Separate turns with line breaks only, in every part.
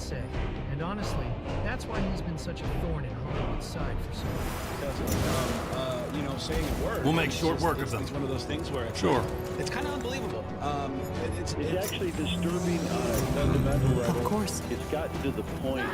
say. And honestly, that's why he's been such a thorn in Hollywood's side for so long.
You know, saying a word.
We'll make short work of them.
It's one of those things where it's
Sure.
it's kind of unbelievable.
It's actually disturbing on a fundamental level.
Of course.
It's gotten to the point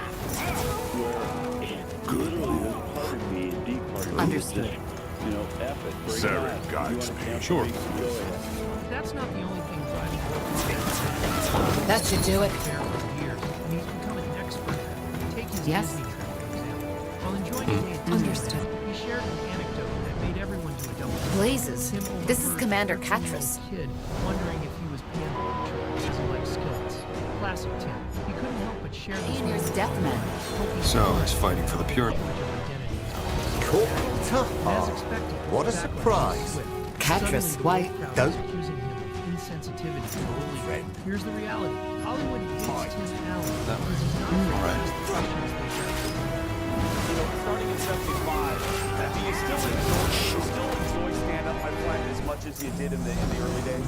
where literally there's a part of me, a deep part of me,
Understood.
that's just, you know, F it. Bring
Sarah,
it on.
God,
You wanna cancel
sure.
me? Go ahead.
That's not the only thing driving him.
That should do it.
Fair for years, and he's become an expert at it. Take his
Yes.
Disney trip, for example. While enjoying a day at Disneyland,
Understood.
he shared an anecdote that made everyone do a double take.
Blazes.
Tim
This is
overheard
Commander
a 13-year-old
Catras.
kid wondering if he was piano because he likes skillets. Classic Tim. He couldn't help but share this
Pioneer's
moment
death
with
man.
hoping
So,
to
he's fighting for the pure.
knowledge of identity.
Cool.
As expected,
What a
back when
surprise.
he was Swift,
Catras,
suddenly the
why-
whole crowd
Don't-
was accusing him of insensitivity to bullying.
Friend.
Here's the reality. Hollywood hates Tim Allen
That
because he's not
All right.
as professional as they are.
You know, starting in 75, do you still enjoy stand-up, my friend, as much as you did in the early days?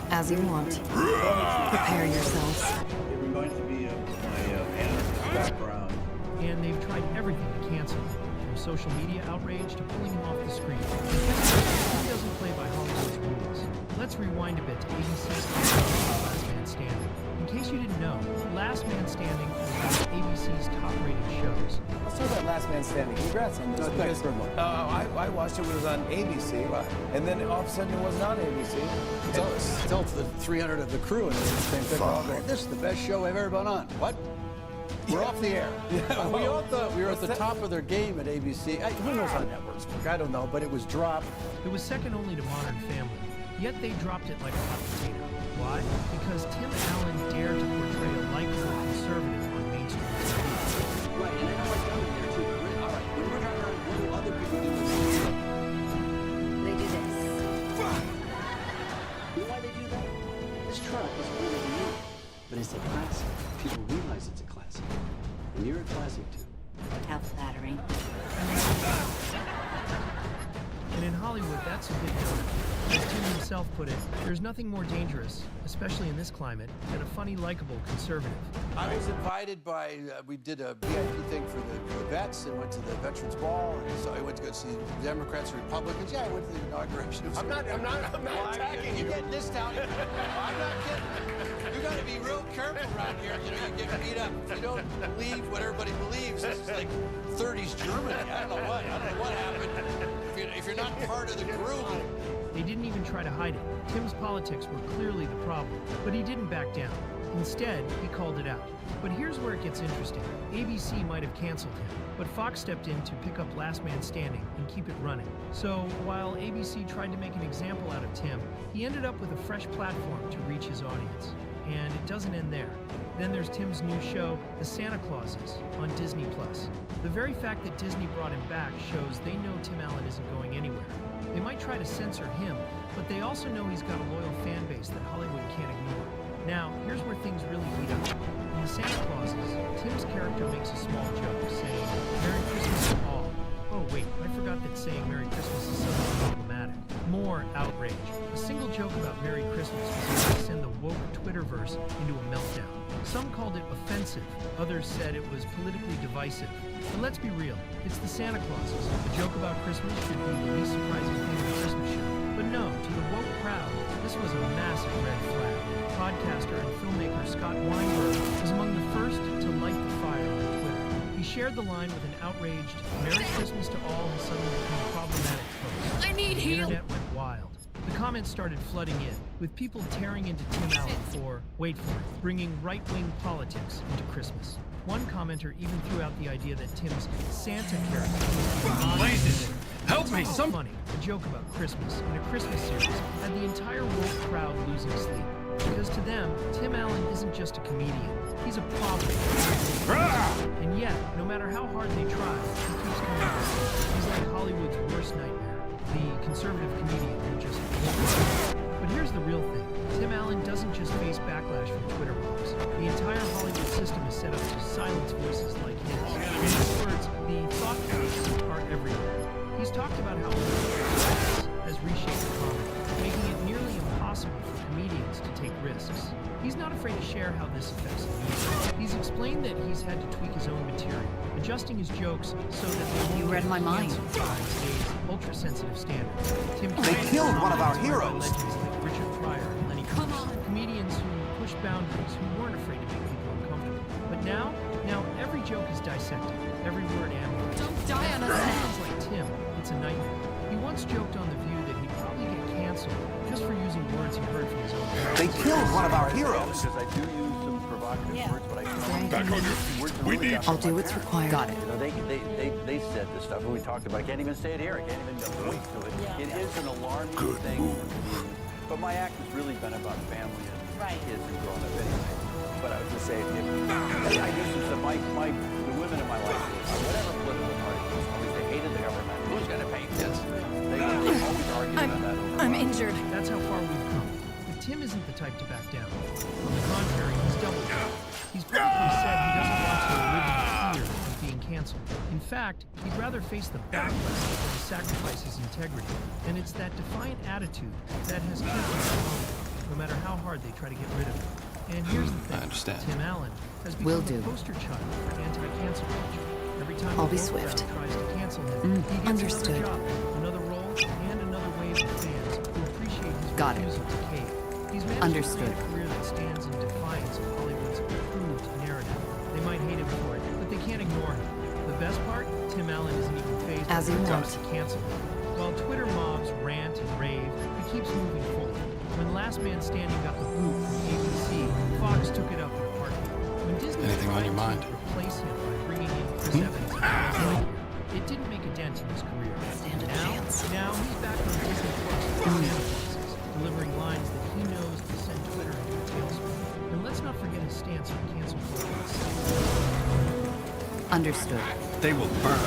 As you want. Prepare yourselves.
It reminds me of my anarchist background.
And they've tried everything to cancel him, from social media outrage to pulling him off the screen. And guess what? He doesn't play by Hollywood's rules. Let's rewind a bit to ABC's Last Man Standing. In case you didn't know, Last Man Standing was one of ABC's top-rated shows.
Let's talk about Last Man Standing. Congrats on this.
Thanks very much. I watched it when it was on ABC, and then all of a sudden it wasn't on ABC.
Tell the 300 of the crew and it's the same thing. We're all going, this is the best show I've ever been on. What? We're off the air. We all thought we were at the top of their game at ABC. Who knows how networks work? I don't know, but it was dropped.
It was second only to Modern Family, yet they dropped it like a hot potato. Why? Because Tim Allen dared to portray a likable conservative on mainstream TV.
Right, and I know I've done it there too. But all right, when we're driving around, what do other people do this?
They do this.
You know why they do that? This truck is older than you, but it's a classic. People realize it's a classic, and you're a classic too.
How flattering.
And in Hollywood, that's a big deal. As Tim himself put it, there's nothing more dangerous, especially in this climate, than a funny, likable conservative.
I was invited by, we did a VIP thing for the vets and went to the Veterans Ball. And so I went to go see Democrats and Republicans. Yeah, I went to the inauguration.
I'm not attacking you.
You're getting this down. I'm not kidding. You got to be real careful around here. You know, you get beat up. If you don't believe what everybody believes, this is like 30s Germany. I don't know what happened. If you're not part of the group.
They didn't even try to hide it. Tim's politics were clearly the problem, but he didn't back down. Instead, he called it out. But here's where it gets interesting. ABC might have canceled him, but Fox stepped in to pick up Last Man Standing and keep it running. So, while ABC tried to make an example out of Tim, he ended up with a fresh platform to reach his audience. And it doesn't end there. Then there's Tim's new show, The Santa Clauses, on Disney+. The very fact that Disney brought him back shows they know Tim Allen isn't going anywhere. They might try to censor him, but they also know he's got a loyal fan base that Hollywood can't ignore. Now, here's where things really heat up. In The Santa Clauses, Tim's character makes a small joke, saying, "Merry Christmas to all." Oh wait, I forgot that saying Merry Christmas is something problematic. More outrage. A single joke about Merry Christmas was enough to send the woke Twitterverse into a meltdown. Some called it offensive, others said it was politically divisive. But let's be real, it's the Santa Clauses. A joke about Christmas should be the least surprising thing in a Christmas show. But no, to the woke crowd, this was a massive red flag. Podcaster and filmmaker Scott Weinberg was among the first to light the fire on Twitter. He shared the line with an outraged, "Merry Christmas to all" has suddenly become a problematic post.
I need
The
heal.
internet went wild. The comments started flooding in, with people tearing into Tim Allen for, wait for it, bringing right-wing politics into Christmas. One commenter even threw out the idea that Tim's Santa character was
Blazes! Help me!
some funny. A joke about Christmas in a Christmas series had the entire woke crowd losing sleep. Because to them, Tim Allen isn't just a comedian. He's a problem. And yet, no matter how hard they try, he keeps coming back. He's like Hollywood's worst nightmare. The conservative comedian who just won't. But here's the real thing. Tim Allen doesn't just face backlash from Twitter mobs. The entire Hollywood system is set up to silence voices like his. In other words, the thought police are everywhere. He's talked about how has reshaped the comedy, making it nearly impossible for comedians to take risks. He's not afraid to share how this affects the user. He's explained that he's had to tweak his own material, adjusting his jokes so that they won't
You read
get
my mind.
canceled by today's ultra-sensitive standards. Tim
They
Curry
killed
is
one of our
inspired by
heroes.
legends like Richard Pryor and Lenny
Come
Bruce,
on.
comedians who push boundaries, who weren't afraid to make people uncomfortable. But now every joke is dissected, every word analyzed.
Don't die on us now.
Sounds like Tim, it's a nightmare. He once joked on The View that he'd probably get canceled just for using words he heard from his own parents.
They killed one of our heroes.
Because I do use some provocative words, but I
Back on your feet. We need
I'll do what's required. Got it.
You know, they said this stuff, and we talked about it. I can't even say it here. I can't even point to it. It is an alarming thing. But my act has really been about family and kids and growing up anyway. But I was just saying, I do some stuff. The women in my life, whatever political party was, always they hated the government. Who's going to pay this? They always argued about that.
I'm injured.
That's how far we've come. But Tim isn't the type to back down. On the contrary, he's doubled down. He's publicly said he doesn't want to live in fear of being canceled. In fact, he'd rather face the backlash than to sacrifice his integrity. And it's that defiant attitude that has kept him strong, no matter how hard they try to get rid of him. And here's the thing,
I understand.
Tim Allen has
Will
become
do.
a poster child for anti-cancel culture. Every time
I'll
a
be
woke crowd
swift.
tries to cancel him, he gets
understood.
another job, another role, and another wave of fans who appreciate his
Got it.
refusal to cave. He's managed
Understood.
to create a career that stands in defiance of Hollywood's approved narrative. They might hate him for it, but they can't ignore him. The best part, Tim Allen isn't even phased
As he
by
wants.
to cancel him. While Twitter mobs rant and rave, he keeps moving forward. When Last Man Standing got the boot from ABC, Fox took it up in a heartbeat. When Disney
Anything on
tried
your
to
mind?
replace him by bringing in Chris Evans and Buzz Lightyear, it didn't make a dent in his career.
Stand a
now,
chance.
now he's back on Disney Plus with Santa Clauses, delivering lines that he knows will send Twitter into a tailspin. And let's not forget his stance on cancel culture itself.
Understood.
They will burn.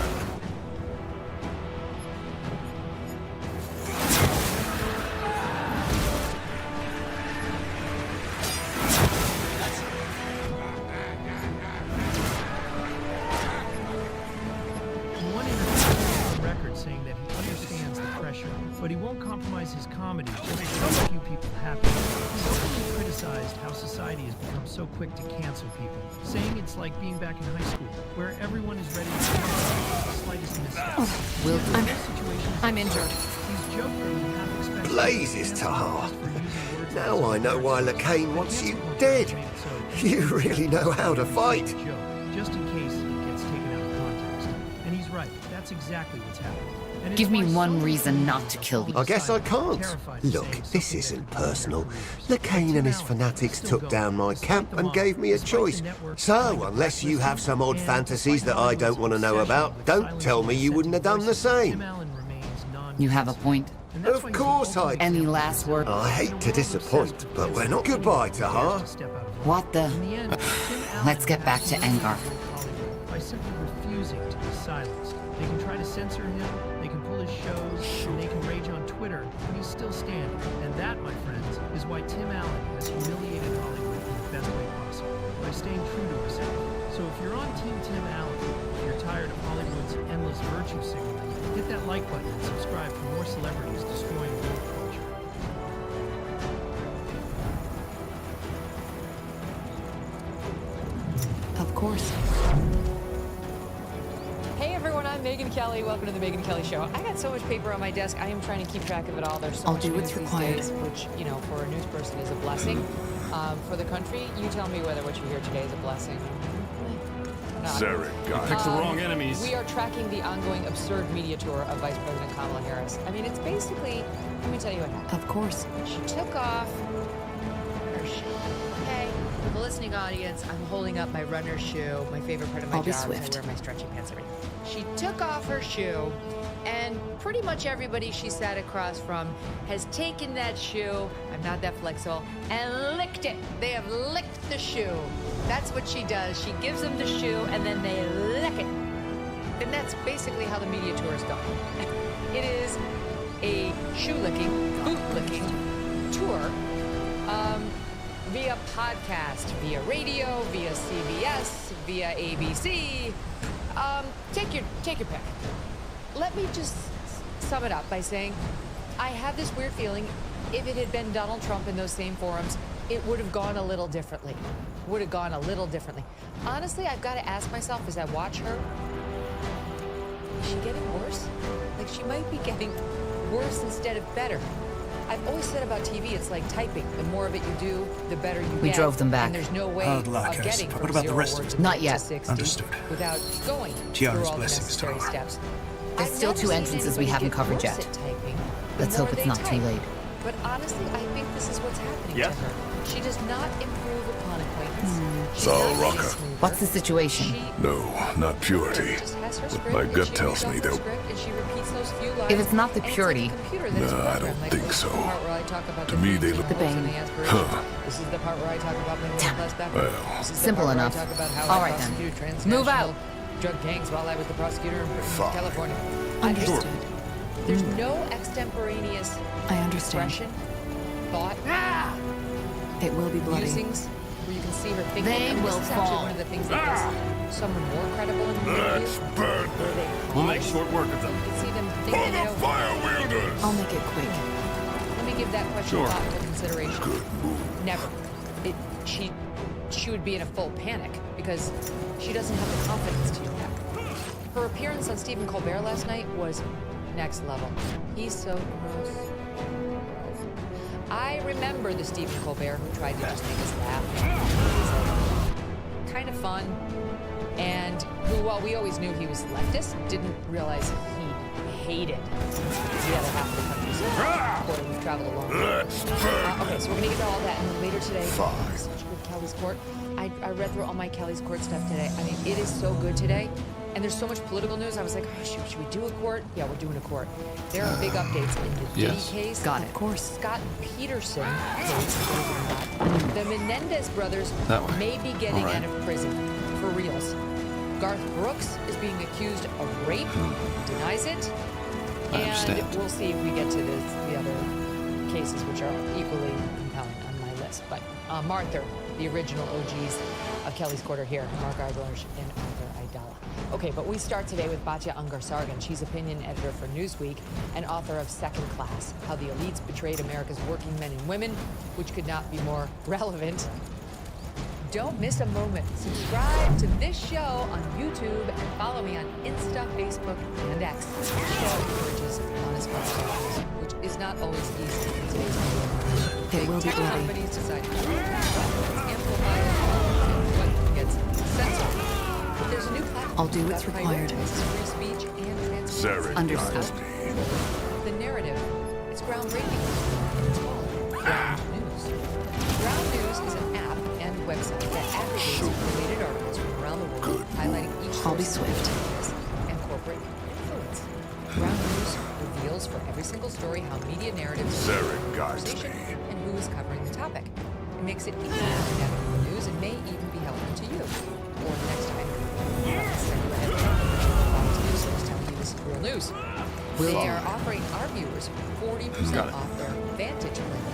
In one interview, he went on record saying that he understands the pressure, but he won't compromise his comedy just to make a few people happy. He's openly criticized how society has become so quick to cancel people, saying it's like being back in high school, where everyone is ready to cancel the slightest misstep.
Will
In
do.
most situations,
I'm injured.
he's joked that he half expects
Blazes,
to be
Tahar.
canceled for using words
Now
like
I know why
"But
Lacane wants
cancel
you
culture
dead.
has made it so
You really know how to fight.
joke, just in case it gets taken out of context. And he's right. That's exactly what's happening. And it's
Give me
why
one
so many
reason
people
not to
are
kill you.
I guess I can't.
terrified to
Look,
say
this
something
isn't
that could
personal.
hurt their careers.
Lacane and his
Tim
fanatics
Allen, still
took down my
going,
camp
despite the
and
mob,
gave me a
despite the
choice.
network
So,
trying to
unless you
blacklist
have
him,
some odd
and
fantasies
despite
that I don't
Hollywood's
want to know
obsession
about,
with
don't
silencing
tell me you wouldn't have done the
dissenting
same.
Tim Allen remains
You have a
non-contested.
point.
And that's
Of
why he's
course
the
I-
ultimate
Any
example of
last word?
himself.
I
In a
hate
world
to disappoint,
obsessed with
but we're
this,
not.
he
Goodbye,
dares
Tahar.
to step out of line.
What the?
In the end, Tim Allen
Let's get back to
has
Engar.
Hollywood by simply refusing to be silenced. They can try to censor him, they can pull his shows, and they can rage on Twitter, but he's still standing. And that, my friends, is why Tim Allen has humiliated Hollywood in the best way possible, by staying true to himself. So if you're on Team Tim Allen, if you're tired of Hollywood's endless virtue signaling, hit that like button and subscribe for more celebrities destroying woke culture.
Of course.
Hey everyone, I'm Megan Kelly. Welcome to the Megan Kelly Show. I got so much paper on my desk, I am trying to keep track of it all. There's so
I'll
much
do
news
what's
these
required.
days, which, you know, for a news person is a blessing. For the country, you tell me whether what you hear today is a blessing. Not.
Pick the wrong enemies.
We are tracking the ongoing absurd media tour of Vice President Kamala Harris. I mean, it's basically, let me tell you what happened.
Of course.
She took off her shoe. Okay, for the listening audience, I'm holding up my runner shoe, my favorite part of my
I'll be
job.
swift.
I wear my stretchy pants every day. She took off her shoe, and pretty much everybody she sat across from has taken that shoe, I'm not that flexible, and licked it. They have licked the shoe. That's what she does. She gives them the shoe, and then they lick it. And that's basically how the media tour is going. It is a shoe-licking, boot-licking tour via podcast, via radio, via CBS, via ABC. Take your pick. Let me just sum it up by saying I have this weird feeling if it had been Donald Trump in those same forums, it would have gone a little differently. Would have gone a little differently. Honestly, I've got to ask myself as I watch her, is she getting worse? Like, she might be getting worse instead of better. I've always said about TV, it's like typing. The more of it you do, the better you get.
We drove them back.
And there's no way
Hard luck,
of getting from
what about the
0
rest of
words
them?
Not
to
yet.
60
Understood.
without going
Tiara's
through all the
blessings to
necessary
her.
steps.
There's
I've
still
never
2
seen
entrances we
anybody
haven't
get
covered
worse
yet.
at typing.
Let's
The
hope
more
it's
they
not too
type.
late.
But honestly, I think this is what's happening
Yeah?
to her. She does not improve upon acquaintance. She's
So,
not getting
Rocker.
smoother.
What's the situation?
She
No, not purity.
just has her
But
script
my
and
gut
she
tells
reads off
me
her
they'll...
script and she repeats those few lines,
If it's not the
and
purity-
it's like a computer that is
Nah, I
programmed.
don't
Like,
think
this is
so.
the part where I talk about
To
the
me,
dreams
they
and
look-
The
hopes and
bane.
the aspirations.
Huh.
This is the part where I talk about my world-class background.
Well.
This is the
Simple
part where
enough.
I talk about how
All
I
right, then.
prosecuted
Move
transnational
out.
drug gangs while I was the prosecutor in
Fine.
California.
Understood.
There's no extemporaneous
I understand.
expression, thought,
It will be bloody.
musings where you can see her thinking.
They
I mean,
will
this is actually
fall.
one of the things that makes someone more credible in the
Let's
interview.
burn
Where
them.
they
We'll make
pause,
short work of them.
you can see them
For
thinking it
the
over.
fire wielders!
I'll make it quick.
Let me give that question
Sure.
thoughtful consideration.
Good move.
Never. She would be in a full panic because she doesn't have the confidence to do that. Her appearance on Stephen Colbert last night was next level. He's so gross. I remember the Stephen Colbert who tried to just make us laugh. He was kind of fun, and who, while we always knew he was leftist, didn't realize he hated the other half of the country. So, boy, we've traveled a long way.
Let's burn
Okay, so we're gonna get to all that, and then later today,
Fine.
such good Kelly's Court. I read through all my Kelly's Court stuff today. I mean, it is so good today, and there's so much political news. I was like, oh shoot, should we do a court? Yeah, we're doing a court. There are big updates in the Diddy
Yes.
case.
Got it.
Of course, Scott Peterson case. Believe it or not. The Menendez brothers
That way.
may be getting
All right.
out of prison for reals. Garth Brooks is being accused of rape, denies it.
I
And
understand.
we'll see if we get to the other cases, which are equally compelling on my list. But Martha, the original OGs of Kelly's Court are here, Mark Arbler's and Arthur Aidala. Okay, but we start today with Batya Ungar-Sargon. She's opinion editor for Newsweek and author of Second Class, How the Elites Betrayed America's Working Men and Women, which could not be more relevant. Don't miss a moment. Subscribe to this show on YouTube and follow me on Insta, Facebook, and X. The show encourages honest conversations, which is not always easy in today's world.
It will be
Tech
bloody.
companies decide what gets amplified and what gets censored. But there's a new platform
I'll do
that
what's required.
prioritizes free speech and transparency.
Zarek
Understood.
guides me.
The narrative, it's groundbreaking. It's called Ground News. Ground News is an app and website that aggregates related articles from around the world, highlighting each
I'll be
source's
swift.
business and corporate influence. Ground News reveals for every single story how media narratives
Zarek
shape the
guides
conversation
me.
and who is covering the topic. It makes it easy to navigate the news and may even be helpful to you. Or next time, send you ahead Fox News is telling you this is real news. They are offering our viewers 40%
Got it.
off their Vantage plan,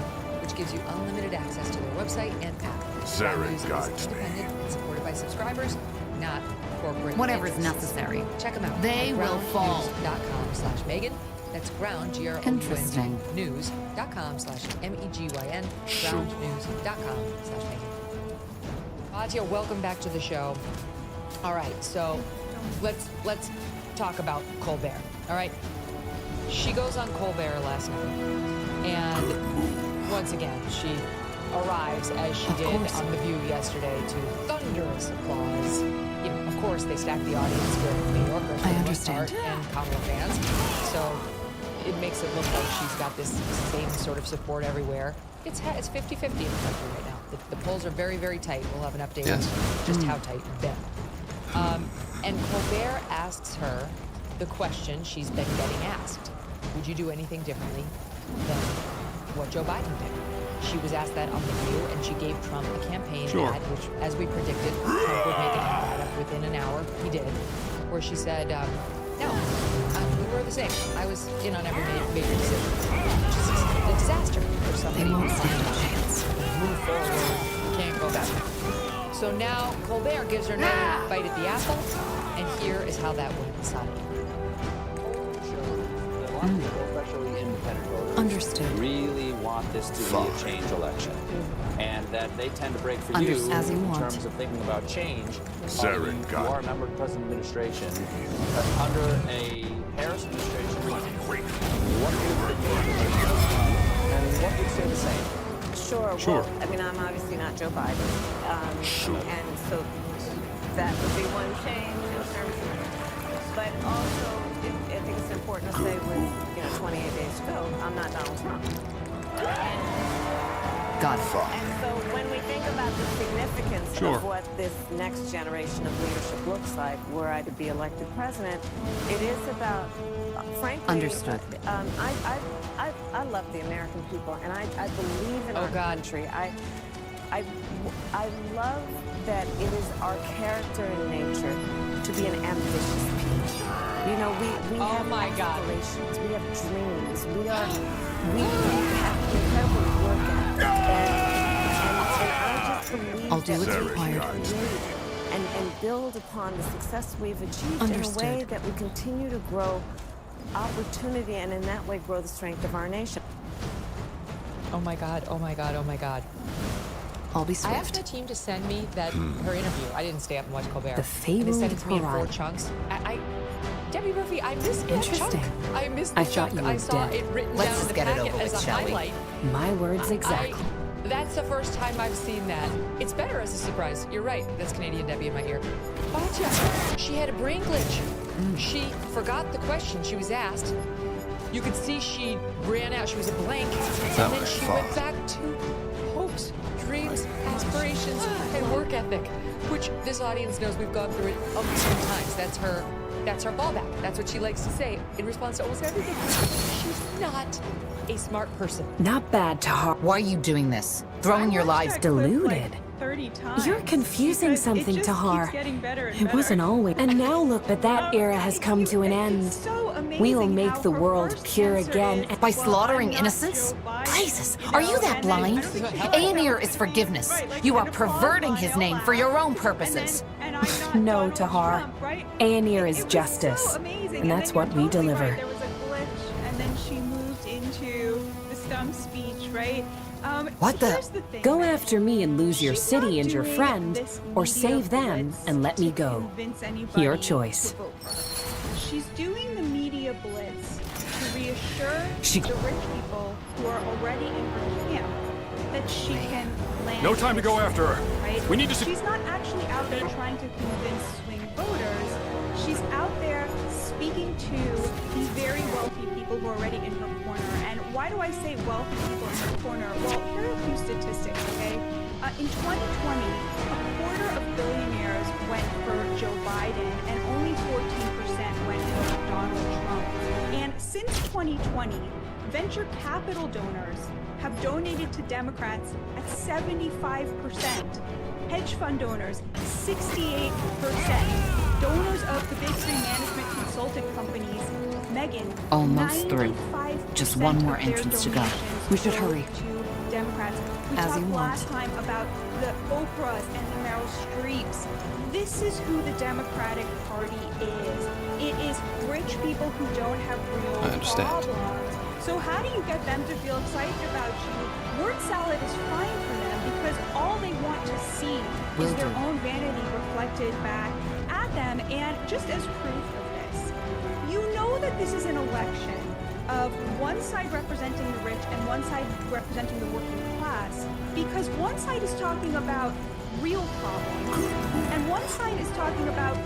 which gives you unlimited access to their website and app.
Zarek
Ground News
guides
is
me.
independent and supported by subscribers, not corporate
Whatever is
interests.
necessary.
Check them out.
They
at
will fall.
groundnews.com/Megan. That's ground,
Interesting.
news.com/MEGYN.
Sure.
Groundnews.com/Megan. Batya, welcome back to the show. All right, so let's talk about Colbert. All right, she goes on Colbert last night, and once again she arrives as she did
course.
on The View yesterday to thunderous applause. You know, of course, they stack the audience with New Yorkers for
I
the most
understand.
part, and Kamala fans, so it makes it look like she's got this same sort of support everywhere. It's 50-50 in the country right now. The polls are very, very tight. We'll have an update
Yes.
on just how tight they've been. And Colbert asks her the question she's been getting asked. Would you do anything differently than what Joe Biden did? She was asked that on The View, and she gave Trump a campaign
Sure.
ad, which, as we predicted, Trump would make an ad up within an hour. He did. Where she said, no, we were the same. I was in on every major decision. Which is a disaster for somebody
They won't
who's
stand a chance.
move forward. You can't go back. So now Colbert gives her another bite at the apple, and here is how that went inside.
lot of people, especially independent voters,
Understood.
really want this to be a change election. And that they tend to break for you
As you
in
want.
terms of thinking about change.
Zarin
You
got
are a member of the present administration. Under a Harris administration, what would and what would stay the same?
Sure. Well, I mean, I'm obviously not Joe Biden. And so that would be one change in terms of, but also I think it's important to say with 28 days to go, I'm not Donald Trump.
Got it.
And so when we think about the significance of what this next generation of leadership looks like, were I to be elected president, it is about, frankly,
Understood.
I love the American people, and I believe in our country. I love that it is our character and nature to be an ambitious people. You know, we have aspirations, we have dreams, we have incredible work ethic, and I just believe
I'll do
that
what's
we
required.
can create and build upon the success we've achieved
Understood.
in a way that we continue to grow opportunity and in that way grow the strength of our nation.
Oh my God, oh my God, oh my God.
I'll be
I asked
swift.
the team to send me her interview. I didn't stay up and watch Colbert.
The
And they sent it
fabled
to me in 4
Parag.
chunks. Debbie Murphy, I missed that chunk.
Interesting.
I missed the
I thought
chunk.
you were
I saw
dead.
it written
Let's
down in
just
the
get it
packet
over
as
with,
a
shall we?
highlight.
My words exactly.
That's the first time I've seen that. It's better as a surprise. You're right. That's Canadian Debbie in my ear. Gotcha. She had a brain glitch. She forgot the question she was asked. You could see she ran out. She was a blank. And then she went back to hopes, dreams, aspirations, and work ethic, which this audience knows we've gone through it a million times. That's her fallback. That's what she likes to say in response to almost everything. She's not a smart person.
Not bad, Tahar. Why are you doing this? Throwing your lives
deluded. 30 times.
You're confusing something, Tahar. It wasn't always. And now look, but that era has come to an end. We will make the world pure again.
By slaughtering innocents? Jesus, are you that blind? Aenir is forgiveness. You are perverting his name for your own purposes.
No, Tahar. Aenir is justice. And that's what we deliver.
There was a glitch, and then she moved into the stump speech, right?
What the?
Here's thing,
Go
right?
after me and lose your
She's
city
not
and your
doing
friend,
this
or
media
save them
blitz
and let me
to
go.
convince anybody
Your choice.
to vote for her. She's doing the media blitz to reassure the rich people who are already in her camp that she can land.
No time to go after her.
Right?
We need to.
She's not actually out there trying to convince swing voters. She's out there speaking to these very wealthy people who are already in her corner. And why do I say wealthy people in her corner? Well, here are a few statistics, okay? In 2020, a quarter of billionaires went for Joe Biden, and only 14% went for Donald Trump. And since 2020, venture capital donors have donated to Democrats at 75%. Hedge fund donors, 68%. Donors of the big three management consulting companies, Megan,
Almost through.
95%
Just one more
of their
entrance to go.
donations
We should
go
hurry.
To Democrats. We
As
talked
you want.
last time about the Oprahs and the Meryl Streeps. This is who the Democratic Party is. It is rich people who don't have real problems. So how do you get them to feel excited about you? Word salad is fine for them because all they want to see is their own vanity reflected back at them. And just as proof of this, you know that this is an election of one side representing the rich and one side representing the working class, because one side is talking about real problems and one side is talking about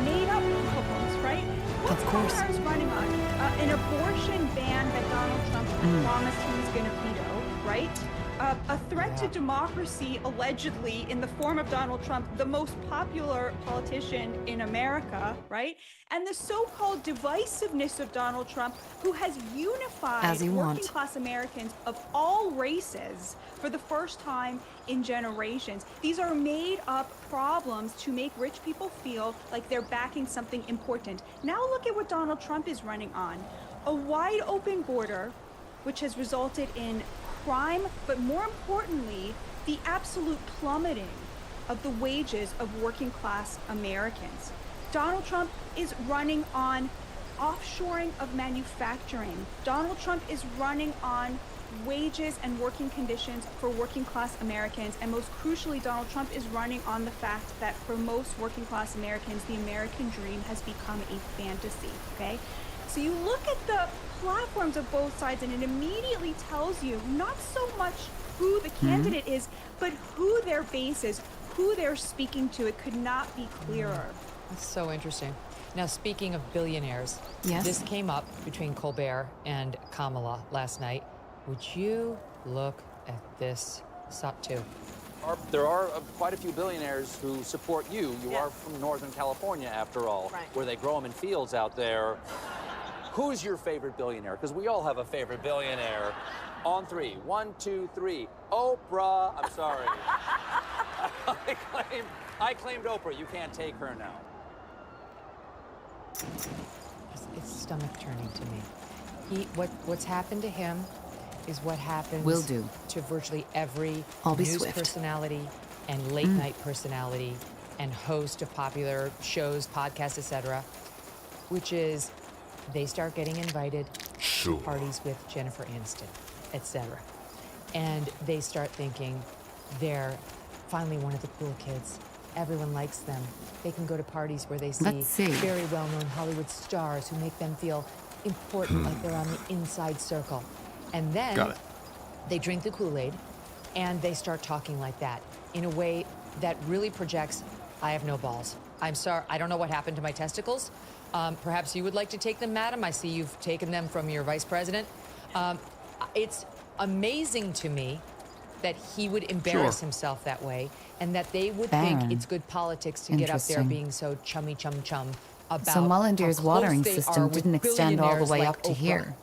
made up problems, right? What's Kamala Harris running on? An abortion ban that Donald Trump promised he was going to veto, right? A threat to democracy, allegedly, in the form of Donald Trump, the most popular politician in America, right? And the so-called divisiveness of Donald Trump, who has unified working class Americans of all races for the first time in generations. These are made up problems to make rich people feel like they're backing something important. Now look at what Donald Trump is running on. A wide open border, which has resulted in crime, but more importantly, the absolute plummeting of the wages of working class Americans. Donald Trump is running on offshoring of manufacturing. Donald Trump is running on wages and working conditions for working class Americans, and most crucially, Donald Trump is running on the fact that for most working class Americans, the American dream has become a fantasy, okay? So you look at the platforms of both sides and it immediately tells you not so much who the candidate is, but who their base is, who they're speaking to. It could not be clearer.
That's so interesting. Now, speaking of billionaires,
Yes?
this came up between Colbert and Kamala last night. Would you look at this, Satu?
There are quite a few billionaires who support you. You are from Northern California, after all, where they grow them in fields out there. Who's your favorite billionaire? Because we all have a favorite billionaire. On three. 1, 2, 3. Oprah. I'm sorry. I claimed Oprah. You can't take her now.
It's stomach turning to me. What's happened to him is what happens
Will do.
to virtually every
I'll be
news
swift.
personality and late night personality and host of popular shows, podcasts, etc., which is they start getting invited to parties with Jennifer Aniston, etc. And they start thinking they're finally one of the cool kids. Everyone likes them. They can go to parties where they see very well-known Hollywood stars who make them feel important, like they're on the inside circle. And then they drink the Kool-Aid and they start talking like that in a way that really projects, I have no balls. I'm sorry, I don't know what happened to my testicles. Perhaps you would like to take them, madam. I see you've taken them from your vice president. It's amazing to me that he would embarrass himself that way and that they would think it's good politics to get up there being so chummy chum about
So Mullender's
how close
watering
they
system
are with
didn't extend all the
billionaires
way
like
up to
Oprah.
here.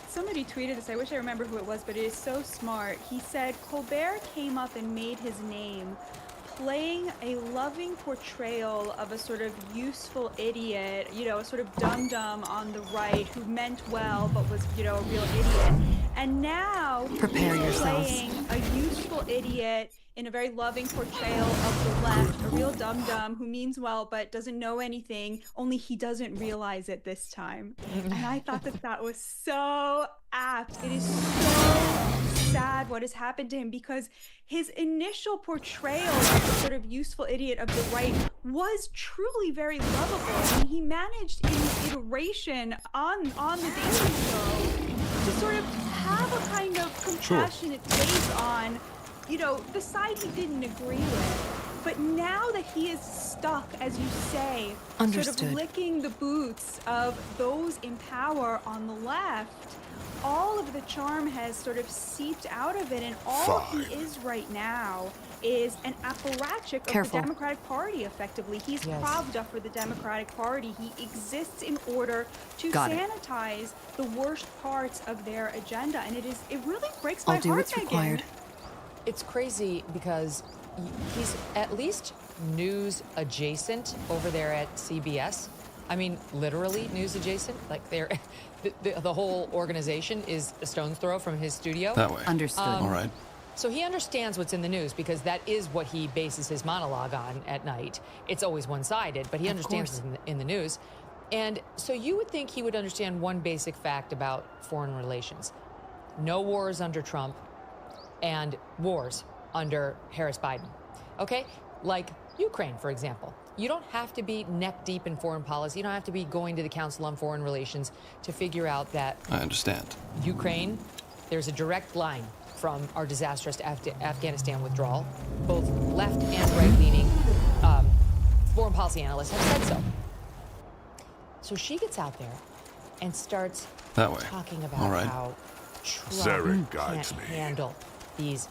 Somebody tweeted this, I wish I remember who it was, but it is so smart. He said, Colbert came up and made his name playing a loving portrayal of a sort of useful idiot, you know, a sort of dum-dum on the right who meant well but was, you know, a real idiot. And now
Prepare
he's
yourselves.
playing a useful idiot in a very loving portrayal of the left, a real dum-dum who means well but doesn't know anything, only he doesn't realize it this time. And I thought that that was so apt. It is so sad what has happened to him because his initial portrayal of the sort of useful idiot of the right was truly very lovable. And he managed in his iteration on the Daily Show to sort of have a kind of compassionate take on, you know, the side he didn't agree with. But now that he is stuck, as you say, sort of licking the boots of those in power on the left, all of the charm has sort of seeped out of it, and all he is right now is an apparatchik of the Democratic Party, effectively. He's Pravda for the Democratic Party. He exists in order to sanitize the worst parts of their agenda, and it really breaks my heart, Megan.
It's crazy because he's at least news adjacent over there at CBS. I mean, literally news adjacent. Like they're the whole organization is a stone's throw from his studio.
That way.
Understood.
All right.
So he understands what's in the news because that is what he bases his monologue on at night. It's always one-sided, but he understands what's in the news. And so you would think he would understand one basic fact about foreign relations. No wars under Trump and wars under Harris-Biden. Okay? Like Ukraine, for example. You don't have to be neck deep in foreign policy. You don't have to be going to the Council on Foreign Relations to figure out that
I understand.
Ukraine, there's a direct line from our disastrous Afghanistan withdrawal. Both left and right-leaning foreign policy analysts have said so. So she gets out there and starts talking about how Trump can't handle these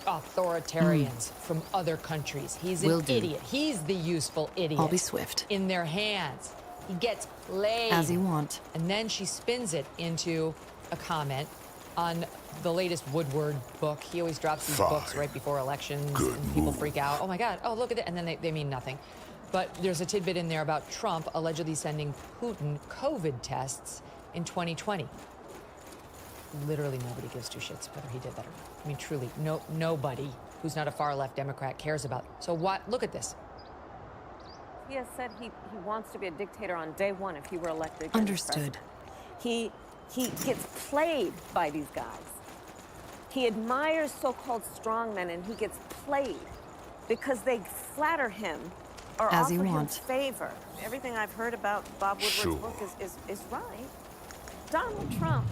authoritarians from other countries. He's an idiot. He's the useful idiot.
I'll be swift.
In their hands. He gets laid.
As you want.
And then she spins it into a comment on the latest Woodward book. He always drops these books right before elections and people freak out. Oh my God, oh look at it. And then they mean nothing. But there's a tidbit in there about Trump allegedly sending Putin COVID tests in 2020. Literally nobody gives two shits whether he did that or not. I mean, truly, nobody who's not a far-left Democrat cares about. So what? Look at this.
He has said he wants to be a dictator on day one if he were elected.
Understood.
He gets played by these guys. He admires so-called strongmen, and he gets played because they flatter him or
As
offer
you
him
want.
favor. Everything I've heard about Bob Woodward's book is right. Donald Trump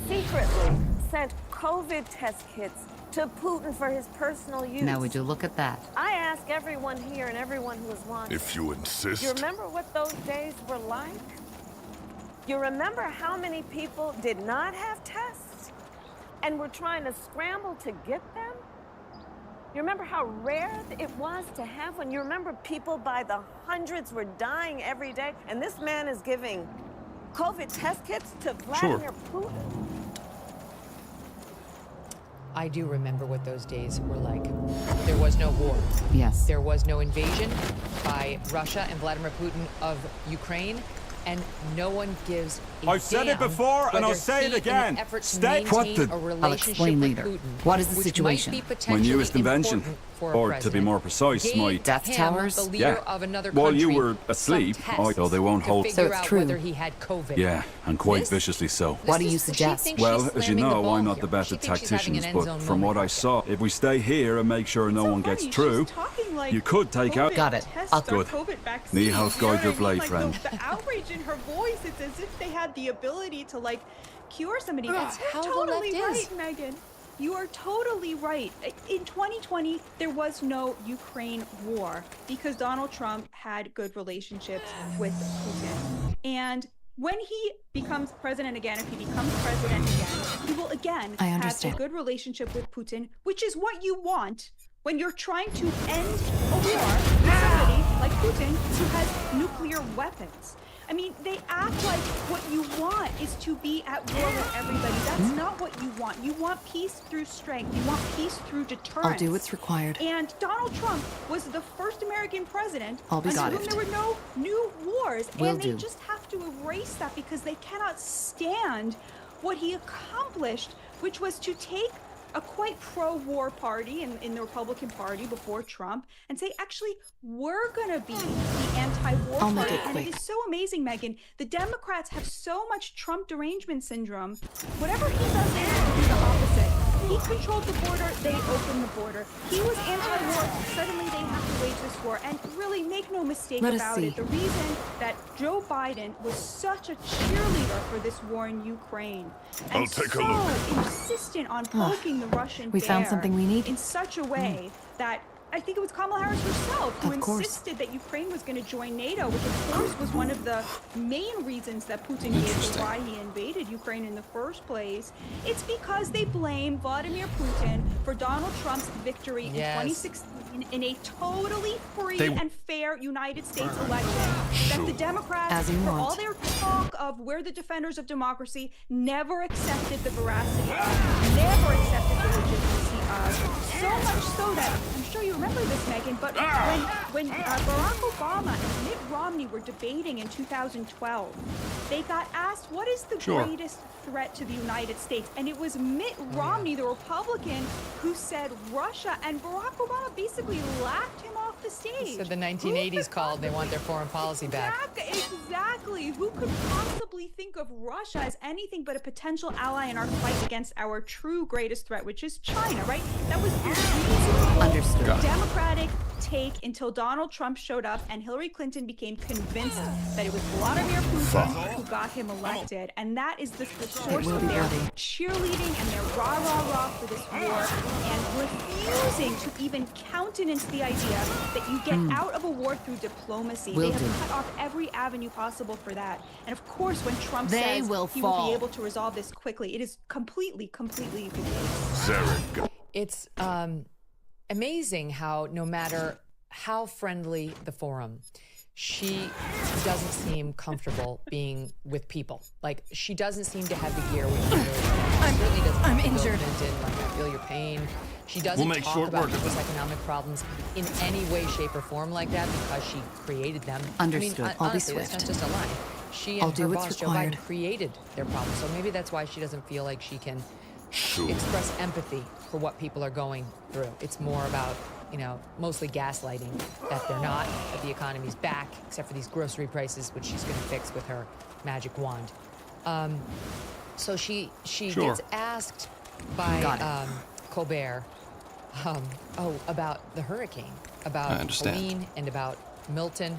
secretly sent COVID test kits to Putin for his personal use.
Now would you look at that?
I ask everyone here and everyone who is watching.
If you insist.
You remember what those days were like? You remember how many people did not have tests and were trying to scramble to get them? You remember how rare it was to have one? You remember people by the hundreds were dying every day, and this man is giving COVID test kits to Vladimir Putin?
I do remember what those days were like. There was no war.
Yes.
There was no invasion by Russia and Vladimir Putin of Ukraine, and no one gives a
I've said it
damn
before, and I'll
whether
say it
he,
again.
in an effort to
Stay-
maintain
What the-
a relationship
I'll explain
with
later.
Putin,
What is the
which
situation?
might be
My
potentially
newest invention,
important for a
or to be
president,
more precise,
gave
my
Death
him,
towers?
the leader of another
While you
country,
were asleep,
some tests
oh, they won't
to
hold.
figure
So it's
out
true.
whether he had COVID.
Yeah, and quite
This-
viciously so.
What do
This
you
is- she
suggest?
thinks
Well,
she's
as you
slamming the
know,
ball
I'm not
here.
the best
She
of
thinks she's having an
tacticians,
end
but
zone
from what
moment.
I saw, if we stay here and make sure no one gets
She's
through,
talking like
you could take out.
COVID
Got it.
tests
I'll
are
good.
COVID vaccines,
Knee
you
house
know
guide
what
your
I mean?
blade,
Like,
friend.
The outrage in her voice, it's as if they had the ability to like cure somebody.
That's
You're
how the
totally
left
right,
is.
Megan. You are totally right. In 2020, there was no Ukraine war because Donald Trump had good relationships with Putin. And when he becomes president again, if he becomes president again, he will again
I
have a
understand.
good relationship with Putin, which is what you want when you're trying to end a war with somebody like Putin who has nuclear weapons. I mean, they act like what you want is to be at war with everybody. That's not what you want. You want peace through strength. You want peace through deterrence.
I'll do what's required.
And Donald Trump was the first American president
I'll be
under
got
whom
it.
there were no new wars.
Will
and they
do.
just have to erase that because they cannot stand what he accomplished, which was to take a quite pro-war party in the Republican Party before Trump and say, actually, we're going to be the anti-war
I'll make
party.
it
And
quick.
it is so amazing, Megan. The Democrats have so much Trump derangement syndrome. Whatever he does now, do the opposite. He controlled the border, they opened the border. He was anti-war, suddenly they have to wage this war. And really, make no mistake
Let us
about
see.
it, the reason that Joe Biden was such a cheerleader for this war in Ukraine and
I'll take a
so
look.
insistent on poking the Russian
We found
bear
something we need?
in such a way that I think it was Kamala Harris herself who
Of course.
insisted that Ukraine was going to join NATO, which of course was one of the main reasons that Putin gave for why he invaded Ukraine in the first place. It's because they blame Vladimir Putin for Donald Trump's victory in
Yes.
2016 in a totally free
They-
and fair United States election. That the Democrats,
As you
for
want.
all their talk of we're the defenders of democracy, never accepted the veracity of, never accepted the legitimacy of. So much so that, I'm sure you remember this, Megan, but when Barack Obama and Mitt Romney were debating in 2012, they got asked, what is the greatest threat to the United States? And it was Mitt Romney, the Republican, who said Russia, and Barack Obama basically laughed him off the stage.
So the 1980s
Who could
called, they want their foreign policy back.
Exactly. Who could possibly think of Russia as anything but a potential ally in our fight against our true greatest threat, which is China, right? That was a reasonable
Understood.
Democratic take until Donald Trump showed up and Hillary Clinton became convinced that it was Vladimir Putin who got him elected. And that is the source
will
of
be
their
bloody.
cheerleading and their rah-rah-rah for this war and refusing to even countenance the idea that you get out of a war through diplomacy.
Will
They have
do.
cut off every avenue possible for that. And of course, when Trump
They
says
will
he will
fall.
be able to resolve this quickly, it is completely the case.
Zarek.
It's amazing how no matter how friendly the forum, she doesn't seem comfortable being with people. Like, she doesn't seem to have the gear when she really doesn't.
I'm
feel
injured.
Clinton, like, I feel your pain. She doesn't
We'll make
talk
short
about
work of
people's
them.
economic problems in any way, shape, or form like that because she created them.
Understood.
I mean,
I'll be
honestly, that's
swift.
not just a line. She
I'll
and
do
her
what's
boss, Joe
required.
Biden, created their problems. So maybe that's why she doesn't feel like she can
Sure.
express empathy for what people are going through. It's more about mostly gaslighting that they're not, that the economy's back, except for these grocery prices, which she's going to fix with her magic wand. So she gets asked by Colbert, about the hurricane, about Helene and about Milton,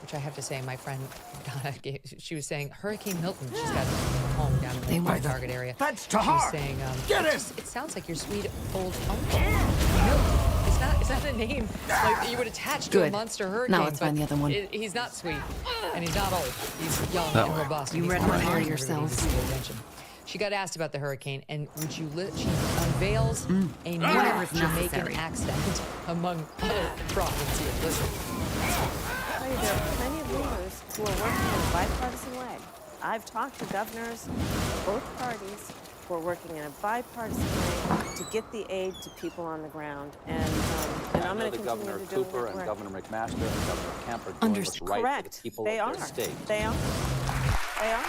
which I have to say, my friend Donna, she was saying Hurricane Milton. She's got a home down in the Target area.
That's too
She was
hard.
saying,
Get
it sounds like your sweet old uncle. Milton. It's not a name like you would attach to a monster hurricane.
Now let's find the other one.
He's not sweet, and he's not old. He's young and robust.
You read my hair yourselves.
She got asked about the hurricane, and would you she unveils a new Jamaican accent among other problems here. Listen.
There are plenty of leaders who are working in a bipartisan way. I've talked to governors of both parties who are working in a bipartisan way to get the aid to people on the ground. And I'm going to continue
Governor
to do
Cooper and Governor McMaster and Governor Kemp are doing what's right for the people
they
of
are.
their state.
They are. They are.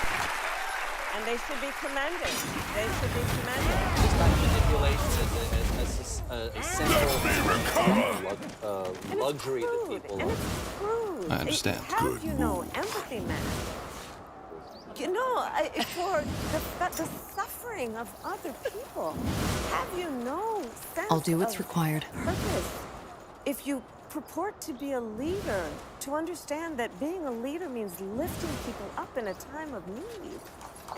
And they should be commended. They should be commended.
This kind of manipulation is a simple luxury that people
and it's crude.
I understand.
Have you no empathy, man? You know, for the suffering of other people, have you no sense
I'll do what's
of
required.
purpose? If you purport to be a leader, to understand that being a leader means lifting people up in a time of need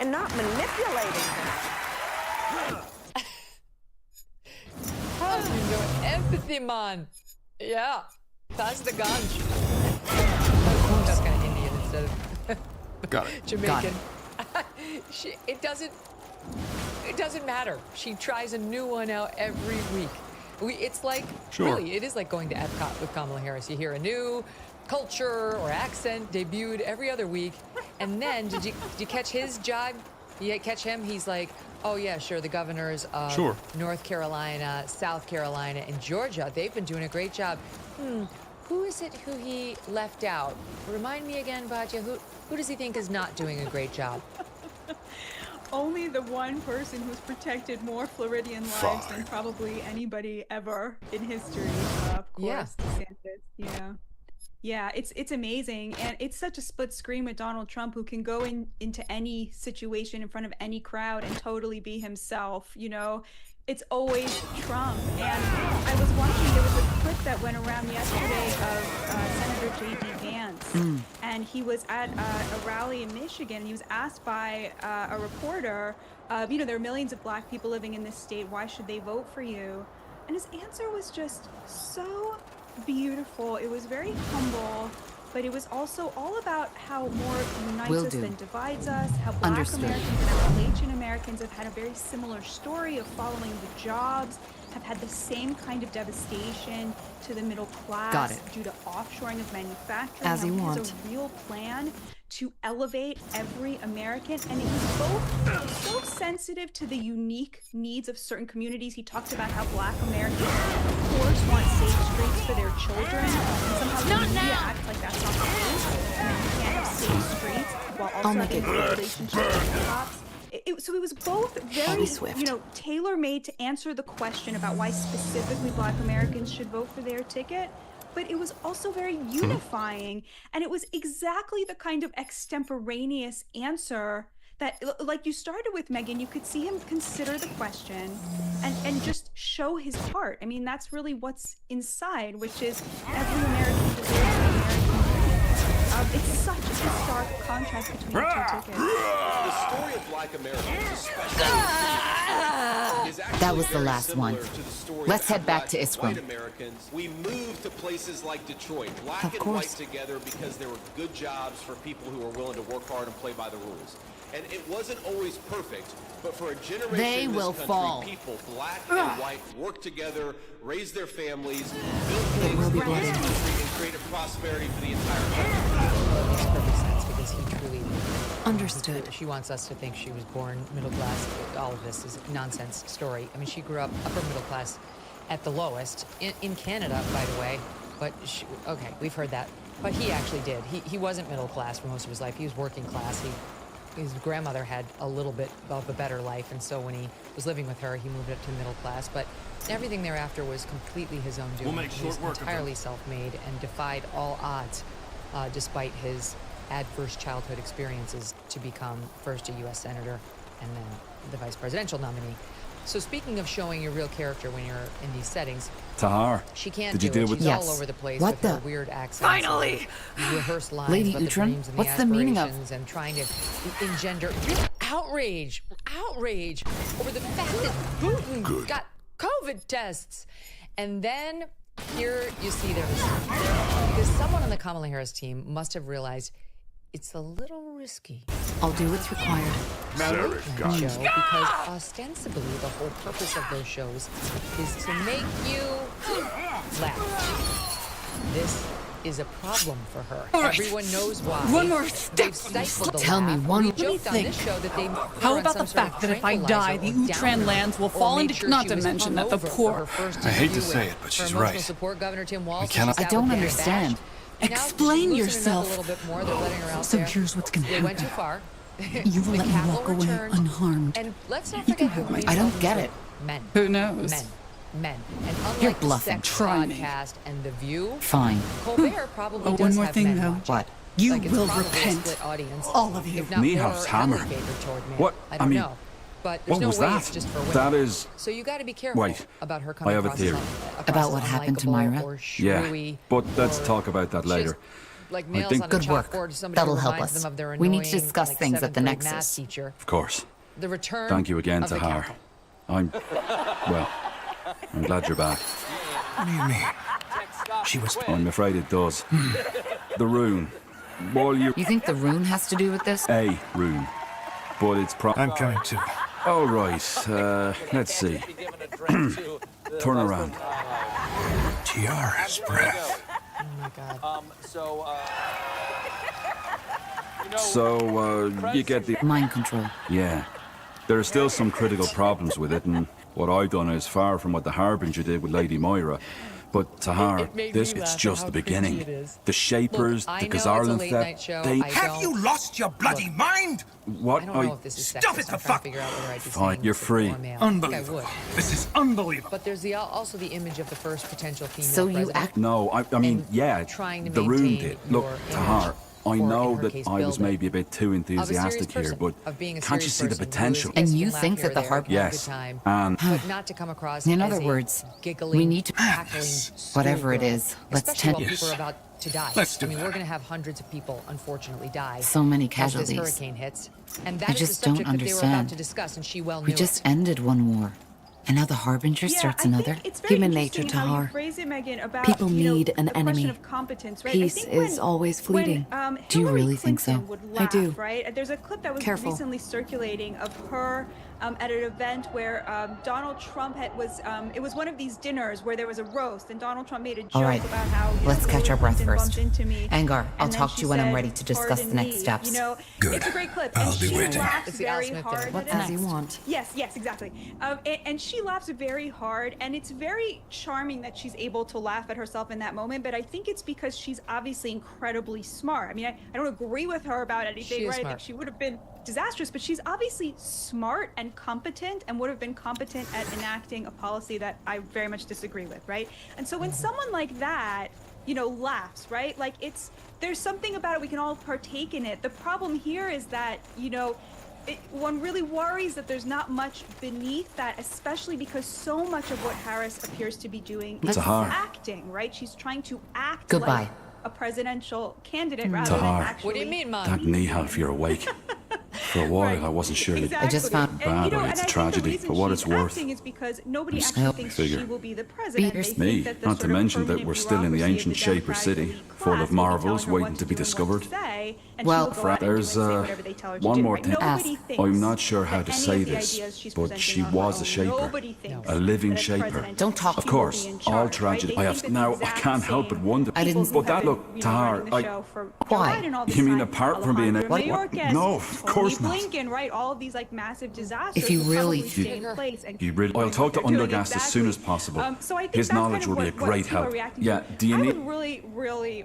and not manipulating them.
Have you no empathy, man? Yeah, that's the ganj. That's kind of Indian instead of Jamaican. It doesn't matter. She tries a new one out every week. It's like, really, it is like going to Epcot with Kamala Harris. You hear a new culture or accent debuted every other week. And then, did you catch his jibe? You catch him? He's like, oh yeah, sure, the governors of North Carolina, South Carolina, and Georgia, they've been doing a great job. Who is it who he left out? Remind me again, Batya, who does he think is not doing a great job?
Only the one person who's protected more Floridian lives than probably anybody ever in history. Of course, DeSantis. Yeah, it's amazing, and it's such a split screen with Donald Trump, who can go into any situation in front of any crowd and totally be himself. It's always Trump. And I was watching, there was a clip that went around yesterday of Senator J.D. Vance, and he was at a rally in Michigan. He was asked by a reporter, there are millions of black people living in this state. Why should they vote for you? And his answer was just so beautiful. It was very humble, but it was also all about how more unites us than divides us, how Black Americans and Appalachian Americans have had a very similar story of following the jobs, have had the same kind of devastation to the middle class due to offshoring of manufacturing.
As you want.
He has a real plan to elevate every American, and it was both so sensitive to the unique needs of certain communities. He talked about how Black Americans, of course, want safe streets for their children, and somehow the media acts like that's not the case. You can't have safe streets while also having a relationship with the cops. So it was both very, tailor-made to answer the question about why specifically Black Americans should vote for their ticket, but it was also very unifying, and it was exactly the kind of extemporaneous answer that, like you started with, Megan, you could see him consider the question and just show his heart. I mean, that's really what's inside, which is every American deserves an American dream. It's such a stark contrast between the two tickets.
The story of Black Americans, especially is actually
That was the last one. Let's head back to Iskram.
White Americans, we moved to places like Detroit, black and white together, because there were good jobs for people who were willing to work hard and play by the rules. And it wasn't always perfect, but for a generation in this country, people, black and white, worked together, raised their families, built things in this country, and created prosperity for the entire country.
It makes perfect sense, because he truly
understood.
She wants us to think she was born middle class. All of this is a nonsense story. I mean, she grew up upper middle class at the lowest in Canada, by the way. But we've heard that. But he actually did. He wasn't middle class for most of his life. He was working class. He his grandmother had a little bit of a better life, and so when he was living with her, he moved up to middle class. But everything thereafter was completely his own doing.
We'll make
He was
short work of
entirely self-made and defied all odds, despite his adverse childhood experiences, to become first a U.S. senator and then the vice presidential nominee. So speaking of showing your real character when you're in these settings,
Tahar,
she can't
did you
do
deal
it.
with
She's
Yes.
all over the place
What
with
the-
her weird accents.
Finally!
And rehearsed lines
Lady
about the
Utran,
dreams and
what's
the
the meaning of-
aspirations and trying to engender real outrage over the fact that Putin got COVID tests. And then here you see there's because someone on the Kamala Harris team must have realized it's a little risky.
I'll do what's required.
Show because ostensibly the whole purpose of those shows is to make you laugh. This is a problem for her.
All right.
Everyone knows why.
One more
They've
step.
stifled the
Tell me
laugh.
one
We
more
joked on
thing.
this show that they put her
How
on
about
some
the
sort of
fact that if I die, the
tranquilizer or
Utran
downer,
lands will
or
fall
made
into...
sure
Not
she
to
was
mention that the
hungover for
poor...
her first
I hate to
interview
say
with
it, but
her
she's
emotional
right.
support, Governor Tim Walz.
cannot-
She
I
sat
don't
with Dan
understand.
Bash. And now she's
Explain
loosening up
yourself.
a little bit more. They're letting her out
So
there.
here's what's gonna
They went too
happen.
far.
You will
The
let me
capital
walk away
returned.
unharmed.
And let's not
You
forget
can
who
have
made
my-
I don't
films
get
are
it.
Men.
Who knows?
Men. And unlike
You're
the
bluffing.
Sex
Try me.
Podcast and The View,
Fine.
Colbert probably
Oh,
does
one more
have
thing,
men
though.
watching.
What?
You
Like, it's
will
probably a
repent.
split audience,
All of you.
if not
Niehaus
more
hammer.
heavily favored toward men.
What?
I don't
I mean,
know. But there's
what
no
was
way
that?
it's just for women.
That is...
So you got to be careful
Wait,
about her coming
I have a
across
theory.
About what happened to Myra?
Or
Yeah,
shrewy,
but let's
or
talk about that later.
just, like
I
nails
think-
on a
Good work.
chalkboard, somebody
That'll
who
help
reminds
us.
them of their
We need to
annoying,
discuss
like,
things at the
7th grade
Nexus.
math teacher.
Of course.
The return
Thank you again,
of the
Tahar.
capital.
I'm glad you're back.
What do you mean? She was...
I'm afraid it does. The rune. Well,
You think the rune has to do with this?
A rune. But it's
I'm coming too.
All right, let's see. Turn around.
Tiara's breath.
Oh my God.
So, you get the...
Mind control.
Yeah. There are still some critical problems with it, and what I've done is far from what the Harbinger did with Lady Moira. But Tahar,
It made
this
me
it's
laugh at
just
how
the
creepy
beginning.
it is.
The Shapers,
Look, I
the
know it's a
Gazarlan
late
theft,
night show.
they...
I don't-
lost your bloody mind?
What?
I don't know if this is
Stop
sexist.
it, the
I'm trying
fuck!
to figure out whether I'd be
Fine,
saying
you're
this if
free.
it were male. I think I
Unbelievable.
would.
This is unbelievable.
But there's also the image of the first potential female
So you
president.
act...
No, I mean,
And
yeah,
trying to
the rune
maintain
did. Look,
your
Tahar,
image,
I
or
know
in her
that
case,
I was
build it,
maybe a bit too
of a serious
enthusiastic here,
person,
but
of being a
can't you
serious
see the
person who
potential?
is-
And
yes,
you
can laugh
think
here
that the
or there,
harp-
have a
Yes,
good time,
and...
but not to come across
In
as
other
a
words,
giggling,
we need to-
cackling
Whatever it
schoolgirl,
is, let's
especially while
tend-
people are about to die.
Let's do
I mean,
that.
we're going to have hundreds of people, unfortunately, die.
So many
as
casualties.
this hurricane hits, and that
I
is
just
the
don't
subject that they were about
understand.
to discuss, and she well knew
We just
it.
ended one war. And now the Harbinger starts
I
another.
think it's very
Human nature,
interesting how you
Tahar.
phrase it, Megan, about,
People
you know,
need an
the question
enemy.
of competence, right?
Peace
I think
is
when-
always fleeting.
When,
Do you
Hillary
really think so?
Clinton would
I
laugh,
do.
Right? There's a clip that was
Careful.
recently circulating of her at an event where Donald Trump was. It was one of these dinners where there was a roast, and Donald Trump made a joke
All right.
about how.
Let's catch our breath
Clinton
first.
bumped into me,
Angar, I'll
and then
talk
she
to you when I'm
said,
ready to discuss
"Pardon
the next
me."
steps.
You know,
Good.
it's a great clip,
I'll
and
be
she
waiting.
laughs
It's the Al
very
Smith
hard.
dinner.
What
at
does he
it.
want?
Yes, exactly. And she laughs very hard, and it's very charming that she's able to laugh at herself in that moment. But I think it's because she's obviously incredibly smart. I mean, I don't agree with her about anything,
She is
right? I
smart.
think she would have been disastrous, but she's obviously smart and competent, and would have been competent at enacting a policy that I very much disagree with, right? And so when someone like that, you know, laughs, right? Like there's something about it, we can all partake in it. The problem here is that, you know, one really worries that there's not much beneath that, especially because so much of what Harris appears to be doing is
Tahar.
acting, right? She's trying to act
Goodbye.
like a presidential candidate rather than
Tahar.
actually.
What do you mean, Mom?
Thank Neha if you're awake. For a while, I wasn't sure.
Exactly.
I just found-
Bad,
you know,
it's a
and I think the
tragedy,
reason
but what
she's
it's worth.
acting is because nobody
Just
actually
help
thinks
figure.
she will be the president.
Beaters.
They
Me,
think that the
not to
sort of
mention that
permanent
we're still in the
bureaucracy of
ancient
the
Shaper
Democratic
city,
elite
full
class
of
will be
marvels
telling her
waiting
what
to be
do and what
discovered.
say, and
Well,
she will go out and do and
There's
say whatever they tell her to
one
do,
more
right?
thing.
Nobody
Ask.
thinks
I'm not sure how
that
to
any
say
of the
this,
ideas she's
but
presenting
she
are her
was a
own.
shaper,
Nobody thinks
a living
that a
shaper.
president
Don't talk.
Of
she will
course,
be in
all
charge,
tragedy.
right? They
I
think
have
that
now.
the
I
exact
can't help but
same
wonder.
I didn't-
people
But that
who
look,
have been,
Tahar.
running the show for
Why?
Joe Biden all this
You mean
time.
apart from being a-
Alejandro
What?
Mayorkas,
No, of course
Tony
not.
Blinken, right? All of these like massive disasters.
If you
will
really-
probably stay in place and
You really? I'll
doing
talk
what
to
they're doing.
Undergast as soon as
Exactly.
possible.
So I think
His
that's
knowledge
kind of
will be a
what
great
people are
help.
reacting
Yeah.
to.
Do you
I
need?
would really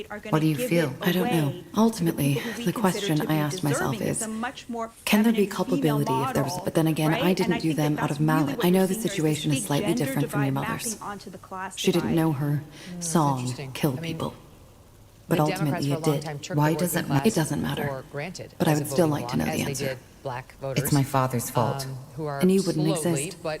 state are going
What
to
do you
give
feel?
it
I don't know.
away
Ultimately,
to people who we
the
consider
question
to be
I asked myself
deserving.
is,
It's a much more
can there be
feminine
culpability
female
if there was...
model,
But then again,
right?
I didn't
And
do
think
them
that
out
that's
of
really
malice.
what
I know
we're
the
seeing. There's
situation
this
is
big
slightly
gender
different from your
divide
mother's.
mapping onto the class
She didn't
divide.
know her song
interesting.
killed
I mean,
people.
The
But
Democrats
ultimately
for a
it
long
did.
time took
Why
the
does
working
it matter?
class
It doesn't matter.
for granted
But I
as a
would still
voting
like to
bloc,
know the
as they
answer.
did black voters.
It's my father's fault.
Who are
And you wouldn't
slowly,
exist.
but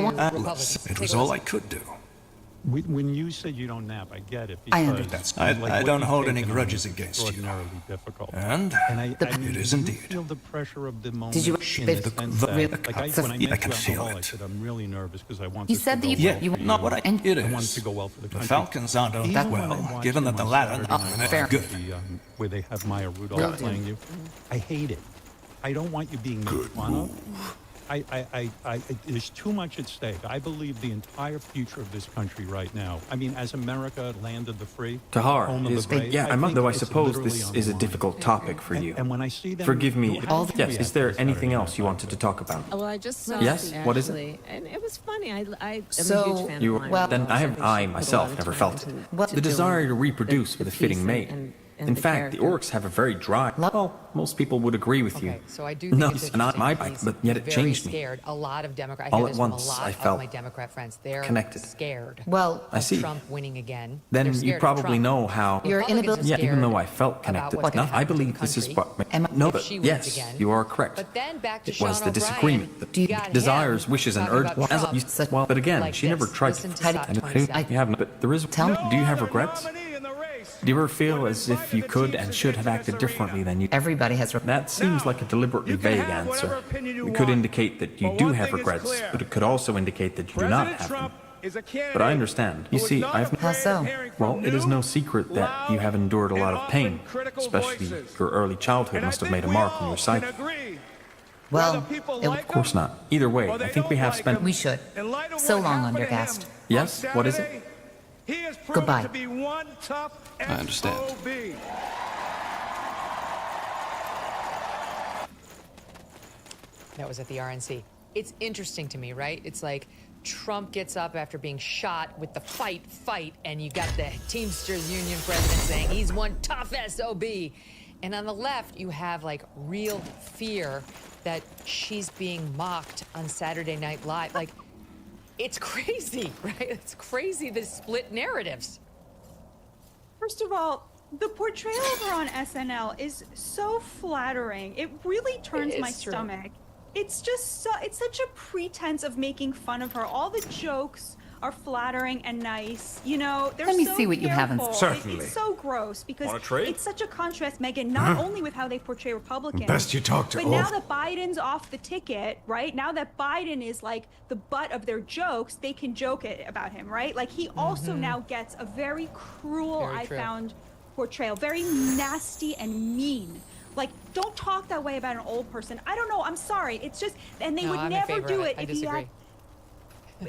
want
Atlas, it was all I could do.
When you say you don't nap, I get it.
I
Because
understand.
I don't hold any grudges against you.
Difficult.
And it is indeed.
Feel the pressure of the moment.
Did you
in the sense that, when I
I
met
can
you
feel
alcohol, I
it.
said I'm really nervous because I want
You
this
said
to
that
go
you-
well.
Yeah, not what I. It
I want it
is.
to go well for the
The
country.
Falcons aren't doing that
Even when I
well,
watch
given
them
that the
on
latter
Saturday
aren't
night,
that good.
where they have Maya Rudolph playing you, I hate it. I don't want you being made fun of. There's too much at stake. I believe the entire future of this country right now. I mean, as America, land of the free,
Tahar,
home of the brave,
though I
it's
suppose
literally
this
on
is
the
a
line.
difficult topic for you.
And when I see them,
Forgive me.
how did you
Yes, is
react
there
on
anything
Saturday
else
night?
you wanted to talk about?
Well, I just saw
Yes?
it,
What is it?
actually, and it was funny. I am a
So,
huge fan
You
of mine.
well-
then I myself never felt it. The desire to reproduce with a fitting mate. In fact, the orcs have a very dry. Well, most people would agree with you.
Okay, so I do think
No,
it's
it's not my bike,
he's
but yet it
very
changed me.
scared. A lot of Democrats. I
All
hear
at
this
once,
from a lot
I felt
of my Democrat friends. They're
connected.
scared.
Well,
I
of
see.
Trump winning again.
Then
They're
you
scared of
probably
Trump.
know how.
Your
Republicans
inability-
are
Yeah, even
scared
though I felt
about
connected.
what's gonna
No, I
happen to
believe
the
this is
country
what. No,
if
but
she wins
yes,
again.
you are correct.
But then back to
It was
Sean
the
O'Brien.
disagreement.
You
The
got
desires,
him
wishes, and
talking
urges.
about Trump
Well, but again,
like
she never
this.
tried
Listen
to.
to Scott
I
27.
haven't. But there is. Tell me, do you have regrets? Do you ever feel as if you could and should have acted differently than you?
Everybody has.
That seems like a deliberately vague answer. It could indicate that you do have regrets, but it could also indicate that you do not have them. But I understand. You see,
How so?
Well, it is no secret that you have endured a lot of pain, especially your early childhood must have made a mark on your psyche.
Well,
Of course not. Either way, I think we have spent.
we should. So long, Undercast.
Yes? What is it?
Goodbye.
I understand.
That was at the RNC. It's interesting to me, right? It's like Trump gets up after being shot with the fight, and you got the Teamsters Union president saying he's one tough SOB. And on the left, you have like real fear that she's being mocked on Saturday Night Live. Like, it's crazy, right? It's crazy, the split narratives.
First of all, the portrayal of her on SNL is so flattering. It really turns my stomach. It's just so, it's such a pretense of making fun of her. All the jokes are flattering and nice. You know, they're
Let me
so
see what you haven't-
careful.
Certainly.
It's so gross because
Want a trade?
it's such a contrast, Megan, not only with how they portray Republicans.
Best you talk to
But
all.
now that Biden's off the ticket, right? Now that Biden is like the butt of their jokes, they can joke it about him, right? Like he also now gets a very cruel,
Very
I
true.
found, portrayal. Very nasty and mean. Like, don't talk that way about an old person. I don't know. I'm sorry. It's just, and they
No,
would
I'm in
never
favor
do
of
it
I
if he
disagree.
had.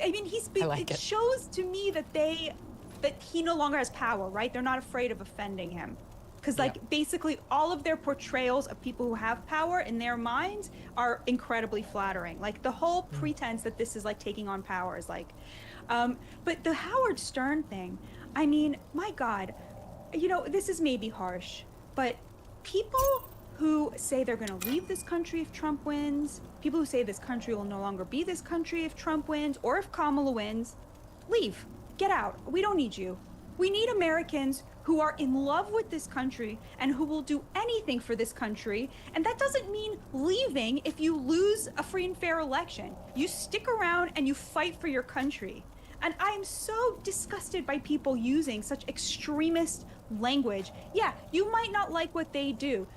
I mean,
I like
it
it.
shows to me that that he no longer has power, right? They're not afraid of offending him. Because, like, basically all of their portrayals of people who have power in their minds are incredibly flattering. Like, the whole pretense that this is, like, taking on power is, like... but the Howard Stern thing, I mean, my God, you know, this is maybe harsh, but people who say they're going to leave this country if Trump wins, people who say this country will no longer be this country if Trump wins, or if Kamala wins, leave. Get out. We don't need you. We need Americans who are in love with this country and who will do anything for this country. And that doesn't mean leaving if you lose a free and fair election. You stick around and you fight for your country. And I am so disgusted by people using such extremist language. Yeah, you might not like what they do.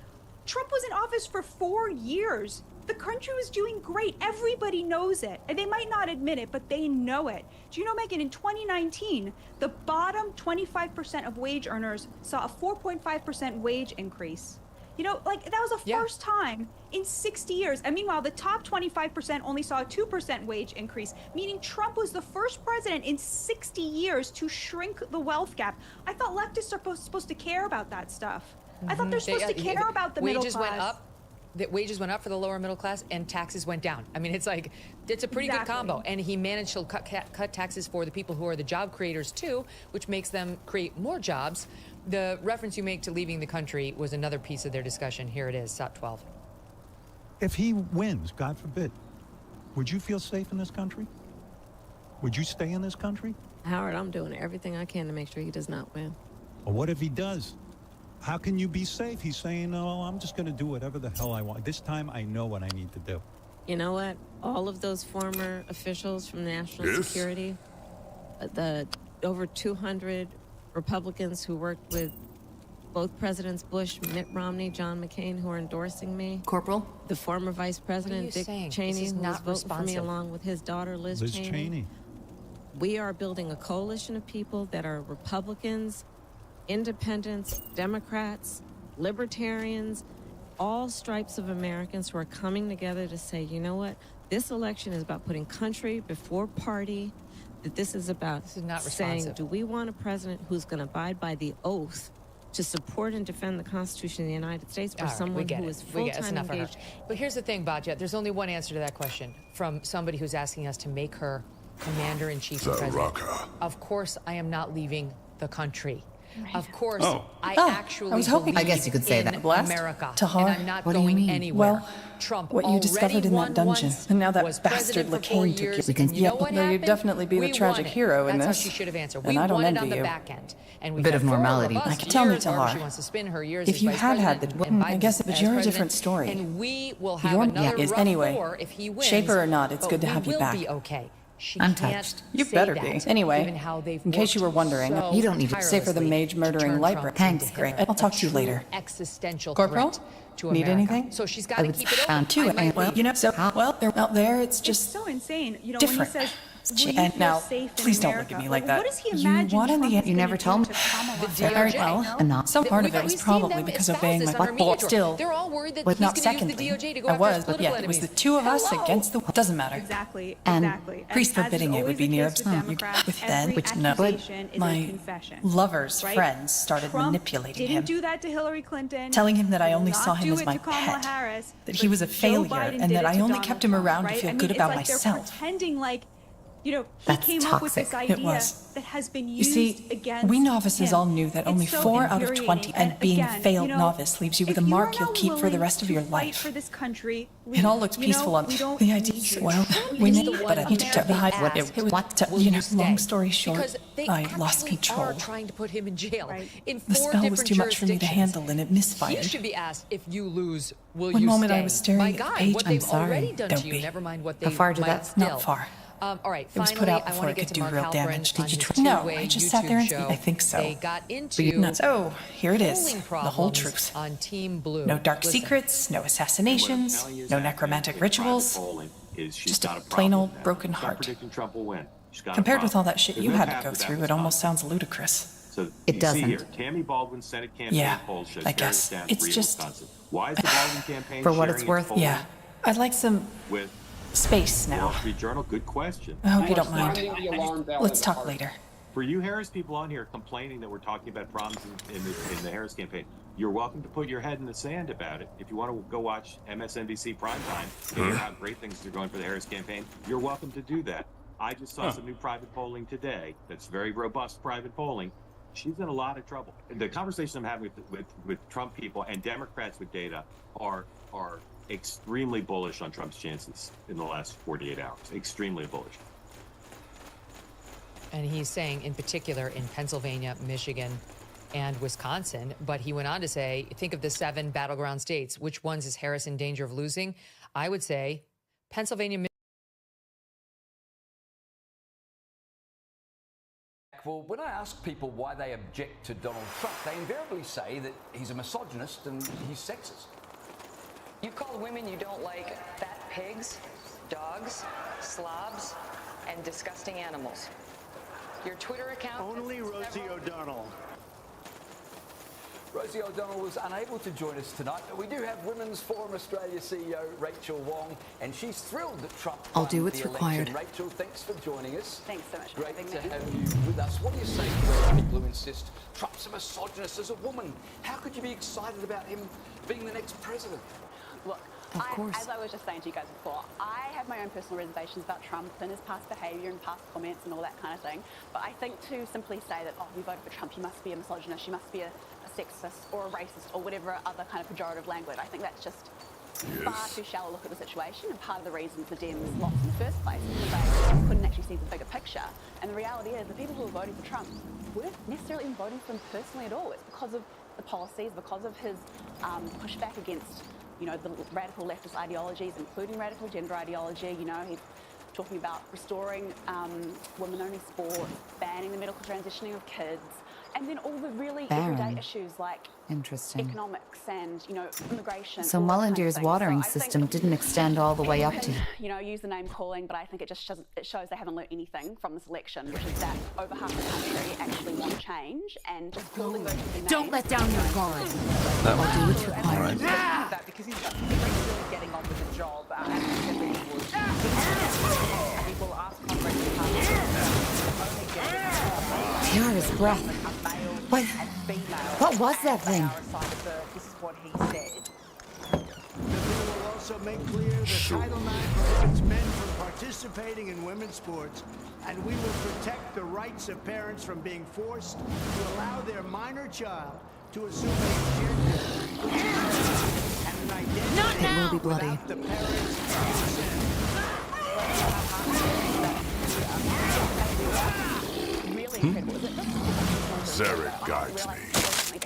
Trump was in office for 4 years. The country was doing great. Everybody knows it. And they might not admit it, but they know it. Do you know, Megan, in 2019, the bottom 25% of wage earners saw a 4.5% wage increase. You know, like, that was the first time in 60 years. And meanwhile, the top 25% only saw a 2% wage increase, meaning Trump was the first president in 60 years to shrink the wealth gap. I thought leftists are supposed to care about that stuff. I thought they're supposed to care about the middle class.
Wages went up. The wages went up for the lower middle class, and taxes went down. I mean, it's like, it's a pretty good combo. And he managed to cut taxes for the people who are the job creators, too, which makes them create more jobs. The reference you make to leaving the country was another piece of their discussion. Here it is, SOT 12.
If he wins, God forbid, would you feel safe in this country? Would you stay in this country?
Howard, I'm doing everything I can to make sure he does not win.
Or what if he does? How can you be safe? He's saying, no, I'm just going to do whatever the hell I want. This time I know what I need to do.
You know what? All of those former officials from national security, the over 200 Republicans who worked with both Presidents Bush, Mitt Romney, John McCain, who are endorsing me.
Corporal?
The former Vice President, Dick Cheney, who was voting for me along with his daughter, Liz Cheney. We are building a coalition of people that are Republicans, independents, Democrats, libertarians, all stripes of Americans who are coming together to say, you know what, this election is about putting country before party, that this is about saying, do we want a president who's going to abide by the oath to support and defend the Constitution of the United States, or someone who is full-time engaged?
But here's the thing, Batya, there's only one answer to that question from somebody who's asking us to make her commander-in-chief and president. Of course, I am not leaving the country. Of course, I actually believe
I guess you could say
in
that.
America,
Tahar,
and I'm not
what do you
going
mean?
anywhere.
Well,
Trump
what you discovered in that dungeon, and now that bastard
Lacane
took you.
We can,
Yeah, no, you'd definitely be the tragic hero in
That's
this.
how she should have answered.
And
We
I don't
won it
envy
on the
you.
back end. And
A bit of normality.
I could tell me, Tahar,
She wants to spin her years
if
as
you
vice
had had
president
the,
and
I
Biden
guess, but
as
you're a
president,
different story.
And we will have
Your
another rough
anyway,
war if he wins.
shaper or not, it's
but
good to have
we
you
will
back.
be okay. She
I'm
can't
touched.
You
say
better
that,
be. Anyway,
given how they've
in case you were
worked
wondering,
so
you don't need to say for the
tirelessly
mage
to
murdering
turn
library.
Trump
Thanks,
into
great.
a
I'll talk to you
true
later.
Existential
Corporal?
threat to
Need
America.
anything?
So she's got to keep it open.
Too. Well, you know, so there, it's
It's
just
so insane. You know,
different.
when he says, will you
And
feel
now,
safe in
please don't
America?
look at me like
Well,
that.
What does he
You
imagine
want in the
Trump
end-
is
you
gonna
never
do
told me.
to Kamala
Very
Harris?
well, and not some part of it was probably because obeying my but still.
They're all worried that
But
he's
not
going to use the
secondly.
DOJ to go
I
after
was,
his
but
political
yeah, it was the
enemies.
two of us
Hello.
against the. Doesn't matter.
Exactly.
And
exactly.
priest
As is
forbidding it would
always
be
the
near
case with Democrats,
with
every
then, which no,
accusation is a
my
confession,
lover's
right?
friends started
Trump
manipulating
didn't
him.
do that to Hillary Clinton.
Telling him that I
He will
only
not
saw him
do
as
it
my
to Kamala
pet,
Harris,
that he was a
but Joe
failure,
Biden
and
did
that
it
I
to
only
Donald
kept him
Trump,
around to
right?
feel
I mean,
good
it's
about
like they're
myself.
pretending like, you know, he
That's
came up with this
toxic. It
idea
was.
that has been
You
used
see,
against
we novices
him.
all knew that only
It's so
4 out of 20,
infuriating.
and being
again,
failed
you know,
novice leaves you with a
if you
mark
are
you'll
not
keep for the
willing
rest of
to
your
fight
life.
for this country,
It all looks
you
peaceful
know,
on
we don't
the idea.
need
Well,
Trump
we
is
need,
the
but I
one
need to
America
hide what
asked.
it was.
Will
You know,
you stay?
long story short,
Because they
I lost
actually
control.
are trying to put him in jail in 4
The spell was
different
too much for me to
jurisdictions.
handle, and it
He
misfired.
should be asked, if you lose, will
One
you
moment
stay?
I was staring
My
at the
God,
page.
what
I'm
they've
sorry,
already done
don't
to you,
be.
never mind what
How
they
far did
might
that-
still.
Not far.
All right,
It was
finally,
put out
I
before
want
it
to get
could
to
do
Mark
real
Halperin
damage. Did
on
you
his
try? No,
two-way
I just sat there and
YouTube show.
I think so.
They got into
So here it is,
polling
the whole
problems
truth.
on Team Blue.
No dark
Listen.
secrets, no assassinations, no necromantic rituals. Just a plain old broken heart.
Trump will win.
Compared with all that shit you had to go through, it almost sounds ludicrous.
So
It
you
doesn't.
See here, Tammy Baldwin's Senate campaign
Yeah,
poll shows
I
Harris
guess.
stands
It's
free in
just-
Wisconsin. Why is the Baldwin campaign
For what it's
sharing
worth,
polling
Yeah, I'd like some
with
space
Wall
now.
Street Journal? Good question.
I hope you don't mind.
Sounding the alarm bell
Let's
in the
talk
heart.
later.
For you Harris people on here complaining that we're talking about problems in the Harris campaign, you're welcome to put your head in the sand about it. If you want to go watch MSNBC primetime and hear how great things are going for the Harris campaign, you're welcome to do that. I just saw some new private polling today that's very robust private polling. She's in a lot of trouble. The conversation I'm having with Trump people and Democrats with data are extremely bullish on Trump's chances in the last 48 hours. Extremely bullish.
And he's saying, in particular, in Pennsylvania, Michigan, and Wisconsin. But he went on to say, think of the 7 battleground states. Which ones is Harris in danger of losing? I would say Pennsylvania.
Well, when I ask people why they object to Donald Trump, they invariably say that he's a misogynist and he's sexist.
You've called women you don't like fat pigs, dogs, slobs, and disgusting animals. Your Twitter account...
Only Rosie O'Donnell.
Rosie O'Donnell was unable to join us tonight, but we do have Women's Forum Australia CEO Rachel Wong, and she's thrilled that Trump
I'll
won
do what's
the
required.
election. Rachel, thanks for joining us.
Thanks so much for
Great
having
to
me.
have you with us. What do you say to those people who insist Trump's a misogynist as a woman? How could you be excited about him being the next president?
Look, as I was just saying to you guys before, I have my own personal reservations about Trump and his past behaviour and past comments and all that kind of thing. But I think to simply say that, oh, you voted for Trump, you must be a misogynist, you must be a sexist or a racist or whatever other kind of pejorative language, I think that's just far too shallow look at the situation, and part of the reason the Dems lost in the first place is because they couldn't actually see the bigger picture. And the reality is the people who were voting for Trump weren't necessarily even voting for him personally at all. It's because of the policies, because of his pushback against, you know, the radical leftist ideologies, including radical gender ideology. You know, he's talking about restoring women-only sport, banning the medical transitioning of kids, And then all the really
Barren.
everyday issues like
Interesting.
economics and, immigration.
So
all that kind of
Mullindir's
thing.
watering
So I think
system didn't extend all the way up to...
use the name calling, but I think it just shows they haven't learned anything from this election, which is that over half the country actually want change, and just calling those names.
Don't let down your guard.
That
I'll do what's required.
Alright.
That because he's really getting on with the job, and he said that he would. He will ask Congress to pass
Tiara's breath. What was that thing?
This is what he said.
The bill will also make clear that Title IX prohibits men from participating in women's sports, and we will protect the rights of parents from being forced to allow their minor child to assume a gender and an identity
It will be bloody.
without the parents' consent.
Really incredible.
Zarek guides me.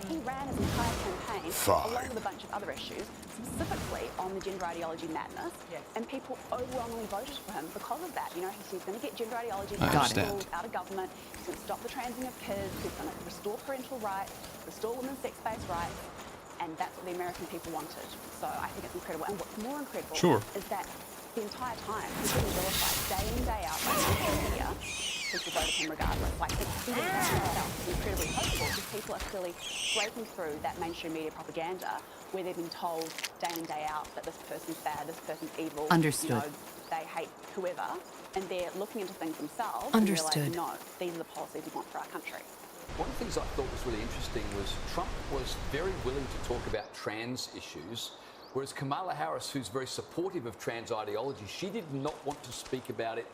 He ran his entire campaign along with a bunch of other issues, specifically on the gender ideology madness, and people overwhelmingly voted for him because of that. He said he's going to get gender ideology out of schools, out of government, he's going to stop the transing of kids, he's going to restore parental rights, restore women's sex-based rights, and that's what the American people wanted. So I think it's incredible. And what's more incredible is that the entire time, he's been vilified day in, day out by social media. People voted him regardless. Like, even itself is incredibly hopeful because people are clearly breaking through that mainstream media propaganda where they've been told day in, day out that this person's bad, this person's evil.
Understood.
They hate whoever, and they're looking into things themselves
Understood.
and realize, no, these are the policies we want for our country.
One of the things I thought was really interesting was Trump was very willing to talk about trans issues, whereas Kamala Harris, who's very supportive of trans ideology, she did not want to speak about it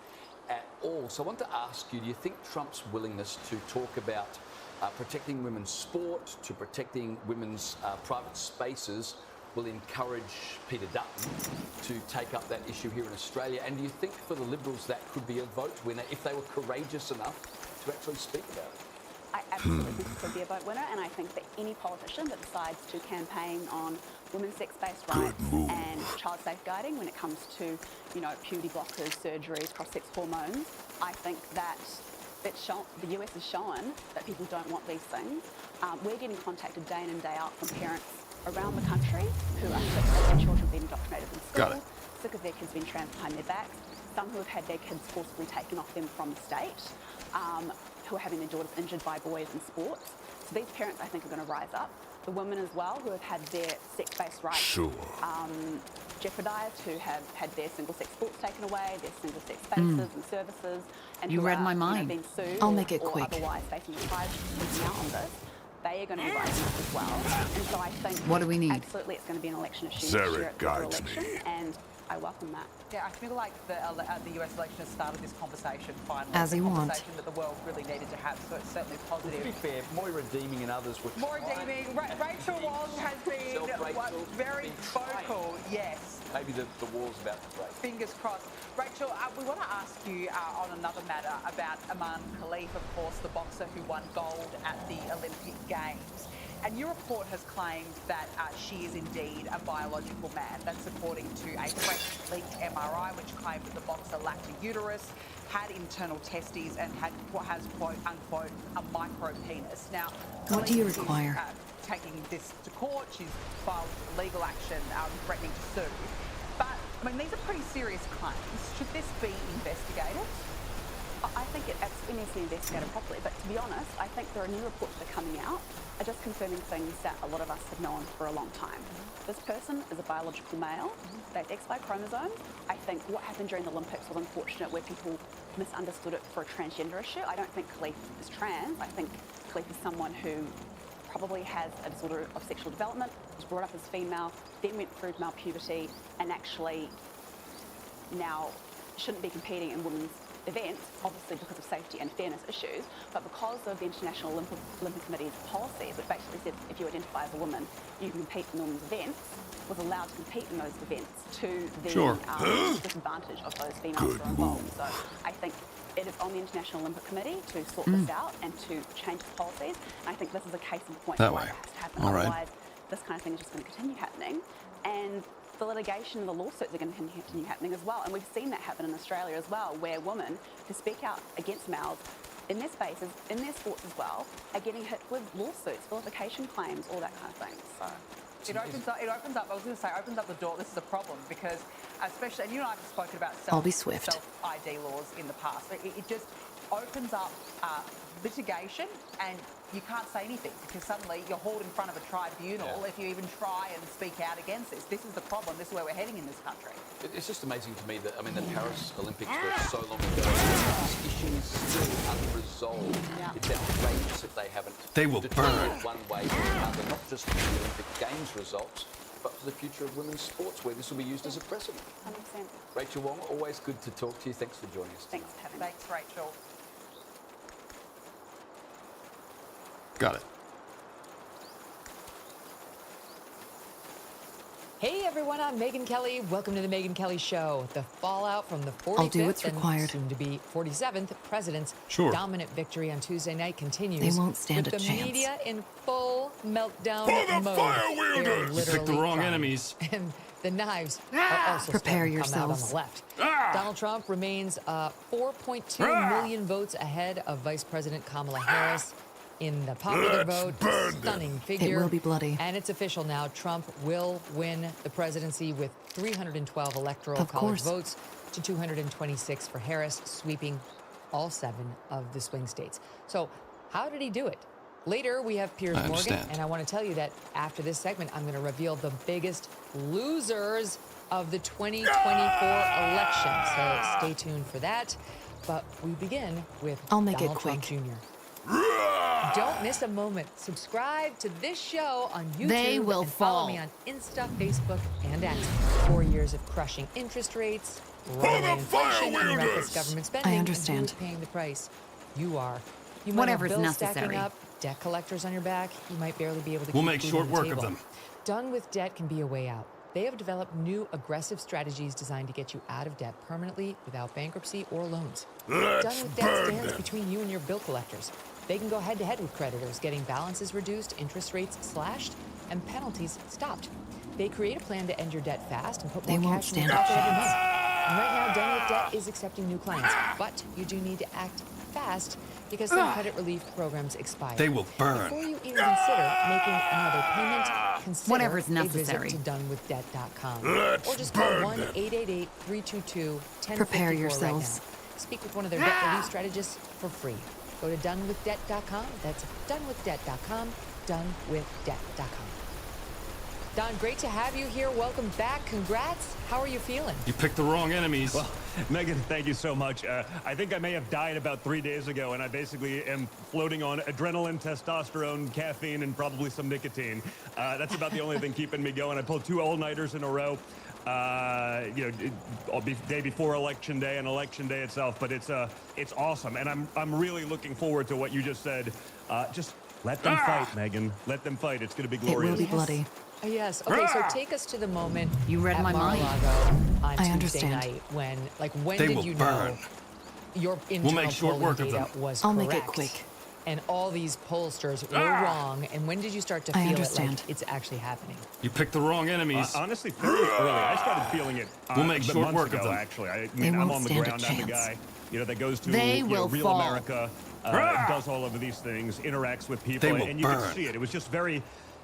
at all. So I want to ask you, do you think Trump's willingness to talk about protecting women's sport, to protecting women's private spaces will encourage Peter Dutton to take up that issue here in Australia? And do you think for the Liberals that could be a vote winner if they were courageous enough to actually speak about it?
I absolutely think it could be a vote winner, and I think that any politician that decides to campaign on women's sex-based rights and child safeguarding when it comes to, puberty blockers, surgeries, cross-sex hormones, I think that the US has shown that people don't want these things. We're getting contacted day in and day out from parents around the country who are sick of their children being indoctrinated in school, sick of their kids being trans behind their backs, some who have had their kids forcibly taken off them from the state, who are having their daughters injured by boys in sports. So these parents, I think, are going to rise up. The women as well, who have had their sex-based rights jeopardised, who have had their single-sex sports taken away, their single-sex spaces and services, and
You
who
read
are,
my mind.
being sued
I'll make it
or
quick.
otherwise facing trials speaking out on this. They are going to be rising up as well. And so I think
What do we need?
absolutely it's going to be an election issue
Zarek
next year at the
guides
election,
me.
and I welcome that.
Yeah, I feel like the US election has started this conversation finally.
As you want.
Conversation that the world really needed to have, so it's certainly positive.
To be fair, Moira Deeming and others were
More redeeming. Rachel Wong has been very vocal, yes.
Maybe the wall's about to break.
Fingers crossed. Rachel, we want to ask you on another matter about Aman Khalif, of course, the boxer who won gold at the Olympic Games. And your report has claimed that she is indeed a biological man. That's according to a fresh leaked MRI, which claimed that the boxer lacked a uterus, had internal testes, and has, quote unquote, a micro penis. Now,
What do you
Khalif is,
require?
taking this to court. She's filed legal action threatening to sue. But, I mean, these are pretty serious claims. Should this be investigated?
I think it absolutely needs to be investigated properly, but to be honest, I think there are new reports that are coming out are just confirming things that a lot of us have known for a long time. This person is a biological male. They have XY chromosomes. I think what happened during the Olympics was unfortunate, where people misunderstood it for a transgender issue. I don't think Khalif is trans. I think Khalif is someone who probably has a disorder of sexual development, was brought up as female, then went through male puberty, and actually now shouldn't be competing in women's events, obviously because of safety and fairness issues, but because of the International Olympic Committee's policies, which basically says if you identify as a woman, you can compete in women's events, was allowed to compete in those events to the disadvantage of those females who are involved. So I think it is on the International Olympic Committee to sort this out and to change its policies. And I think this is a case in point
That
why
way.
it has to happen.
All right.
Otherwise, this kind of thing is just going to continue happening. And the litigation and the lawsuits are going to continue happening as well. And we've seen that happen in Australia as well, where women who speak out against males in their spaces, in their sports as well, are getting hit with lawsuits, vilification claims, all that kind of thing. So.
It opens up, I was going to say, opens up the door. This is a problem because, especially, and you and I have spoken about
I'll be swift.
self-ID laws in the past. It just opens up litigation, and you can't say anything because suddenly you're hauled in front of a tribunal if you even try and speak out against this. This is the problem. This is where we're heading in this country.
It's just amazing to me that, I mean, the Paris Olympics were so long ago. This issue is still unresolved. It's outrageous if they haven't determined one way or another, not just for the Olympic Games results, but for the future of women's sports, where this will be used as a precedent.
100%.
Rachel Wong, always good to talk to you. Thanks for joining us.
Thanks for having me.
Thanks, Rachel.
Got it.
Hey everyone, I'm Megyn Kelly. Welcome to the Megyn Kelly Show. The fallout from the 45th
I'll do what's required.
and soon to be 47th president's
Sure.
dominant victory on Tuesday night continues.
They won't stand
with
a
the
chance.
media in full meltdown mode.
fire wielders!
They're
You picked the
literally
wrong
crying.
enemies.
And the knives are also
Prepare
starting to come out on
yourselves.
the left.
Ah!
Donald Trump remains 4.2 million votes ahead of Vice President Kamala Harris in the popular vote. Stunning figure.
It will be bloody.
And it's official now. Trump will win the presidency with 312 electoral
Of
college
course.
votes to 226 for Harris, sweeping all 7 of the swing states. So how did he do it? Later, we have Piers Morgan,
understand.
and I want to tell you that after this segment, I'm going to reveal the biggest losers of the 2024 election. So stay tuned for that. But we begin with
I'll make it
Donald Trump
quick.
Jr. Don't miss a moment. Subscribe to this show on YouTube.
They will
and follow
fall.
me on Insta, Facebook, and X. 4 years of crushing interest rates, runaway inflation, and reckless government spending.
I understand.
And who's paying the price? You are. You might
Whatever's
have bills stacking
necessary.
up, debt collectors on your back. You might barely be able to
We'll
keep
make
food
short
on the
work of
table.
them.
Done with debt can be a way out. They have developed new aggressive strategies designed to get you out of debt permanently without bankruptcy or loans. Done with debt stands between you and your bill collectors. They can go head-to-head with creditors, getting balances reduced, interest rates slashed, and penalties stopped. They create a plan to end your debt fast and put
They
more
won't
cash in your
stand a
pocket every month.
chance.
And right now, Done with Debt is accepting new clients, but you do need to act fast because some credit relief programs expire.
They will burn.
Before you even consider making another payment, consider
Whatever's
a
necessary.
visit to donewithdebit.com. Or just call 1-888-322-1054
Prepare
right
yourselves.
now. Speak with one of their debt relief strategists for free. Go to donewithdebit.com. That's donewithdebit.com. Donewithdebit.com. Don, great to have you here. Welcome back. Congrats. How are you feeling?
You picked the wrong enemies.
Well, Megyn, thank you so much. I think I may have died about 3 days ago, and I basically am floating on adrenaline, testosterone, caffeine, and probably some nicotine. That's about the only thing keeping me going. I pulled 2 all-nighters in a row. Day before election day and election day itself, but it's awesome, and I'm really looking forward to what you just said. Just let them fight, Megyn. Let them fight. It's going to be glorious.
It will be bloody.
Yes. Okay, so take us to the moment
You read
at
my mind.
Mar-a-Lago on
I
Tuesday
understand.
night when
They
did
will
you
burn.
know your
We'll
internal
make short
polling
work of
data
them.
was
I'll
correct?
make it quick.
And all these pollsters were wrong. And when did you start to
I
feel it
understand.
like it's actually happening?
You picked the wrong enemies.
Honestly, fairly early. I started feeling it
We'll make short
months
work
ago,
of them.
actually. I
They
mean, I'm
won't
on the
stand a
ground. I'm the
chance.
guy, that goes to
They will
Real
fall.
America, does all of these things, interacts with people,
They will
and you
burn.
can see it. It was just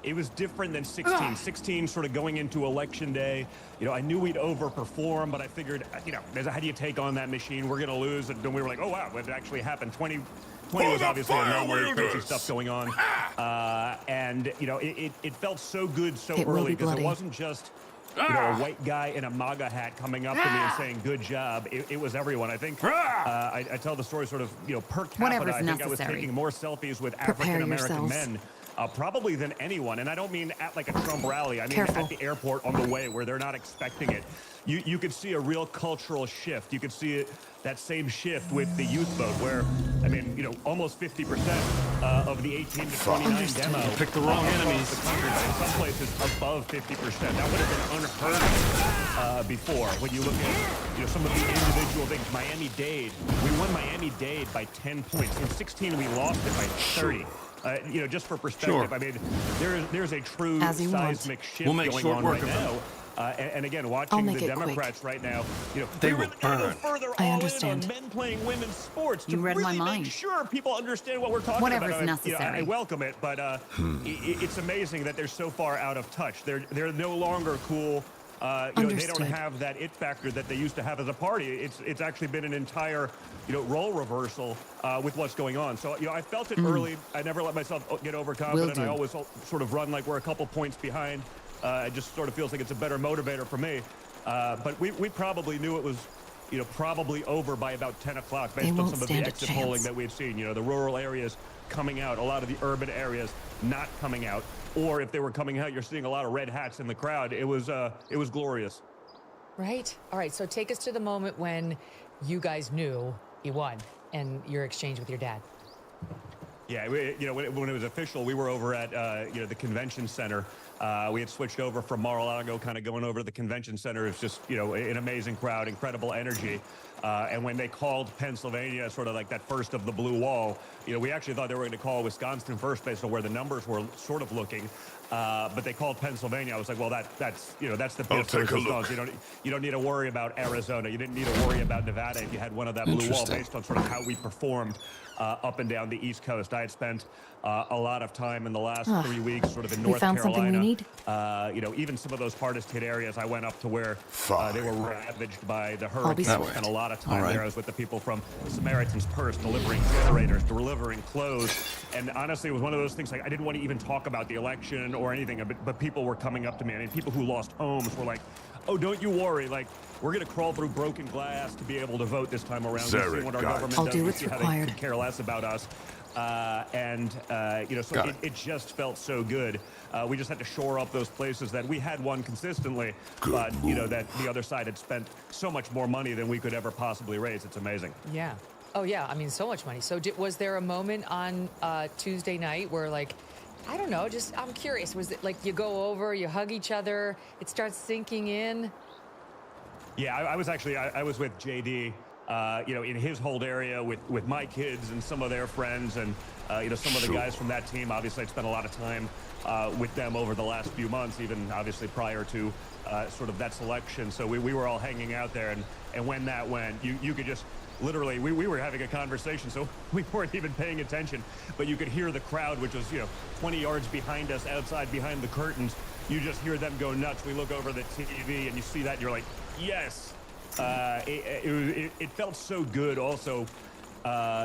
it was different than 16. 16 sort of going into election day. I knew we'd overperform, but I figured, how do you take on that machine? We're going to lose. And then we were like, oh, wow, what actually happened? 20 was obviously a anomaly, crazy stuff going on. And it felt so good so
It will
early
be
because it
bloody.
wasn't just a white guy in a MAGA hat coming up to me and saying, good job. It was everyone. I think I tell the story sort of, per capita,
Whatever's
I think I was
necessary.
taking more selfies with
Prepare
African-American
yourselves.
men probably than anyone. And I don't mean at like a Trump rally. I mean
Careful.
at the airport on the way where they're not expecting it. You could see a real cultural shift. You could see it, that same shift with the youth vote where, almost 50% of the 18 to 29 demo.
You picked the wrong enemies.
The country, but in some places above 50%. That would have been unheard of before. When you look at some of the individual things. Miami-Dade. We won Miami-Dade by 10 points. In 16, we lost it by 30. Just for perspective,
Sure.
I mean, there's a true
As you want.
seismic shift
We'll make
going
short
on
work
right
of them.
now. And again, watching the Democrats right now,
they will burn.
I understand. On men playing women's sports to really make sure people understand what we're talking
Whatever's
about.
necessary.
I welcome it, but it's amazing that they're so far out of touch. They're no longer cool. They don't have that it factor that they used to have as a party. It's actually been an entire, role reversal with what's going on. So, I felt it early. I never let myself get overconfident. I always sort of run like we're a couple points behind. It just sort of feels like it's a better motivator for me. But we probably knew it was, probably over by about 10 o'clock based on some of the exit polling that we've seen. The rural areas coming out, a lot of the urban areas not coming out. Or if they were coming out, you're seeing a lot of red hats in the crowd. It was glorious.
Right. All right. So take us to the moment when you guys knew he won and your exchange with your dad.
Yeah, when it was official, we were over at the convention center. We had switched over from Mar-a-Lago, kind of going over to the convention center. It's just an amazing crowd, incredible energy. And when they called Pennsylvania sort of like that first of the blue wall, we actually thought they were going to call Wisconsin first based on where the numbers were sort of looking. But they called Pennsylvania. I was like, well, that's the best
take a look.
You don't need to worry about Arizona. You didn't need to worry about Nevada if you had one of that blue wall based on sort of how we performed up and down the East Coast. I had spent a lot of time in the last 3 weeks sort of in North Carolina.
Something we need?
Even some of those hardest hit areas, I went up to where they were ravaged by the hurricane. I spent a lot of time there. I was with the people from Samaritan's Purse, delivering generators, delivering clothes. And honestly, it was one of those things, like, I didn't want to even talk about the election or anything, but people were coming up to me. I mean, people who lost homes were like, oh, don't you worry. Like, we're going to crawl through broken glass to be able to vote this time around. We've seen what our government does.
Do
we
what's
see how they could care less about us. So it just felt so good. We just had to shore up those places that we had won consistently, but that the other side had spent so much more money than we could ever possibly raise. It's amazing.
Yeah. Oh yeah. I mean, so much money. So was there a moment on Tuesday night where, like, I don't know, just I'm curious. Was it like you go over, you hug each other, it starts sinking in?
Yeah, I was with JD. In his hold area with my kids and some of their friends and, some of the guys from that team. Obviously, I'd spent a lot of time with them over the last few months, even obviously prior to sort of that selection. So we were all hanging out there. And when that went, you could just literally, we were having a conversation, so we weren't even paying attention. But you could hear the crowd, which was, 20 yards behind us, outside behind the curtains. You just hear them go nuts. We look over the TV and you see that and you're like, yes. It felt so good also,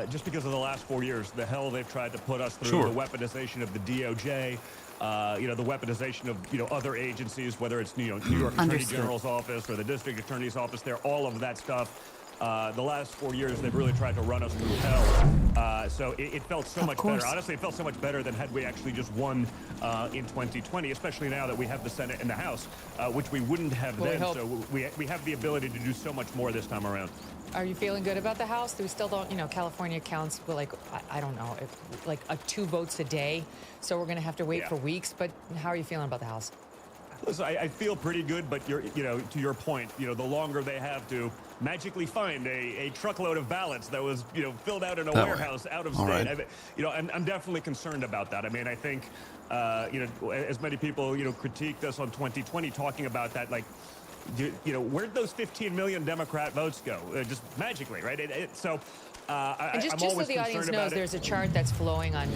just because of the last 4 years, the hell they've tried to put us through, the weaponization of the DOJ, the weaponization of, other agencies, whether it's, New York Attorney General's office or the District Attorney's office, all of that stuff. The last 4 years, they've really tried to run us through hell. So it felt so much better. Honestly, it felt so much better than had we actually just won in 2020, especially now that we have the Senate and the House, which we wouldn't have then. So we have the ability to do so much more this time around.
Are you feeling good about the House? We still don't, California counts, but like, I don't know, like 2 votes a day. So we're going to have to wait for weeks. But how are you feeling about the House?
Listen, I feel pretty good, but to your point, the longer they have to magically find a truckload of ballots that was, filled out in a warehouse out of state. I'm definitely concerned about that. I mean, I think, as many people, critiqued us on 2020 talking about that, like, where'd those 15 million Democrat votes go? Just magically, right?
And just so the audience knows, there's a chart that's flowing on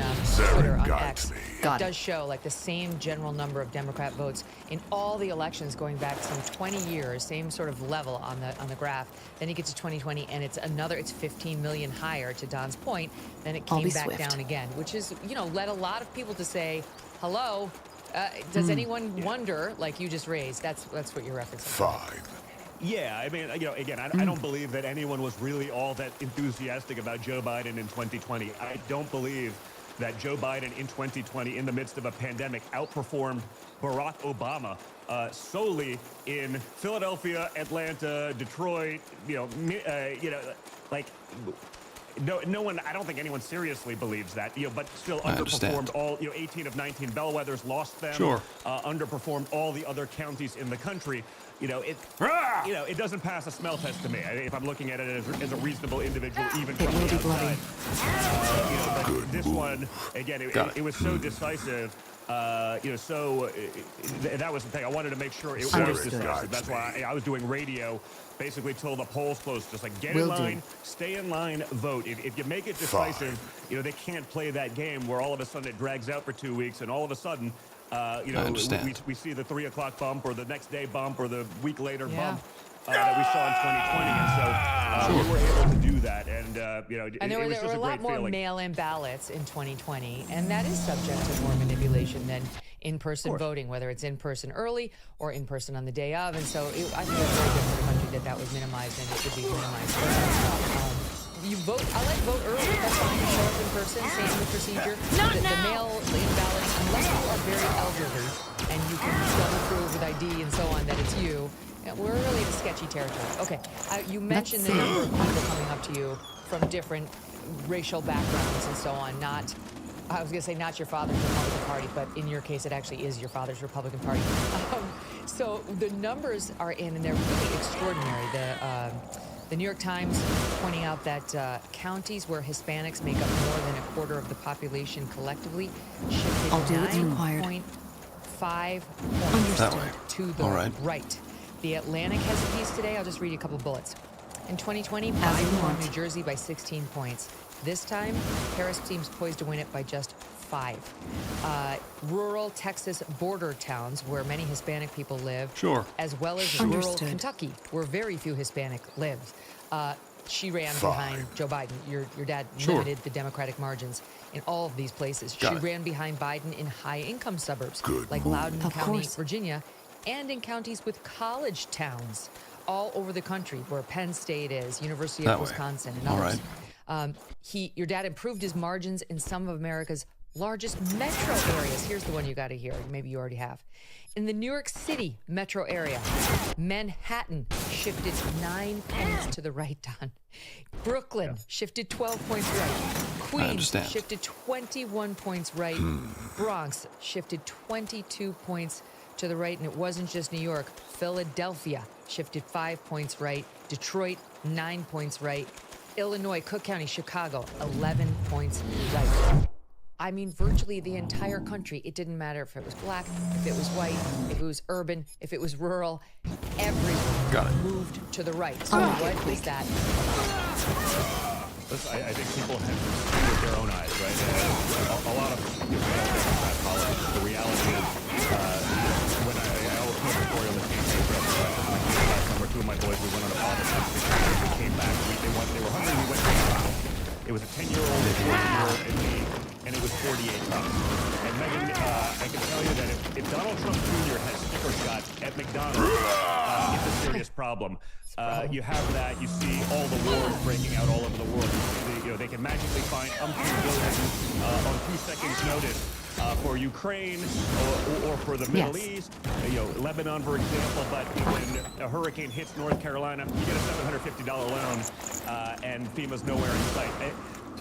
Twitter, on X. It does show like the same general number of Democrat votes in all the elections going back some 20 years, same sort of level on the graph. Then you get to 2020, and it's 15 million higher, to Don's point. Then it came back down again, which is, led a lot of people to say, hello, does anyone wonder, like you just raised? That's what you're referencing.
5.
Yeah, I mean, again, I don't believe that anyone was really all that enthusiastic about Joe Biden in 2020. I don't believe that Joe Biden in 2020, in the midst of a pandemic, outperformed Barack Obama solely in Philadelphia, Atlanta, Detroit, no one, I don't think anyone seriously believes that, but still underperformed all, 18 of 19 bellwethers, lost them, underperformed all the other counties in the country. It doesn't pass a smell test to me if I'm looking at it as a reasonable individual, even from the outside. This one, again, it was so decisive. That was the thing. I wanted to make sure it was discussed. That's why I was doing radio basically till the polls closed. Just like get in line, stay in line, vote. If you make it decisive, they can't play that game where all of a sudden it drags out for 2 weeks and all of a sudden, we see the 3 o'clock bump or the next day bump or the week later bump. That we saw in 2020, and so we were able to do that, and
there were a lot more mail-in ballots in 2020, and that is subject to more manipulation than in-person voting, whether it's in-person early or in-person on the day of, and so I think it's very good for the country that was minimized, and it should be minimized. You vote, I like vote early, that's fine, you show up in person, same the procedure. The mail-in balloting, unless you are very elderly, and you can double prove with ID and so on that it's you. Yeah, we're really in sketchy territory. Okay, you mentioned the number of people coming up to you from different racial backgrounds and so on. I was going to say not your father's Republican Party, but in your case, it actually is your father's Republican Party. So the numbers are in, and they're really extraordinary. The New York Times pointing out that counties where Hispanics make up more than a quarter of the population collectively shifted 9.5 points to the right. The Atlantic has a piece today. I'll just read you a couple of bullets. In 2020, Biden won New Jersey by 16 points. This time, Harris seems poised to win it by just 5. Rural Texas border towns where many Hispanic people live, as well as rural Kentucky, where very few Hispanic live. She ran behind Joe Biden. Your dad limited the Democratic margins in all of these places. She ran behind Biden in high-income suburbs like Loudoun County, Virginia, and in counties with college towns all over the country, where Penn State is, University of Wisconsin, and others. Your dad improved his margins in some of America's largest metro areas. Here's the one you got to hear. Maybe you already have. In the New York City metro area, Manhattan shifted 9 points to the right, Don. Brooklyn shifted 12 points right. Queens shifted 21 points right. Bronx shifted 22 points to the right, and it wasn't just New York. Philadelphia shifted 5 points right. Detroit, 9 points right. Illinois, Cook County, Chicago, 11 points right. I mean, virtually the entire country. It didn't matter if it was black, if it was white, if it was urban, if it was rural. Everyone moved to the right. So what is that?
Listen, I think people have seen with their own eyes, right? A lot of politics. The reality is, when I always tell the story on the campaign trail last summer, 2 of my boys, we went on a politics expedition. We came back. They were hungry. We went to the house. It was a 10-year-old, a 14-year-old, and me, and it was 48 bucks. And Megan, I can tell you that if Donald Trump Jr. has sticker shots at McDonald's, it's a serious problem. You have that. You see all the wars breaking out all over the world. They can magically find umpteen billions on 2 seconds' notice for Ukraine or for the Middle East. Lebanon, for example. But when a hurricane hits North Carolina, you get a $750 loan, and FEMA's nowhere in sight.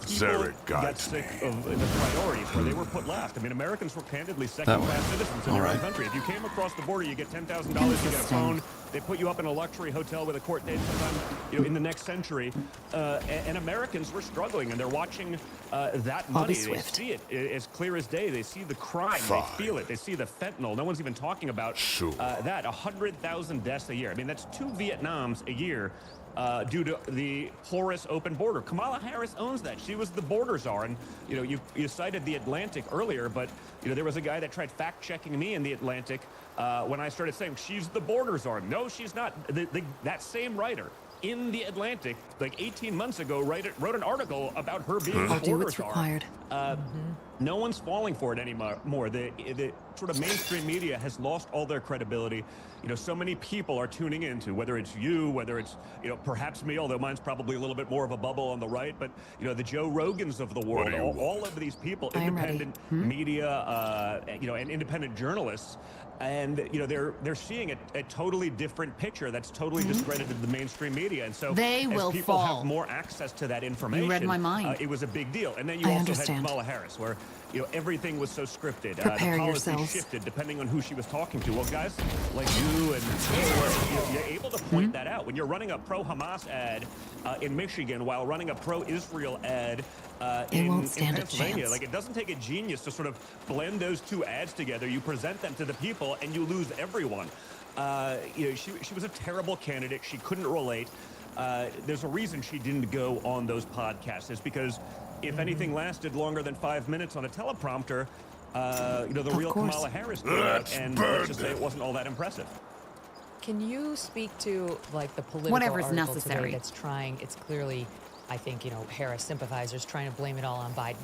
People got sick of the priorities where they were put last. I mean, Americans were candidly second-class citizens in their own country. If you came across the border, you get $10,000, you get a phone. They put you up in a luxury hotel with a court date sometime, in the next century. And Americans were struggling, and they're watching that money. They see it as clear as day. They see the crime. They feel it. They see the fentanyl. No one's even talking about that. 100,000 deaths a year. I mean, that's 2 Vietnams a year. Due to the porous open border. Kamala Harris owns that. She was the border czar. And, you cited the Atlantic earlier, but, there was a guy that tried fact-checking me in the Atlantic when I started saying she's the border czar. No, she's not. That same writer in the Atlantic, like 18 months ago, wrote an article about her being the border czar. No one's falling for it anymore. The sort of mainstream media has lost all their credibility. So many people are tuning into, whether it's you, whether it's, perhaps me, although mine's probably a little bit more of a bubble on the right, but, the Joe Rogans of the world, all of these people, independent media, and independent journalists, and, they're seeing a totally different picture that's totally discredited the mainstream media. And so
they will
people have more access to that information.
You read my mind.
It was a big deal. And then you also had Kamala Harris, where everything was so scripted.
Prepare
the policy
yourselves.
shifted depending on who she was talking to. Well, guys like you and you're able to point that out when you're running a pro-Hamas ad in Michigan while running a pro-Israel ad in Pennsylvania. Like, it doesn't take a genius to sort of blend those two ads together. You present them to the people, and you lose everyone. She was a terrible candidate. She couldn't relate. There's a reason she didn't go on those podcasts. It's because if anything lasted longer than 5 minutes on a teleprompter, the real Kamala Harris came out, and let's just say it wasn't all that impressive.
Can you speak to, like, the political
Whatever's
article
necessary.
today that's trying, it's clearly, I think, Harris sympathizers trying to blame it all on Biden.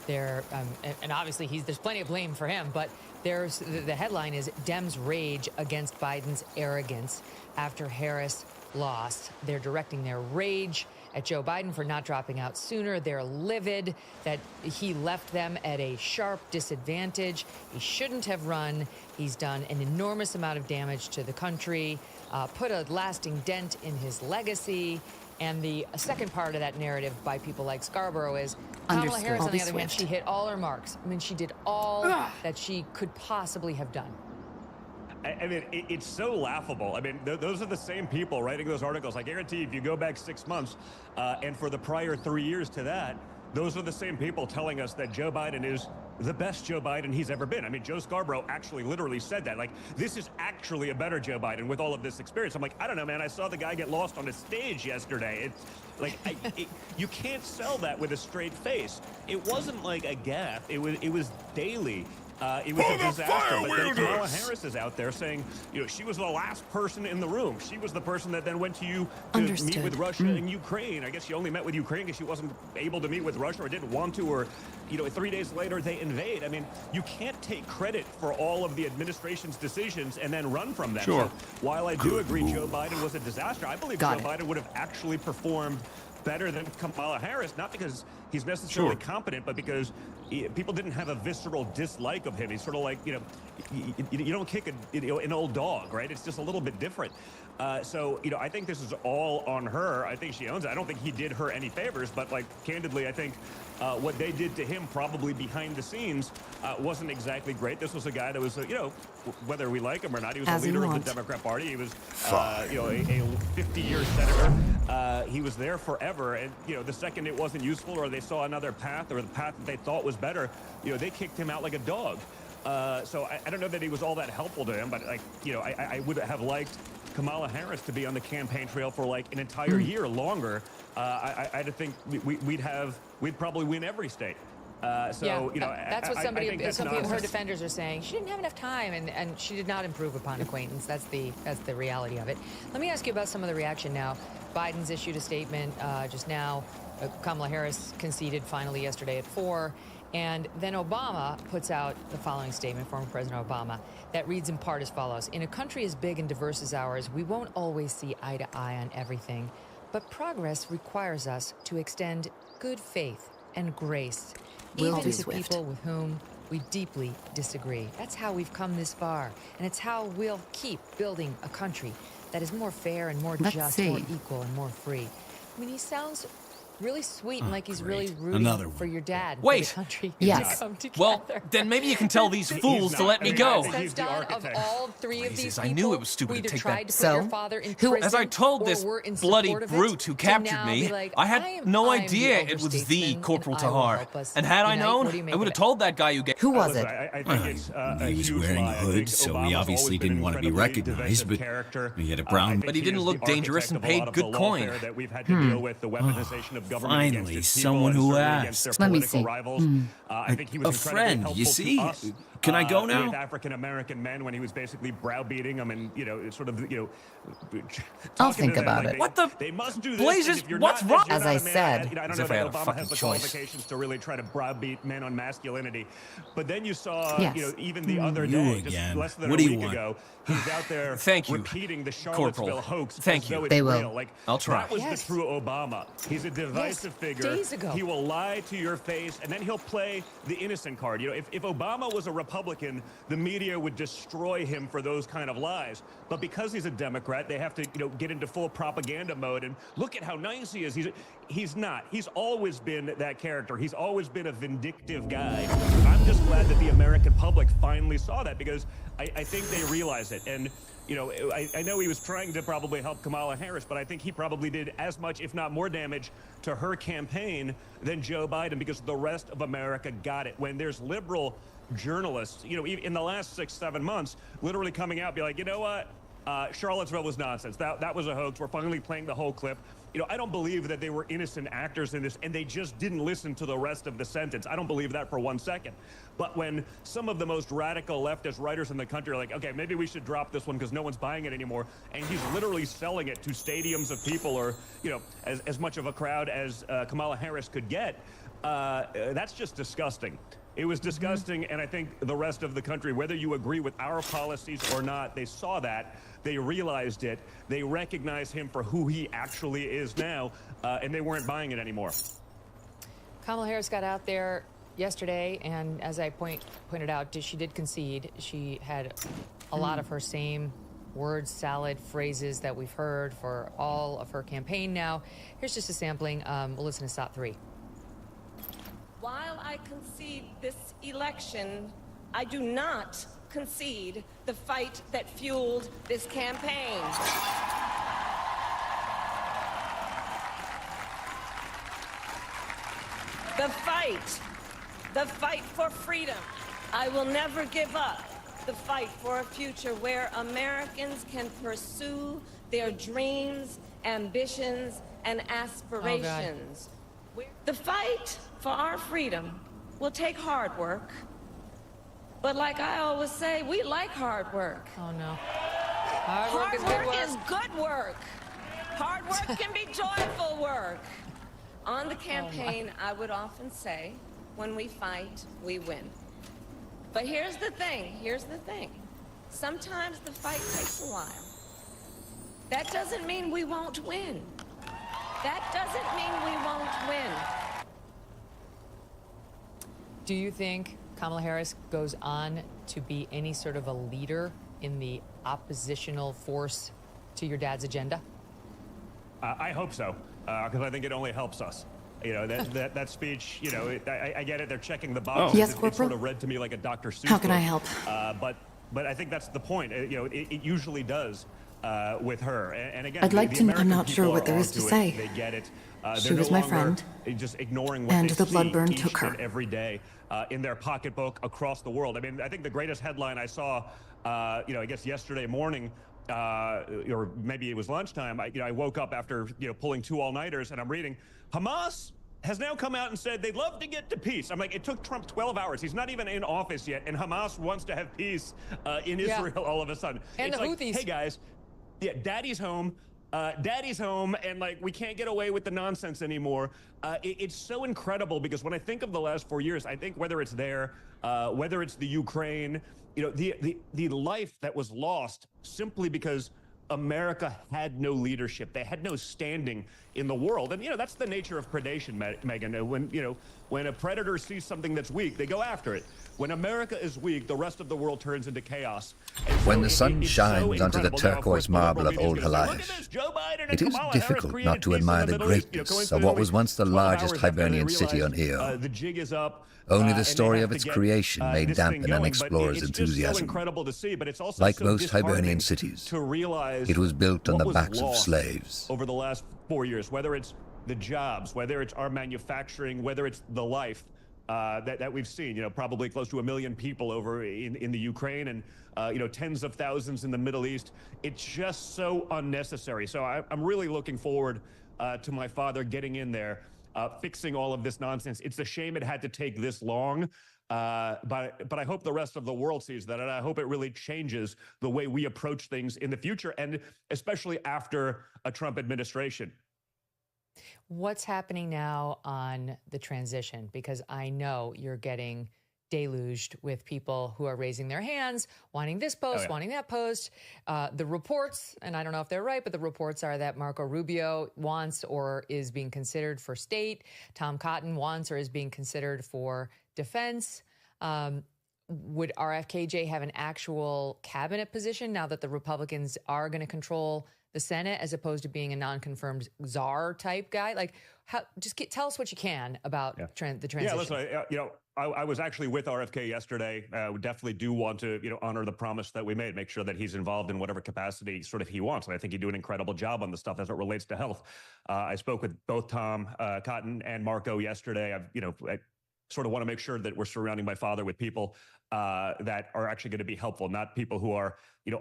And obviously there's plenty of blame for him, but the headline is Dems rage against Biden's arrogance after Harris lost. They're directing their rage at Joe Biden for not dropping out sooner. They're livid that he left them at a sharp disadvantage. He shouldn't have run. He's done an enormous amount of damage to the country, put a lasting dent in his legacy. And the second part of that narrative by people like Scarborough is Kamala Harris, on the other hand, she hit all her marks. I mean, she did all that she could possibly have done.
I mean, it's so laughable. I mean, those are the same people writing those articles. I guarantee if you go back 6 months and for the prior 3 years to that, those are the same people telling us that Joe Biden is the best Joe Biden he's ever been. I mean, Joe Scarborough actually literally said that. Like, this is actually a better Joe Biden with all of this experience. I'm like, I don't know, man. I saw the guy get lost on a stage yesterday. It's like, you can't sell that with a straight face. It wasn't like a gaffe. It was daily. It was a disaster, but then Kamala Harris is out there saying, she was the last person in the room. She was the person that then went to meet with Russia and Ukraine. I guess she only met with Ukraine because she wasn't able to meet with Russia or didn't want to, or 3 days later they invade. I mean, you can't take credit for all of the administration's decisions and then run from them.
Sure.
So while I do agree Joe Biden was a disaster, I believe Joe Biden would have actually performed better than Kamala Harris, not because he's necessarily competent, but because people didn't have a visceral dislike of him. He's sort of like, you don't kick an old dog, right? It's just a little bit different. So I think this is all on her. I think she owns it. I don't think he did her any favors, but like, candidly, I think what they did to him probably behind the scenes wasn't exactly great. This was a guy that was, whether we like him or not, he was a leader of the Democrat Party. He was, a 50-year senator. He was there forever. And, the second it wasn't useful or they saw another path or the path that they thought was better, they kicked him out like a dog. So I don't know that he was all that helpful to him, but I would have liked Kamala Harris to be on the campaign trail for like an entire year longer. I think we'd probably win every state.
That's what some of her defenders are saying. She didn't have enough time, and she did not improve upon acquaintance. That's the reality of it. Let me ask you about some of the reaction now. Biden's issued a statement just now. Kamala Harris conceded finally yesterday at 4. And then Obama puts out the following statement, former President Obama, that reads in part as follows. In a country as big and diverse as ours, we won't always see eye to eye on everything. But progress requires us to extend good faith and grace, even to people with whom we deeply disagree. That's how we've come this far. And it's how we'll keep building a country that is more fair and more just, more equal and more free. I mean, he sounds really sweet and like he's really rooting for your dad.
Wait.
For the country
Yes.
to come together.
Well, then maybe you can tell these fools to let me go.
Of all three of these people,
I knew it was stupid to take that.
So,
As I told this bloody brute who captured me, I had no idea it was the Corporal Tahar. And had I known, I would have told that guy who gave.
Who was it?
He was wearing a hood, so he obviously didn't want to be recognized, but he had a brown...
But he didn't look dangerous and paid good coin.
Finally, someone who asked.
Let me see.
A friend, you see? Can I go now?
With African-American men when he was basically browbeating them and,
I'll think about it.
What the
they must do this,
blazes? What's wrong?
As I said.
I don't know that Obama has the qualifications to really try to browbeat men on masculinity. But then you saw, even the other day, just less than a week ago, he's out there repeating the Charlottesville hoax as though it's real. Like,
I'll try.
That was the true Obama. He's a divisive figure.
Days ago.
He will lie to your face, and then he'll play the innocent card. If Obama was a Republican, the media would destroy him for those kind of lies. But because he's a Democrat, they have to, get into full propaganda mode. And look at how nice he is. He's not. He's always been that character. He's always been a vindictive guy. I'm just glad that the American public finally saw that, because I think they realize it. And I know he was trying to probably help Kamala Harris, but I think he probably did as much, if not more damage to her campaign than Joe Biden, because the rest of America got it. When there's liberal journalists, in the last 6-7 months, literally coming out, be like, you know what? Charlottesville was nonsense. That was a hoax. We're finally playing the whole clip. I don't believe that they were innocent actors in this, and they just didn't listen to the rest of the sentence. I don't believe that for 1 second. But when some of the most radical leftist writers in the country are like, okay, maybe we should drop this one because no one's buying it anymore, and he's literally selling it to stadiums of people, or as much of a crowd as Kamala Harris could get, that's just disgusting. It was disgusting, and I think the rest of the country, whether you agree with our policies or not, they saw that, they realized it, they recognize him for who he actually is now, and they weren't buying it anymore.
Kamala Harris got out there yesterday, and as I pointed out, she did concede. She had a lot of her same word salad phrases that we've heard for all of her campaign now. Here's just a sampling. We'll listen to stop 3.
While I concede this election, I do not concede the fight that fueled this campaign. The fight for freedom. I will never give up the fight for a future where Americans can pursue their dreams, ambitions, and aspirations. The fight for our freedom will take hard work. But like I always say, we like hard work.
Oh, no.
Hard work is good work. Hard work can be joyful work. On the campaign, I would often say, when we fight, we win. But here's the thing. Sometimes the fight takes a while. That doesn't mean we won't win. That doesn't mean we won't win.
Do you think Kamala Harris goes on to be any sort of a leader in the oppositional force to your dad's agenda?
I hope so, because I think it only helps us. That speech, I get it. They're checking the boxes.
Yes,
It's sort of read to me like a Dr. Seuss
How can
book.
I help?
But I think that's the point. It usually does with her. And again,
I'd like
the
to. I'm
American
not sure
people
what
are
there is to
onto it.
say.
They get it.
She
They're
was
no
my
longer
friend.
just ignoring what
And
they
the blood
see
burn
each
took her.
and every day in their pocketbook across the world. I mean, I think the greatest headline I saw, I guess yesterday morning, or maybe it was lunchtime. I woke up after pulling 2 all-nighters, and I'm reading Hamas has now come out and said they'd love to get to peace. I'm like, it took Trump 12 hours. He's not even in office yet, and Hamas wants to have peace in Israel all of a sudden.
And
it's
the
like,
Houthis.
hey guys, daddy's home. Daddy's home, and we can't get away with the nonsense anymore. It's so incredible, because when I think of the last 4 years, I think whether it's there, whether it's the Ukraine, the life that was lost simply because America had no leadership. They had no standing in the world. And, that's the nature of predation, Megan. When a predator sees something that's weak, they go after it. When America is weak, the rest of the world turns into chaos.
When the sun shines onto the turquoise marble of old Hellas, it is difficult not to admire the greatness of what was once the largest Hibernian city on Io.
The jig is up.
Only the story of its creation may dampen an explorer's enthusiasm. Like most Hibernian cities, it was built on the backs of slaves.
Over the last 4 years, whether it's the jobs, whether it's our manufacturing, whether it's the life that we've seen, probably close to 1 million people over in the Ukraine, and tens of thousands in the Middle East. It's just so unnecessary. So I'm really looking forward to my father getting in there, fixing all of this nonsense. It's a shame it had to take this long, but I hope the rest of the world sees that, and I hope it really changes the way we approach things in the future, and especially after a Trump administration.
What's happening now on the transition? Because I know you're getting deluged with people who are raising their hands, wanting this post, wanting that post. The reports, and I don't know if they're right, but the reports are that Marco Rubio wants or is being considered for state. Tom Cotton wants or is being considered for defense. would RFKJ have an actual cabinet position now that the Republicans are going to control the Senate, as opposed to being a non-confirmed czar type guy? Like, tell us what you can about the transition.
Yeah, listen, I was actually with RFK yesterday. We definitely do want to, honor the promise that we made, make sure that he's involved in whatever capacity sort of he wants. And I think he'd do an incredible job on the stuff as it relates to health. I spoke with both Tom Cotton and Marco yesterday. I sort of want to make sure that we're surrounding my father with people that are actually going to be helpful, not people who are,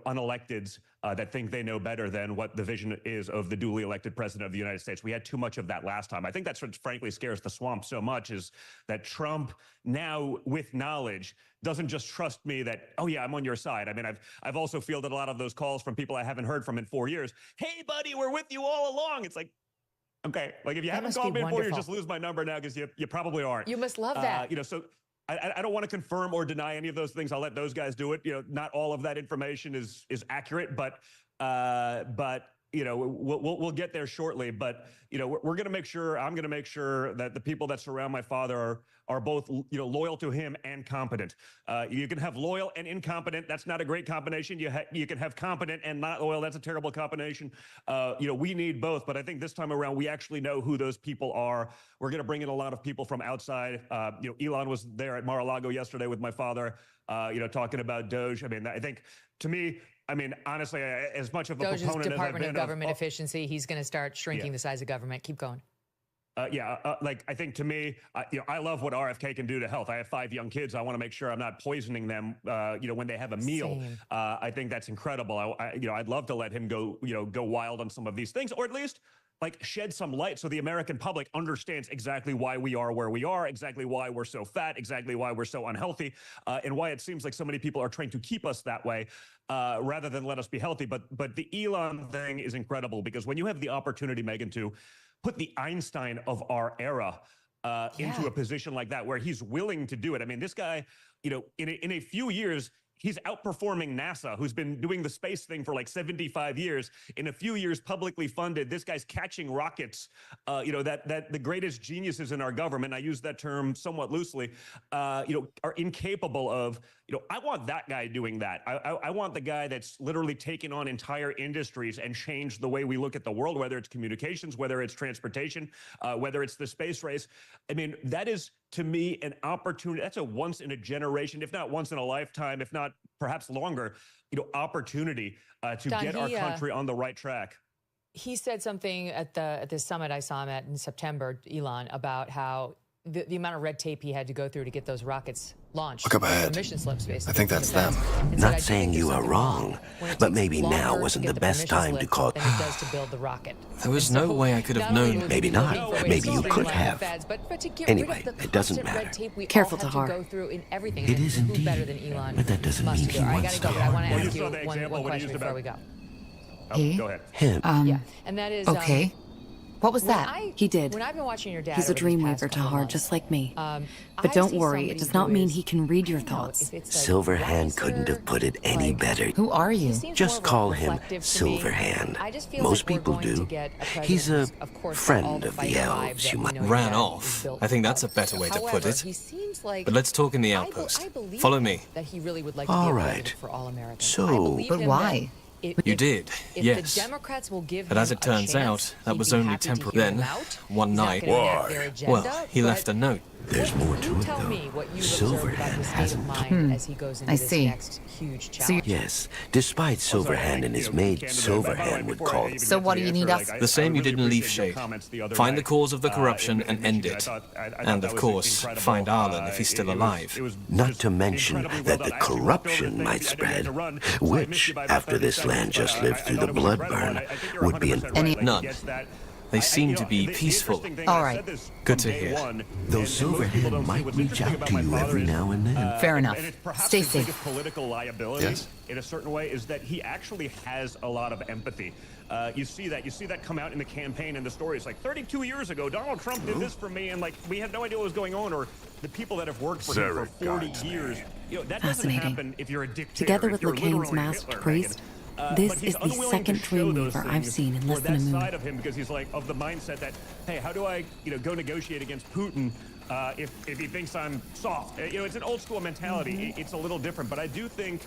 unelecteds that think they know better than what the vision is of the duly elected president of the United States. We had too much of that last time. I think that's what frankly scares the swamp so much, is that Trump now, with knowledge, doesn't just trust me that, oh yeah, I'm on your side. I mean, I've also fielded a lot of those calls from people I haven't heard from in 4 years. Hey buddy, we're with you all along. It's like, okay, like if you haven't called me in 4 years, just lose my number now, because you probably aren't.
You must love that.
So I don't want to confirm or deny any of those things. I'll let those guys do it. Not all of that information is accurate, but we'll get there shortly. But we're going to make sure, I'm going to make sure that the people that surround my father are both loyal to him and competent. You can have loyal and incompetent. That's not a great combination. You can have competent and not loyal. That's a terrible combination. We need both. But I think this time around, we actually know who those people are. We're going to bring in a lot of people from outside. Elon was there at Mar-a-Lago yesterday with my father, talking about Doge. I mean, I think, to me, honestly, as much of a
Doge's
proponent
Department
as I've
of Government Efficiency, he's going to start shrinking the size of government. Keep going.
I think, to me, I love what RFK can do to health. I have 5 young kids. I want to make sure I'm not poisoning them, when they have a meal. I think that's incredible. I'd love to let him go wild on some of these things, or at least shed some light so the American public understands exactly why we are where we are, exactly why we're so fat, exactly why we're so unhealthy, and why it seems like so many people are trying to keep us that way rather than let us be healthy. But the Elon thing is incredible, because when you have the opportunity, Megan, to put the Einstein of our era into a position like that, where he's willing to do it. I mean, this guy, in a few years, he's outperforming NASA, who's been doing the space thing for 75 years. In a few years, publicly funded. This guy's catching rockets, that the greatest geniuses in our government, I use that term somewhat loosely, are incapable of. I want that guy doing that. I want the guy that's literally taken on entire industries and changed the way we look at the world, whether it's communications, whether it's transportation, whether it's the space race. I mean, that is, to me, an opportunity. That's a once in a generation, if not once in a lifetime, if not perhaps longer, opportunity to get our country on the right track.
He said something at this summit I saw him at in September, Elon, about how the amount of red tape he had to go through to get those rockets launched.
Look up ahead.
Mission slips, basically.
I think that's them.
Not saying you are wrong, but maybe now wasn't the best time to call.
Than it does to build the rocket.
There was no way I could have known.
Maybe not. Maybe you could have. Anyway, it doesn't matter.
Careful, Tahar.
It is indeed. But that doesn't mean he wants to
I want to
harm
ask you one question before we go.
Go ahead.
Him.
Yeah, and that is
okay. What was that?
He did.
When I've been watching your dad,
He's a dreamweaver, Tahar, just like me. But don't worry, it does not mean he can read your thoughts.
Silverhand couldn't have put it any better.
Who are you?
Just call him Silverhand. Most people do. He's a friend of the elves, you might.
Ran off. I think that's a better way to put it. But let's talk in the outpost. Follow me.
All right. So,
but why?
You did, yes. But as it turns out, that was only temporary. Then, one night, well, he left a note.
There's more to it, though. Silverhand hasn't told.
I see.
Yes, despite Silverhand and his mate, Silverhand would call.
So what do you need us?
The same you did in Leaf Shade. Find the cause of the corruption and end it. And of course, find Arlen if he's still alive.
Not to mention that the corruption might spread, which, after this land just lived through the blood burn, would be
None. They seem to be peaceful.
All right.
Good to hear.
Though Silverhand might reach out to you every now and then.
Fair enough. Stay
His
safe.
biggest political liability, in a certain way, is that he actually has a lot of empathy. You see that come out in the campaign and the stories. Like 32 years ago, Donald Trump did this for me, and we had no idea what was going on. Or the people that have worked for him for 40 years. That doesn't happen if you're a dictator.
Together with LeCain's masked priest,
This is the second Dreamweaver I've seen in less than a moon.
Side of him, because he's like of the mindset that, hey, how do I, go negotiate against Putin if he thinks I'm soft? It's an old school mentality. It's a little different, but I do think,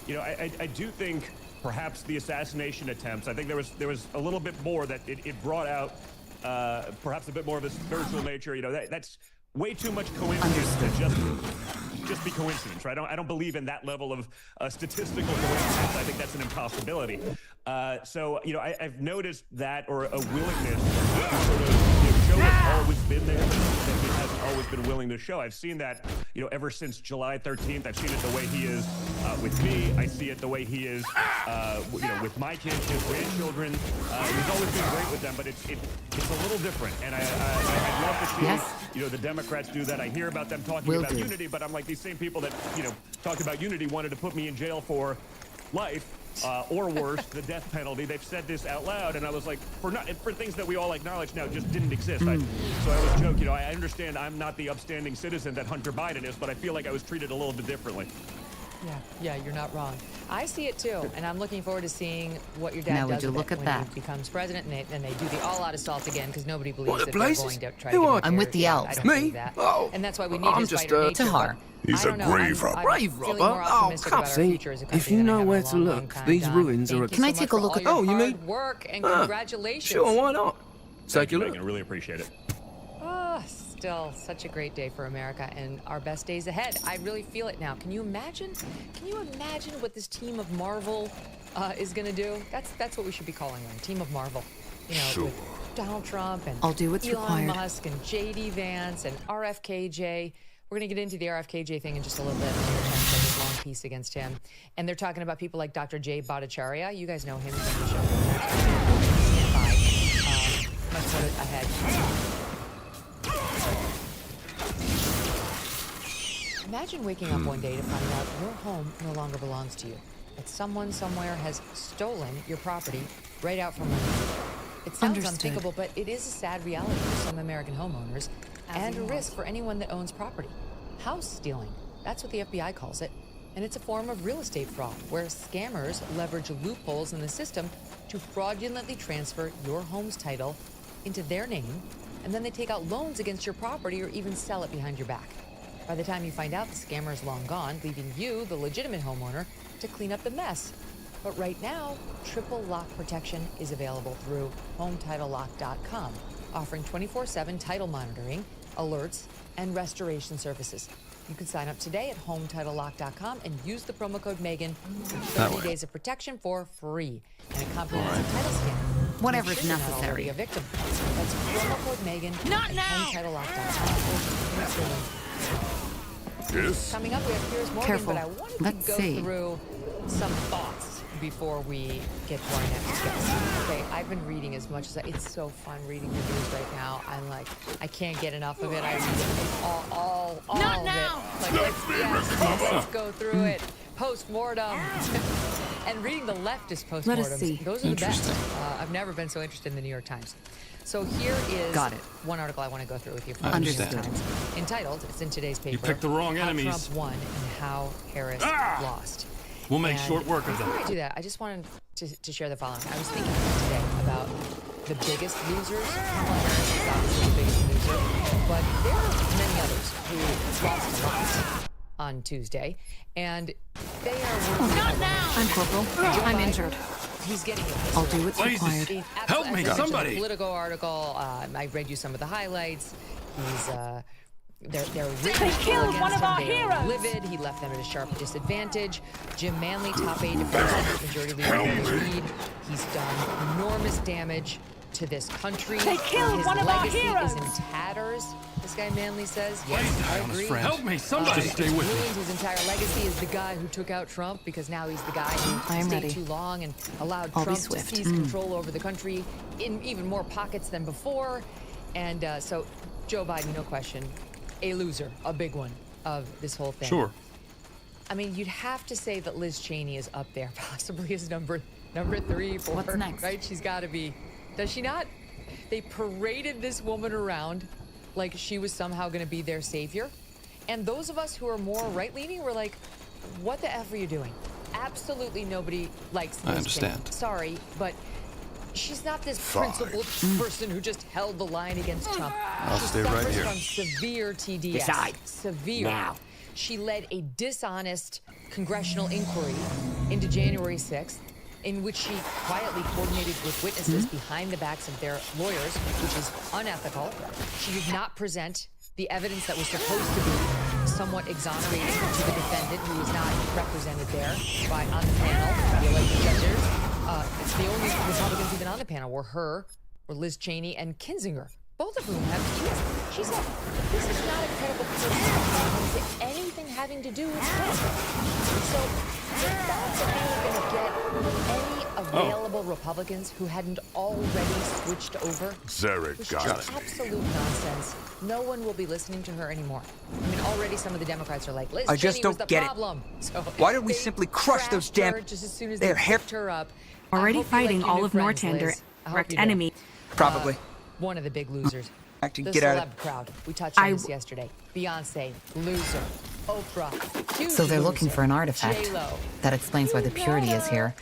I do think perhaps the assassination attempts. I think there was a little bit more that it brought out, perhaps a bit more of a spiritual nature. That's way too much coincidence to just be coincidence, right? I don't believe in that level of statistical coincidence. I think that's an impossibility. So, I've noticed that, or a willingness to sort of, Joe has always been there, but he hasn't always been willing to show. I've seen that, ever since July 13th. I've seen it the way he is with me. I see it the way he is, with my kids, his grandchildren. He's always been great with them, but it's a little different. And I'd love to see, the Democrats do that. I hear about them talking about unity, but I'm like, these same people that, talked about unity wanted to put me in jail for life. Or worse, the death penalty. They've said this out loud, and I was like, for things that we all acknowledge now just didn't exist. So I was joking. I understand I'm not the upstanding citizen that Hunter Biden is, but I feel like I was treated a little bit differently.
Yeah, you're not wrong. I see it too, and I'm looking forward to seeing what your dad does with it when he becomes president, and they do the all-out assault again, because nobody believes that they're going to try to get
I'm with the elves.
I don't believe that. And that's why we need his fighter nature.
Tahar.
He's a grave robber.
Grave robber? Oh, come see.
If you know where to look, these ruins are...
Can I take a look at...
Oh, you mean? Work and congratulations.
Sure, why not?
Thank you, I really appreciate it.
Still such a great day for America, and our best days ahead. I really feel it now. Can you imagine what this team of Marvel is going to do? That's what we should be calling them, Team of Marvel. With Donald Trump and
I'll do what's
Elon
required.
Musk and JD Vance and RFKJ. We're going to get into the RFKJ thing in just a little bit. I'm going to this long piece against him. And they're talking about people like Dr. Jay Bhattacharya. You guys know him from the show. Stand by. Let's put it ahead. Imagine waking up one day to find out your home no longer belongs to you. That someone somewhere has stolen your property right out from under you. It sounds unthinkable, but it is a sad reality for some American homeowners and a risk for anyone that owns property. House stealing, that's what the FBI calls it. And it's a form of real estate fraud, where scammers leverage loopholes in the system to fraudulently transfer your home's title into their name, and then they take out loans against your property or even sell it behind your back. By the time you find out, the scammer is long gone, leaving you, the legitimate homeowner, to clean up the mess. But right now, triple lock protection is available through HomeTitleLock.com, offering 24/7 title monitoring, alerts, and restoration services. You can sign up today at HomeTitleLock.com and use the promo code Megan for 30 days of protection for free and a comprehensive title scan.
Whatever's necessary.
A victim. That's promo code Megan at HomeTitleLock.com.
Yes.
Coming up, we have Piers Morgan,
Careful.
but I wanted
Let's
to go
see.
through some thoughts before we get to our next guest. Okay, I've been reading as much as it's so fun reading the news right now. I'm like, I can't get enough of it. I read it all
Not
of
now.
it. Like, let's go through it. Post-mortem. And reading the leftist
Let us see.
postmortems. Those are the best. I've never been so interested in the New York Times. So here is one article I want to go through with you from the New York Times. Entitled, it's in today's paper.
You picked the wrong enemies.
How Trump won and how Harris lost.
We'll make short work of them.
Before I do that, I just wanted to share the following. I was thinking today about the biggest losers. Kamala Harris is obviously the biggest loser, but there are many others who lost a lot on Tuesday, and they are...
Not now! I'm Corporal. I'm injured.
He's getting it.
I'll do what's required.
Help me, somebody!
Political article. I read you some of the highlights. He's they're
They killed one of our heroes.
Livid. He left them at a sharp disadvantage. Jim Manley, top aide to President Majority Leader Reid. He's done enormous damage to this country.
They killed
His
one of our
legacy
heroes.
is in tatters. This guy Manley says. Yes, I agree.
Help me, somebody! Stay with me.
Ruins his entire legacy is the guy who took out Trump, because now he's the guy who stayed too long and allowed Trump to seize control over the country in even more pockets than before. And so Joe Biden, no question, a loser, a big one of this whole thing.
Sure.
I mean, you'd have to say that Liz Cheney is up there, possibly as number 3, 4.
What's next?
Right? She's got to be. Does she not? They paraded this woman around like she was somehow going to be their savior. And those of us who are more right-leaning were like, what the F are you doing? absolutely nobody likes Liz
I understand.
Cheney. Sorry, but she's not this principled person who just held the line against Trump.
I'll stay right here.
She suffers from severe TDS.
Decide.
Severe.
Now.
She led a dishonest congressional inquiry into January 6th, in which she quietly coordinated with witnesses behind the backs of their lawyers, which is unethical. She did not present the evidence that was supposed to be somewhat exonerating to the defendant, who was not represented there on the panel, the alleged judges. The only Republicans even on the panel were Liz Cheney and Kinzinger, both of whom have TDS. She said, this is not a credible person when it comes to anything having to do with Trump. So the thought that they were going to get any available Republicans who hadn't already switched over
Zarek
was
got
just
me.
absolute nonsense. No one will be listening to her anymore. I mean, already some of the Democrats are like, Liz
I just
Cheney
don't
was the
get
problem.
it.
So
Why don't we simply crush those damn...
just as soon as
Their
they
hair...
picked her up.
Already fighting all of Northander, direct enemy.
Probably.
One of the big losers.
Acting,
The
get out
celeb
of...
crowd. We touched on this yesterday. Beyonce, loser. Oprah, huge
So they're looking
loser.
for an artifact.
J-Lo.
That explains why the purity is here.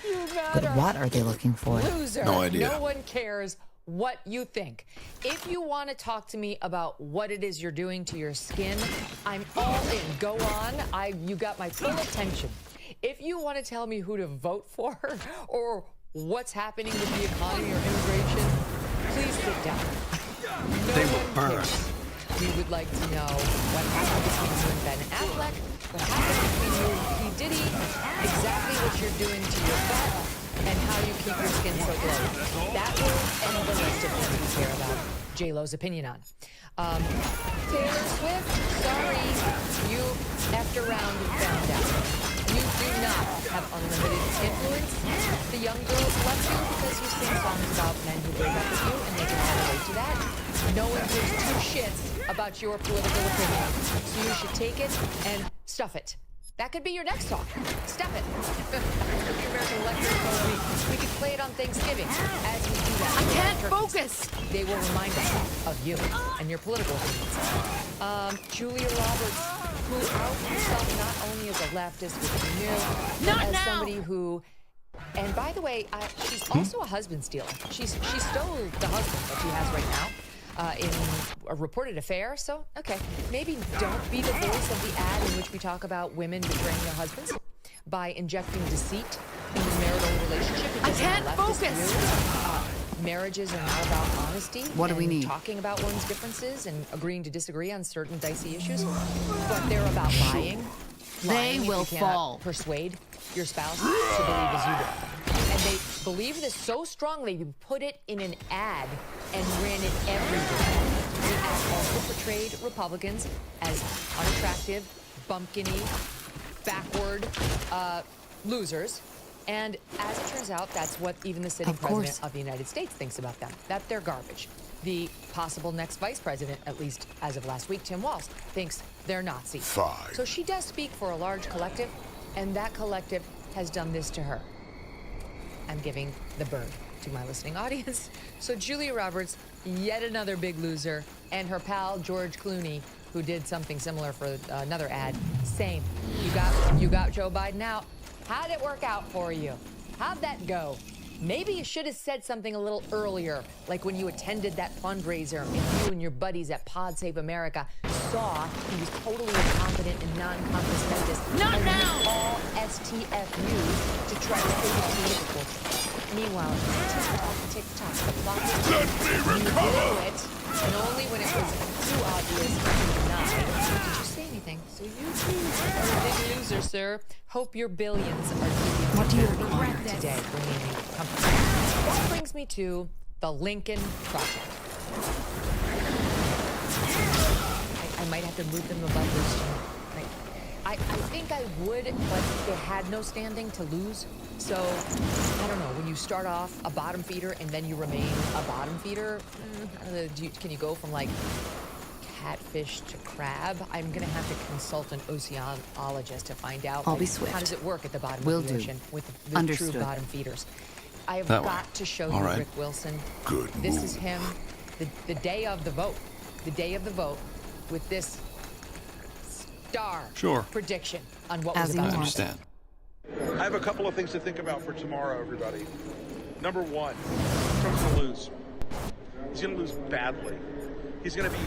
But what are they looking for?
Loser.
No idea.
No one cares what you think. If you want to talk to me about what it is you're doing to your skin, I'm all in. Go on. You got my full attention. If you want to tell me who to vote for or what's happening with the economy or immigration, please sit down.
They will burn.
We would like to know what happened between you and Ben Affleck, what happened between you and P. Diddy, exactly what you're doing to your butt, and how you keep your skin so glowing. That will end the list of things we care about J-Lo's opinion on. Taylor Swift, sorry, you effed around and found out. You do not have unlimited influence. The young girls love you because you sing songs about men who break up with you, and they can all relate to that. No one gives two shits about your political opinion, so you should take it and stuff it. That could be your next song. Stuff it. The American electorate told me we could play it on Thanksgiving. As we do that,
I can't focus.
They will remind us of you and your political opinions. Julia Roberts, who outs herself not only as a leftist, which we knew, but as somebody who. And by the way, she's also a husband stealer. She stole the husband that she has right now. In a reported affair, so, okay, maybe don't be the voice of the ad in which we talk about women betraying their husbands by injecting deceit in the marital relationship.
I can't focus!
Marriages are not about honesty.
What do we need?
Talking about one's differences and agreeing to disagree on certain dicey issues, but they're about lying.
They
if
will
you cannot
fall.
Persuade your spouse to believe as you do. And they believe this so strongly, you put it in an ad and ran it everywhere. The ad also portrayed Republicans as unattractive, bumpkiny, backward losers. And as it turns out, that's what even the sitting president of the United States thinks about them, that they're garbage. The possible next vice president, at least as of last week, Tim Walz, thinks they're Nazis.
Fine.
So she does speak for a large collective, and that collective has done this to her. I'm giving the bird to my listening audience. So Julia Roberts, yet another big loser, and her pal George Clooney, who did something similar for another ad, same. You got Joe Biden out. How'd it work out for you? How'd that go? Maybe you should have said something a little earlier, like when you attended that fundraiser and you and your buddies at Pod Save America saw he was totally incompetent and non-compass mentis. Not now! All STFUs to try to save the political. Meanwhile, TikTok, the plot you blew it, and only when it was too obvious you denied. Did you say anything? So you too are a big loser, sir. Hope your billions are keeping
What do you
require today, bringing company. That brings me to the Lincoln Project. I might have to move them above this. I think I would, but they had no standing to lose. So, I don't know, when you start off a bottom feeder and then you remain a bottom feeder, can you go from like catfish to crab? I'm going to have to consult an oceanologist to find out.
I'll be swift.
How does it work at the bottom
Will
of the
do.
ocean with
Understood.
true bottom feeders? I have
That
got
way.
to show
All
you
right.
Rick Wilson.
Good
This
move.
is him, the day of the vote. The day of the vote with this star
Sure.
prediction on what
As
was
he
about
I
to
wants.
happen.
understand.
I have a couple of things to think about for tomorrow, everybody. Number one, Trump's going to lose. He's going to lose badly. He's going to be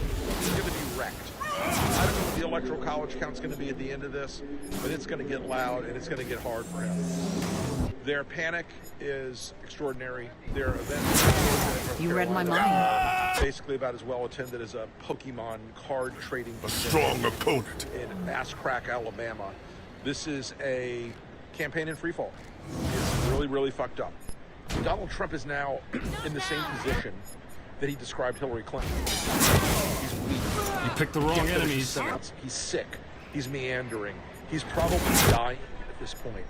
wrecked. I don't know what the Electoral College count's going to be at the end of this, but it's going to get loud and it's going to get hard for him. Their panic is extraordinary. Their event.
You read my mind.
Basically about as well attended as a Pokemon card trading.
A strong opponent.
In Ass Crack, Alabama. This is a campaign in freefall. It's really, really fucked up. Donald Trump is now in the same position that he described Hillary Clinton. He's weak.
You picked the wrong enemies.
He's sick. He's meandering. He's probably dying at this point.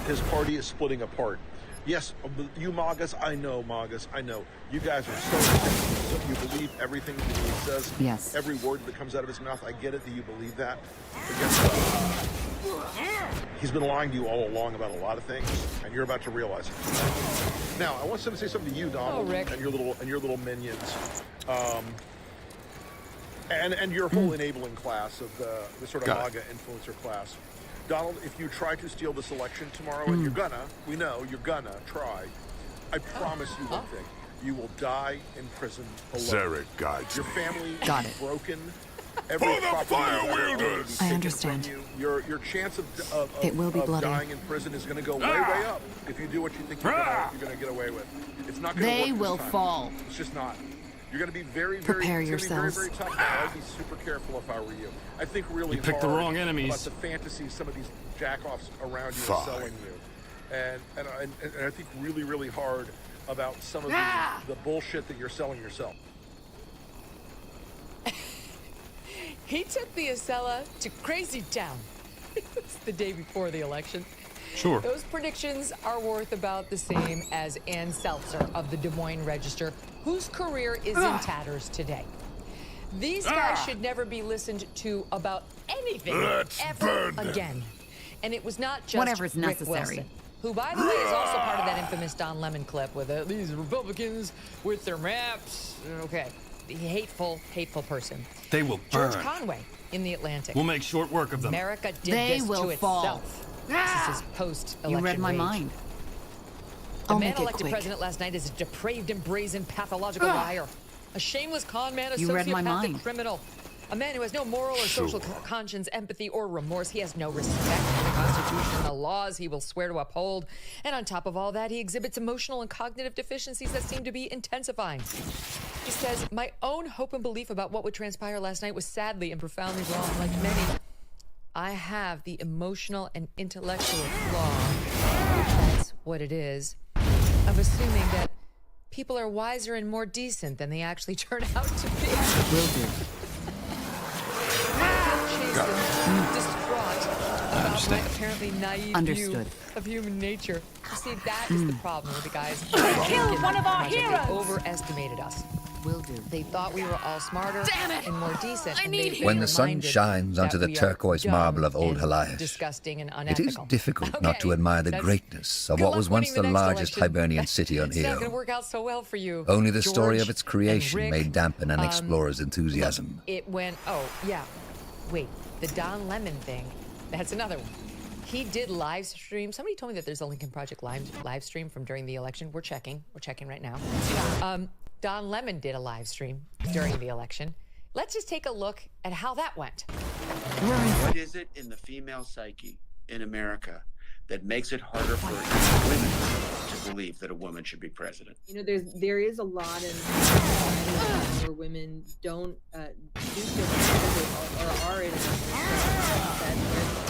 His party is splitting apart. Yes, you MAGAs, I know, MAGAs, I know. You guys are so you believe everything that he says.
Yes.
Every word that comes out of his mouth, I get it that you believe that. But guess what? He's been lying to you all along about a lot of things, and you're about to realize it. Now, I want to say something to you, Donald, and your little minions, and your whole enabling class of the sort of MAGA influencer class. Donald, if you try to steal this election tomorrow, and we know you're gonna try, I promise you one thing. You will die in prison alone.
Zarek guides
Your family
Got
is
it.
broken. Every property
I understand.
Your chance of
It will be bloody.
dying in prison is going to go way up if you do what you think you're going to get away with. It's not going to work.
They will fall.
It's just not. You're going to be very,
Prepare
it's
yourselves.
Very, very tough. I'd be super careful if I were you. I think really
You picked the
hard
wrong enemies.
about the fantasies some of these jackoffs around you are selling you, and I think really, really hard about some of the bullshit that you're selling yourself.
He took the Acela to Crazy Town. It's the day before the election.
Sure.
Those predictions are worth about the same as Ann Seltzer of the Des Moines Register, whose career is in tatters today. These guys should never be listened to about anything ever again. And it was not just
Whatever's
Rick
necessary.
Wilson, who, by the way, is also part of that infamous Don Lemon clip with these Republicans with their maps. Okay. Hateful person.
They will burn.
George Conway in The Atlantic.
We'll make short work of them.
America did
They
this
will
to
fall.
itself. This is his post-election
You read my
rage.
mind.
The
I'll
man
make it
elected
quick.
president last night is a depraved and brazen pathological liar. A shameless con man, a
You read my
sociopathic
mind.
criminal. A man who has no moral or social conscience, empathy, or remorse. He has no respect for the Constitution and the laws he will swear to uphold. And on top of all that, he exhibits emotional and cognitive deficiencies that seem to be intensifying. He says, my own hope and belief about what would transpire last night was sadly and profoundly wrong, like many. I have the emotional and intellectual flaw, which that's what it is, of assuming that people are wiser and more decent than they actually turn out to be.
Will do.
Distraught about my apparently naive view of human nature. You see, that is the problem with the guys.
They killed one of our
heroes.
heroes.
They overestimated us.
Will do.
They thought we were all smarter and more decent. And they
When the sun shines onto the turquoise marble of old Helias,
disgusting and
it is
unethical.
difficult not to admire the greatness of what was once the largest Hibernian city on
It's not going to
Io.
work out so well for you.
Only the story
George
of its creation
and
may
Rick.
dampen an explorer's enthusiasm.
It went, oh, yeah. Wait, the Don Lemon thing, that's another one. He did live stream. Somebody told me that there's a Lincoln Project live stream from during the election. We're checking right now. Don Lemon did a live stream during the election. Let's just take a look at how that went.
What is it in the female psyche in America that makes it harder for women to believe that a woman should be president?
You know, there is a lot in where women don't do feel comfortable or are in a that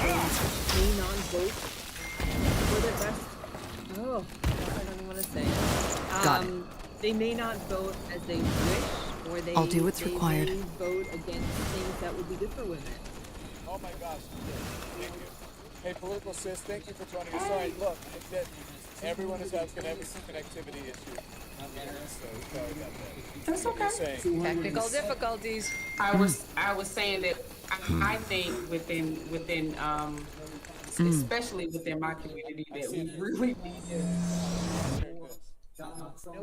they may not vote for the best. Oh, I don't even want to say it.
Got it.
They may not vote as they wish, or
I'll do what's required.
may vote against things that would be good for women.
Oh my gosh. Thank you. Hey, Political Sis, thank you for joining us. Sorry, look, it's that everyone is going to have some connectivity issue. So sorry about that.
That's okay.
Technical difficulties.
I was saying that I think within especially within my community that we really need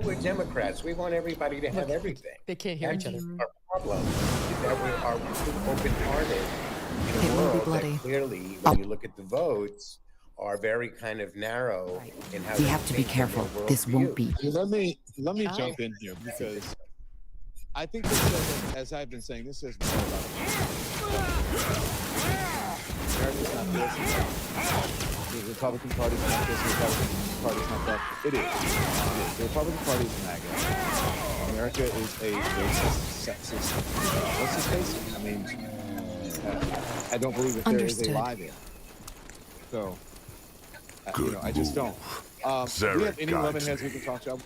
We're Democrats. We want everybody to have everything.
They can't hear each other.
Our problem is that we are too open-hearted
It will be bloody.
That clearly, when you look at the votes, are very kind of narrow in how
We have to be careful. This won't be.
Let me jump in here because I think this says, as I've been saying, this says more about America's not this. The Republican Party's not this. The Republican Party's not that. It is. The Republican Party is MAGA. America is a racist, sexist. What's his face? I mean, I don't believe that there is a lie there. So, I just don't. Do we have any lemon heads we can talk to?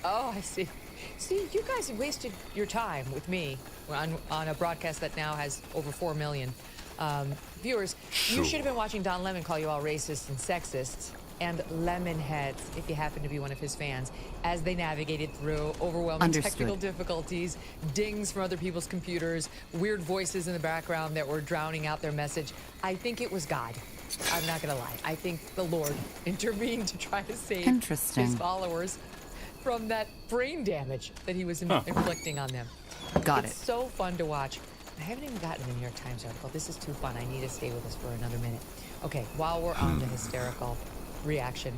Oh, I see. See, you guys have wasted your time with me on a broadcast that now has over 4 million viewers. Sure. You should have been watching Don Lemon call you all racists and sexists and lemon heads, if you happen to be one of his fans, as they navigated through overwhelming technical difficulties, dings from other people's computers, weird voices in the background that were drowning out their message. I think it was God. I'm not going to lie. I think the Lord intervened to try to save his followers from that brain damage that he was inflicting on them. It's so fun to watch. I haven't even gotten the New York Times article. This is too fun. I need to stay with us for another minute. Okay, while we're on the hysterical reaction,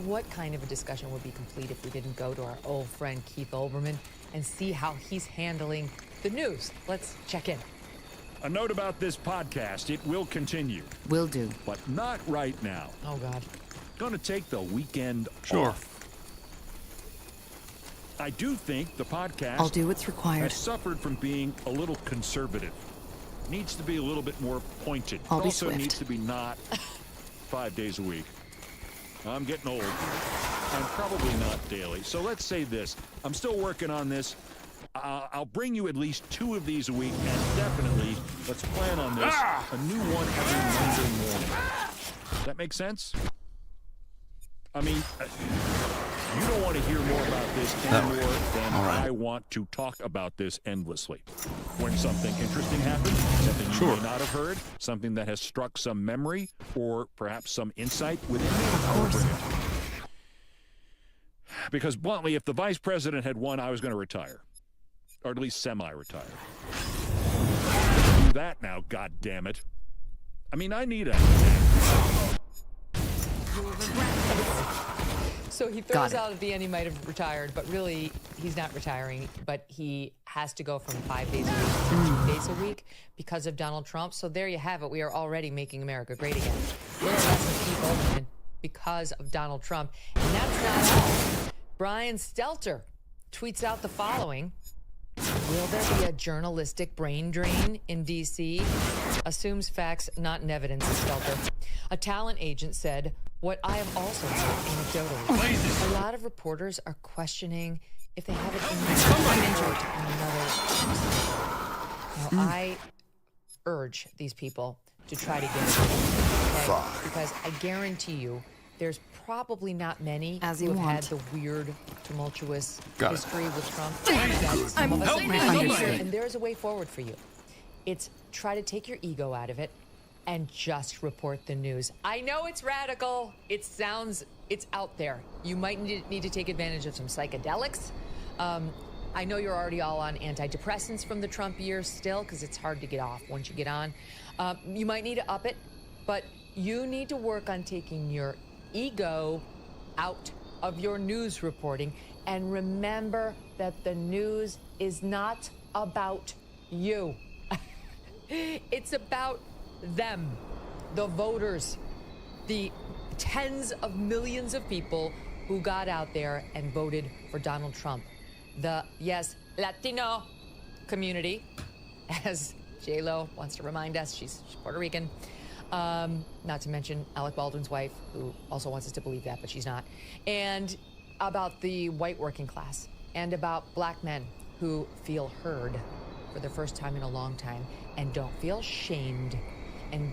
what kind of a discussion would be complete if we didn't go to our old friend Keith Olbermann and see how he's handling the news? Let's check in.
A note about this podcast, it will continue.
Will do.
But not right now.
Oh, God.
Gonna take the weekend off. I do think the podcast
I'll do what's required.
Has suffered from being a little conservative. Needs to be a little bit more pointed.
I'll be
also
swift.
Needs to be not 5 days a week. I'm getting old. And probably not daily. So let's say this. I'm still working on this. I'll bring you at least 2 of these a week, and definitely, let's plan on this, a new one every Monday morning. That make sense? I mean, you don't want to hear more about this anymore than I want to talk about this endlessly. When something interesting happens, something you may not have heard, something that has struck some memory, or perhaps some insight within me, I'll bring it. Because bluntly, if the vice president had won, I was going to retire. Or at least semi-retire. Do that now, goddammit. I mean, I need a...
So he throws out at the end he might have retired, but really he's not retiring, but he has to go from 5 days a week to 2 days a week because of Donald Trump. So there you have it. We are already making America great again. We're arresting people because of Donald Trump. And that's not all. Brian Stelter tweets out the following. Will there be a journalistic brain drain in D.C.? Assumes facts, not in evidence, Stelter. A talent agent said, what I have also heard anecdotally. A lot of reporters are questioning if they have it in another. Now, I urge these people to try to get it. Okay? Because I guarantee you, there's probably not many who have had the weird, tumultuous history with Trump.
I'm
and there's a way forward for you. It's try to take your ego out of it and just report the news. I know it's radical. It's out there. You might need to take advantage of some psychedelics. I know you're already all on antidepressants from the Trump years still, because it's hard to get off once you get on. You might need to up it, but you need to work on taking your ego out of your news reporting. And remember that the news is not about you. It's about them, the voters, the tens of millions of people who got out there and voted for Donald Trump. The, yes, Latino community, as J-Lo wants to remind us, she's Puerto Rican. Not to mention Alec Baldwin's wife, who also wants us to believe that, but she's not. And about the white working class, and about black men who feel heard for the first time in a long time and don't feel shamed and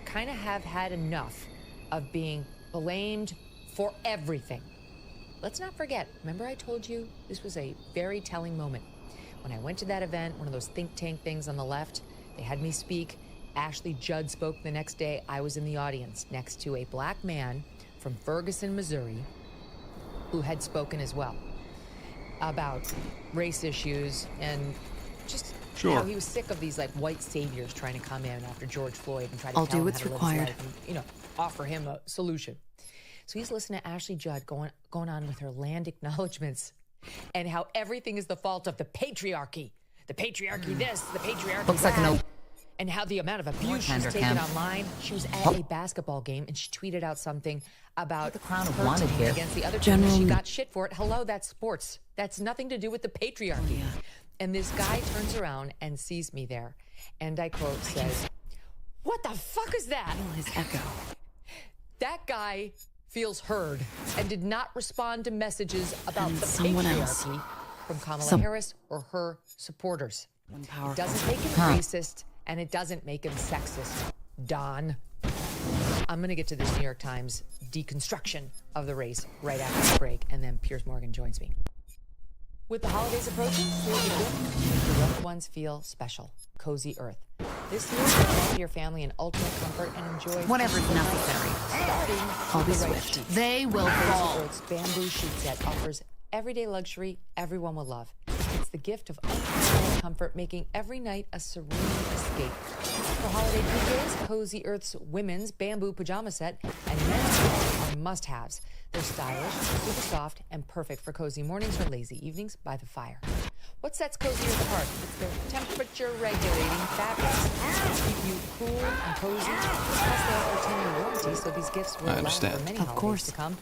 kind of have had enough of being blamed for everything. Let's not forget, remember I told you this was a very telling moment. When I went to that event, one of those think tank things on the left, they had me speak. Ashley Judd spoke the next day. I was in the audience next to a black man from Ferguson, Missouri, who had spoken as well about race issues and just How he was sick of these like white saviors trying to come in after George Floyd and try to
I'll
tell
do
him
what's
how to
required.
live his life and, offer him a solution. So he's listening to Ashley Judd going on with her land acknowledgments and how everything is the fault of the patriarchy. The patriarchy this, the patriarchy
Looks
that.
like an
And how the amount of abuse she's taken online. She was at a basketball game and she tweeted out something about
the crown of
her
wanted
team
here.
against the other team. And she got shit for it. Hello, that's sports. That's nothing to do with the patriarchy. And this guy turns around and sees me there. And I quote says, "What the fuck is that?"
His echo.
That guy feels heard and did not respond to messages about the
someone
patriarchy
else.
from Kamala Harris or her supporters. It doesn't make him racist and it doesn't make him sexist. Don. I'm going to get to this New York Times deconstruction of the race right after the break, and then Piers Morgan joins me. With the holidays approaching, here's a gift to make your loved ones feel special. Cozy Earth. This year, offer your family an ultimate comfort and enjoy
Whatever's necessary.
Starting
I'll be
with the right
swift.
sheets.
They will fall.
Cozy Earth's bamboo sheet set offers everyday luxury everyone will love. It's the gift of unparalleled comfort, making every night a serene escape. For holiday PJs, Cozy Earth's women's bamboo pajama set and men's pajamas are must-haves. They're stylish, super soft, and perfect for cozy mornings or lazy evenings by the fire. What sets Cozy Earth apart? It's their temperature-regulating fabrics. Keep you cool and cozy. Plus, they have a 10-year warranty, so these gifts will last for many holidays to come.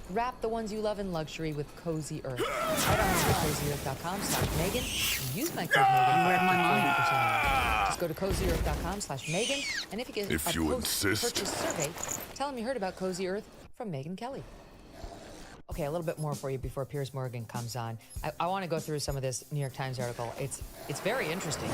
Wrap the ones you love in luxury with Cozy Earth. Head on to CozyEarth.com/Megan and use my code Megan.
Read my mind.
Just go to CozyEarth.com/Megan, and if you get a post-purchase survey, tell them you heard about Cozy Earth from Megyn Kelly. Okay, a little bit more for you before Piers Morgan comes on. I want to go through some of this New York Times article. It's very interesting,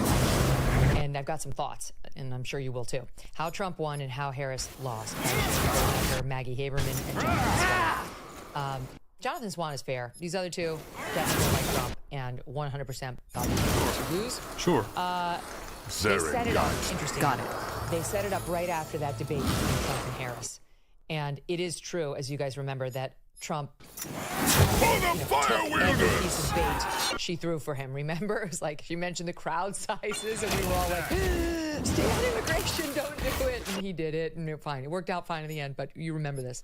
and I've got some thoughts, and I'm sure you will too. How Trump won and how Harris lost. After Maggie Haberman and Jonathan Swan. Jonathan Swan is fair. These other two definitely like Trump and 100% thought to lose.
Sure.
They set it up. Interesting. Got it. They set it up right after that debate between Trump and Harris, and it is true, as you guys remember, that Trump took every piece of bait she threw for him. Remember? It was like she mentioned the crowd sizes, and we were all like, "Stay on immigration, don't do it." And he did it, and fine. It worked out fine in the end, but you remember this.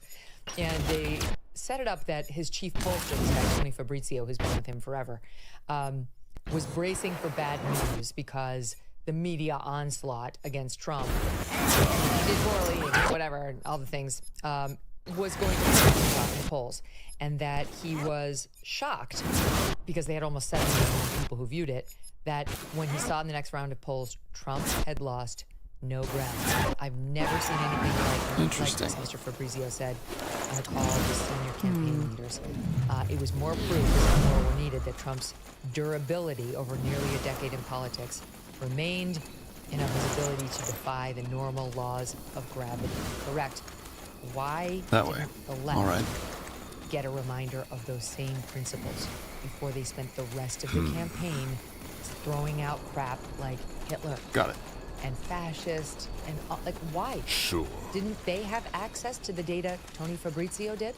And they set it up that his chief pollster, this guy Tony Fabrizio, who's been with him forever, was bracing for bad news because the media onslaught against Trump, he did poorly, whatever, all the things, was going to hurt in the polls, and that he was shocked because they had almost 7 million people who viewed it, that when he saw in the next round of polls, Trump had lost no ground. I've never seen anything like this, Mr. Fabrizio said on a call with senior campaign leaders. It was more proof, more were needed, that Trump's durability over nearly a decade in politics remained, and of his ability to defy the normal laws of gravity. Correct. Why didn't the left get a reminder of those same principles before they spent the rest of the campaign throwing out crap like Hitler?
Got it.
And fascist, and like, why?
Sure.
Didn't they have access to the data Tony Fabrizio did?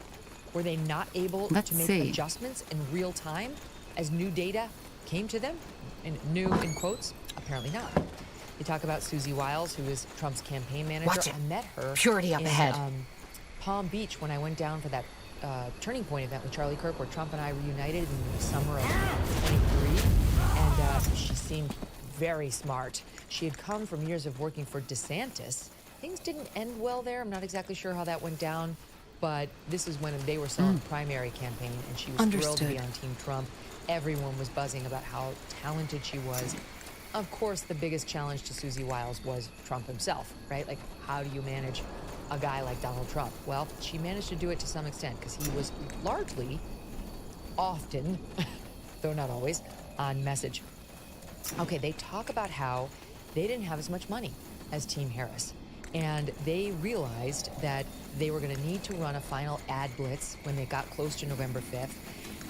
Were they not able to make adjustments in real time as new data came to them? And new in quotes? Apparently not. They talk about Susie Wiles, who is Trump's campaign manager.
Watch it.
I met her
Purity up
in
ahead.
Palm Beach when I went down for that Turning Point event with Charlie Kirk, where Trump and I reunited in the summer of 23. And she seemed very smart. She had come from years of working for DeSantis. Things didn't end well there. I'm not exactly sure how that went down, but this is when they were still on the primary campaign, and she was thrilled to be on Team Trump. Everyone was buzzing about how talented she was. Of course, the biggest challenge to Susie Wiles was Trump himself, right? Like, how do you manage a guy like Donald Trump? Well, she managed to do it to some extent because he was largely, often, though not always, on message. Okay, they talk about how they didn't have as much money as Team Harris, and they realized that they were going to need to run a final ad blitz when they got close to November 5th,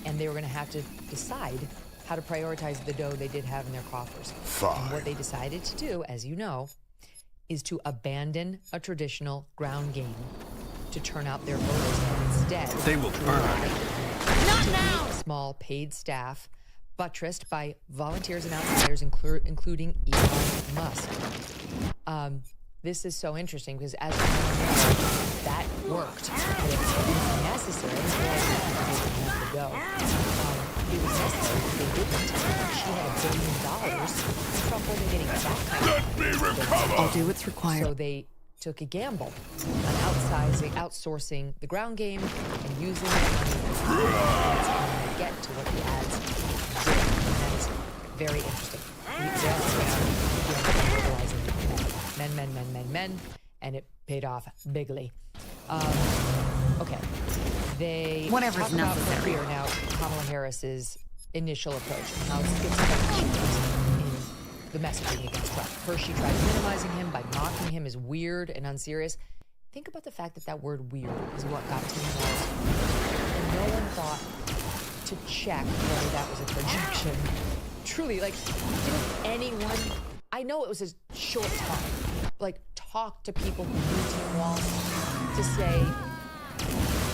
and they were going to have to decide how to prioritize the dough they did have in their coffers. And what they decided to do, as you know, is to abandon a traditional ground game to turn out their voters, and instead
they will burn.
Not now. Small paid staff buttressed by volunteers and outsiders, including Elon Musk. This is so interesting because, as you know, that worked. But it was necessary. It was necessary because they didn't. She had $1 billion, and Trump wasn't getting that kind of money.
Let me recover.
I'll do what's required.
So they took a gamble on outsourcing the ground game and using it to get to what the ads did. And that's very interesting. They also mobilizing men, and it paid off bigly. Okay. They
Whatever's
talk about
necessary.
here now Kamala Harris's initial approach and how schizophrenic she was in the messaging against Trump. First, she tried minimizing him by mocking him as weird and unserious. Think about the fact that that word weird is what got Tim Walz. And no one thought to check whether that was a projection. Truly, like, didn't anyone, I know it was a short time, like, talk to people who knew Tim Walz to say,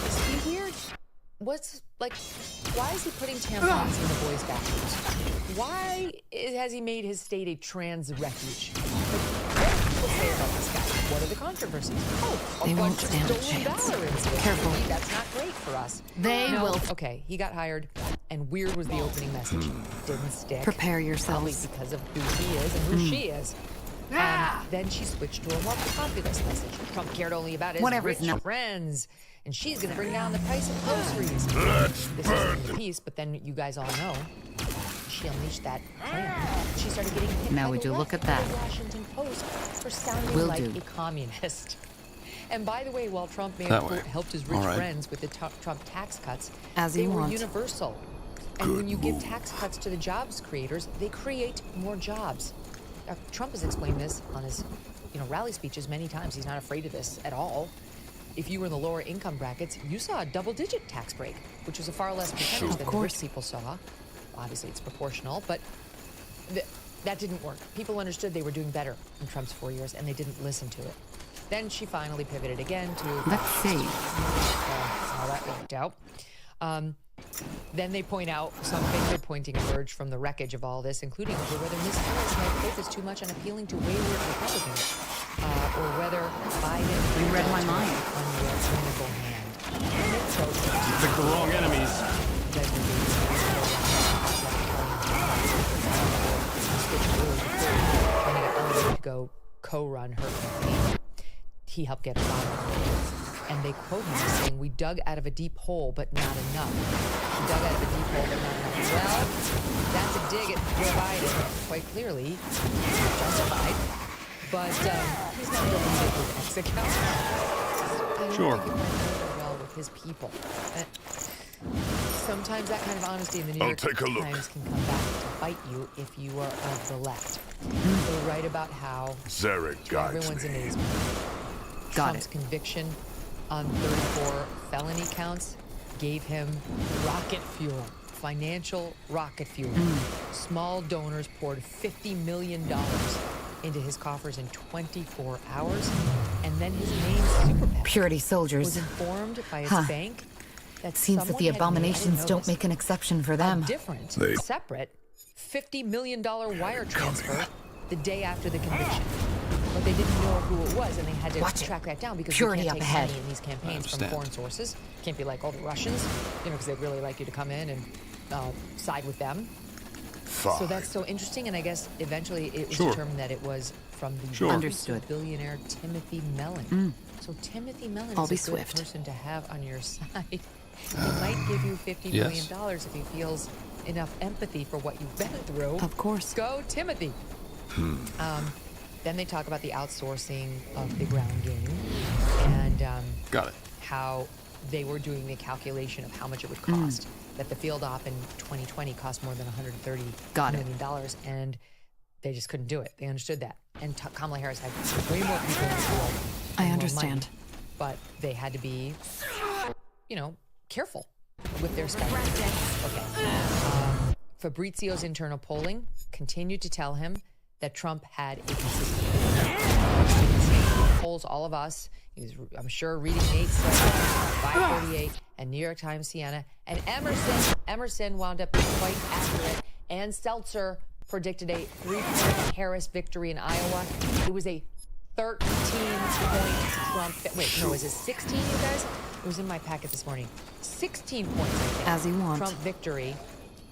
is he weird? Why is he putting tampons in the boys' bathrooms? Why has he made his state a trans refuge? What do people say about this guy? What are the controversies? Oh,
They
a
won't
bunch of
stand a
stolen
chance.
dollar incidents.
Careful.
That's not great for us.
They will.
Okay, he got hired, and weird was the opening message. Didn't stick.
Prepare
Probably
yourselves.
because of who he is and who she is. Then she switched to a more populist message. Trump cared only about his
Whatever's
rich
not-
friends, and she's going to bring down the price of groceries. This isn't the piece, but then you guys all know she unleashed that plan. She started getting hit
Now
by
would
the
you
left
look at
by
that?
the Washington Post for sounding
Will
like
do.
a communist. And by the way, while Trump may
That
have
way.
helped his rich
All right.
friends with the Trump tax cuts,
As
they
he
were
wants.
universal. And when you give tax cuts to the jobs creators, they create more jobs. Trump has explained this on his rally speeches many times. He's not afraid of this at all. If you were in the lower income brackets, you saw a double-digit tax break, which was a far less percentage than the rich people saw. Obviously, it's proportional, but that didn't work. People understood they were doing better in Trump's 4 years, and they didn't listen to it. Then she finally pivoted again to...
Let's see.
How that worked out. Then they point out some finger-pointing emerged from the wreckage of all this, including over whether Ms. Harris had focused too much on appealing to wayward Republicans, or whether Biden...
You read my mind.
...on your cynical hand. So,
You picked the wrong enemies.
you guys were when he got elevated to go co-run her campaign. He helped get her on. And they quote him as saying, "We dug out of a deep hole, but not enough." We dug out of a deep hole, but not enough. Well, that's a dig at Joe Biden, quite clearly, justified. But he's not going to make his ex account.
Sure.
I don't think it went very well with his people. Sometimes that kind of honesty in the New York Times can come back to bite you if you are of the left. They write about how
Zarek guides
everyone's
me.
amazement. Trump's conviction on 34 felony counts gave him rocket fuel, financial rocket fuel. Small donors poured $50 million into his coffers in 24 hours, and then his main super PAC
Purity soldiers.
was informed by its bank that
Seems that the
someone had
abominations
made-
don't make an exception for them.
a different, separate $50 million wire transfer the day after the conviction. But they didn't know who it was, and they had to track that down because
Purity
you
up
can't take
ahead.
money in these campaigns from
understand.
foreign sources. Can't be like all the Russians, because they'd really like you to come in and side with them. So that's so interesting, and I guess eventually it was determined that it was from the
Understood.
billionaire Timothy Mellon. So Timothy Mellon
I'll
is
be
a good
swift.
person to have on your side. He might give you $50
yes.
million if he feels enough empathy for what you've been through.
Of course.
Go, Timothy. Then they talk about the outsourcing of the ground game and
Got it.
how they were doing the calculation of how much it would cost. That the field op in 2020 cost more than $130 million, and they just couldn't do it. They understood that. And Kamala Harris had way more people in the field.
I
and more
understand.
money, but they had to be, careful with their spending. Okay. Fabrizio's internal polling continued to tell him that Trump had a consistent he polls all of us. He's, I'm sure, reading Nate's 538 and New York Times Sienna. And Emerson wound up being quite accurate Ann Stelter predicted a 3-point Harris victory in Iowa. It was a 13-point Trump. Wait, no, is it 16, you guys? It was in my packet this morning. 16 points, I think.
As you want.
Trump victory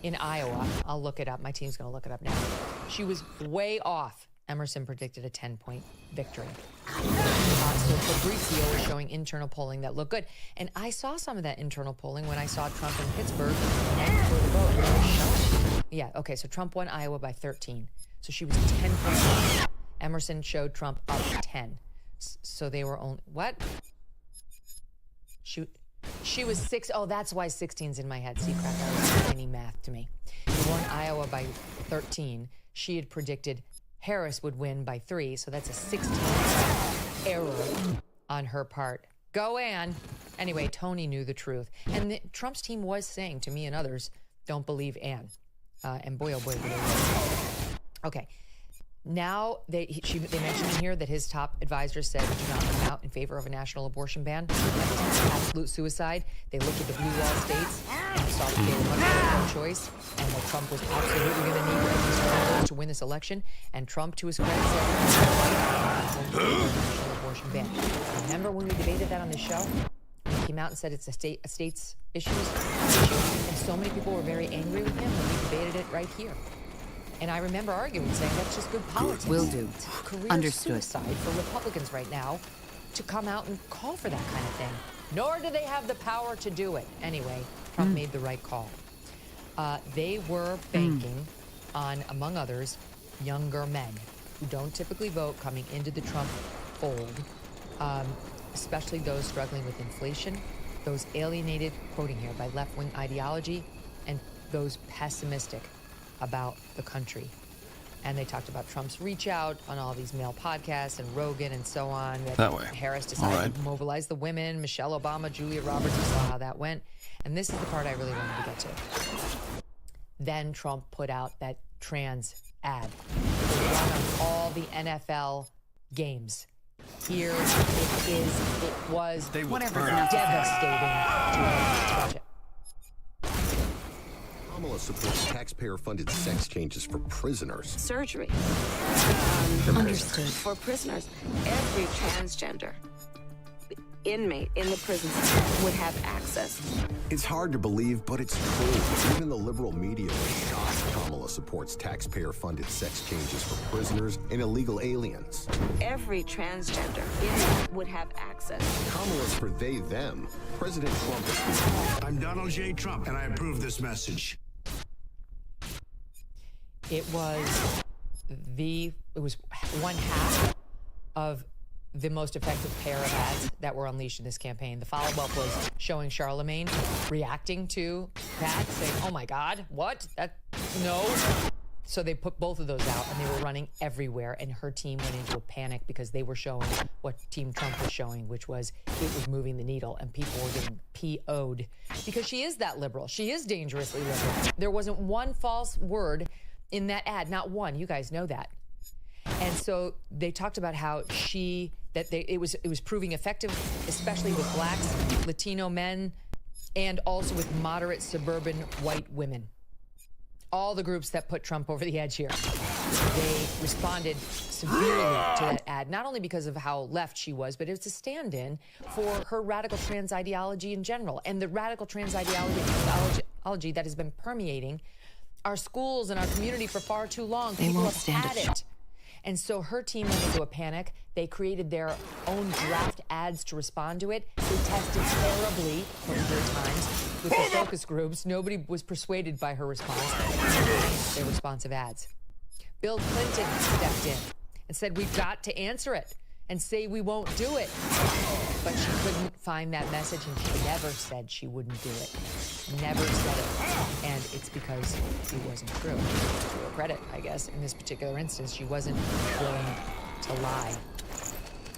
in Iowa. I'll look it up. My team's going to look it up now. She was way off. Emerson predicted a 10-point victory. So Fabrizio is showing internal polling that looked good. And I saw some of that internal polling when I saw Trump in Pittsburgh and for the vote. It was showing. Yeah, okay, so Trump won Iowa by 13. So she was 10 points off. Emerson showed Trump up 10. So they were only, what? She was 6. Oh, that's why 16's in my head. See, crap, that was tiny math to me. He won Iowa by 13. She had predicted Harris would win by 3, so that's a 16 error on her part. Go, Ann. Anyway, Tony knew the truth. And Trump's team was saying to me and others, don't believe Ann. And boy, oh boy, did they. Okay. Now, they mentioned in here that his top advisors said do not come out in favor of a national abortion ban. Absolute suicide. They looked at the blue wall states and saw that they were much better pro-choice and that Trump was absolutely going to need these to win this election. And Trump, to his credit, said national abortion ban. Remember when we debated that on the show? He came out and said it's a state's issue. And so many people were very angry with him when we debated it right here. And I remember arguing, saying that's just good politics.
Will do.
It's career
Understood.
suicide for Republicans right now to come out and call for that kind of thing. Nor do they have the power to do it. Anyway, Trump made the right call. They were banking on, among others, younger men who don't typically vote coming into the Trump fold, especially those struggling with inflation, those alienated, quoting here, by left-wing ideology, and those pessimistic about the country. And they talked about Trump's reach out on all these male podcasts and Rogan and so on.
That way.
Harris decided to mobilize the women, Michelle Obama, Julia Roberts, you saw how that went. And this is the part I really wanted to get to. Then Trump put out that trans ad. It was run on all the NFL games. Here it is. It was devastating to watch it.
Kamala supports taxpayer-funded sex changes for prisoners.
Surgery.
Understood.
For prisoners, every transgender inmate in the prison system would have access.
It's hard to believe, but it's true. Even the liberal media was shocked Kamala supports taxpayer-funded sex changes for prisoners and illegal aliens.
Every transgender inmate would have access.
Kamala's for they, them. President Trump is...
I'm Donald J. Trump, and I approve this message.
It was one half of the most effective pair of ads that were unleashed in this campaign. The follow-up was showing Charlemagne reacting to that, saying, oh my God, what? No. So they put both of those out and they were running everywhere, and her team went into a panic because they were showing what Team Trump was showing, which was it was moving the needle, and people were getting PO'd because she is that liberal. She is dangerously liberal. There wasn't one false word in that ad, not one. You guys know that. And so they talked about how it was proving effective, especially with blacks, Latino men, and also with moderate suburban white women. All the groups that put Trump over the edge here. They responded severely to that ad, not only because of how left she was, but it was a stand-in for her radical trans ideology in general, and the radical trans ideology that has been permeating our schools and our community for far too long. People have had it. And so her team went into a panic. They created their own draft ads to respond to it. They tested terribly for Times with the focus groups. Nobody was persuaded by her response. Their responsive ads. Bill Clinton stepped in and said, we've got to answer it and say we won't do it. But she couldn't find that message, and she never said she wouldn't do it. Never said it. And it's because it wasn't true. To her credit, I guess, in this particular instance, she wasn't willing to lie.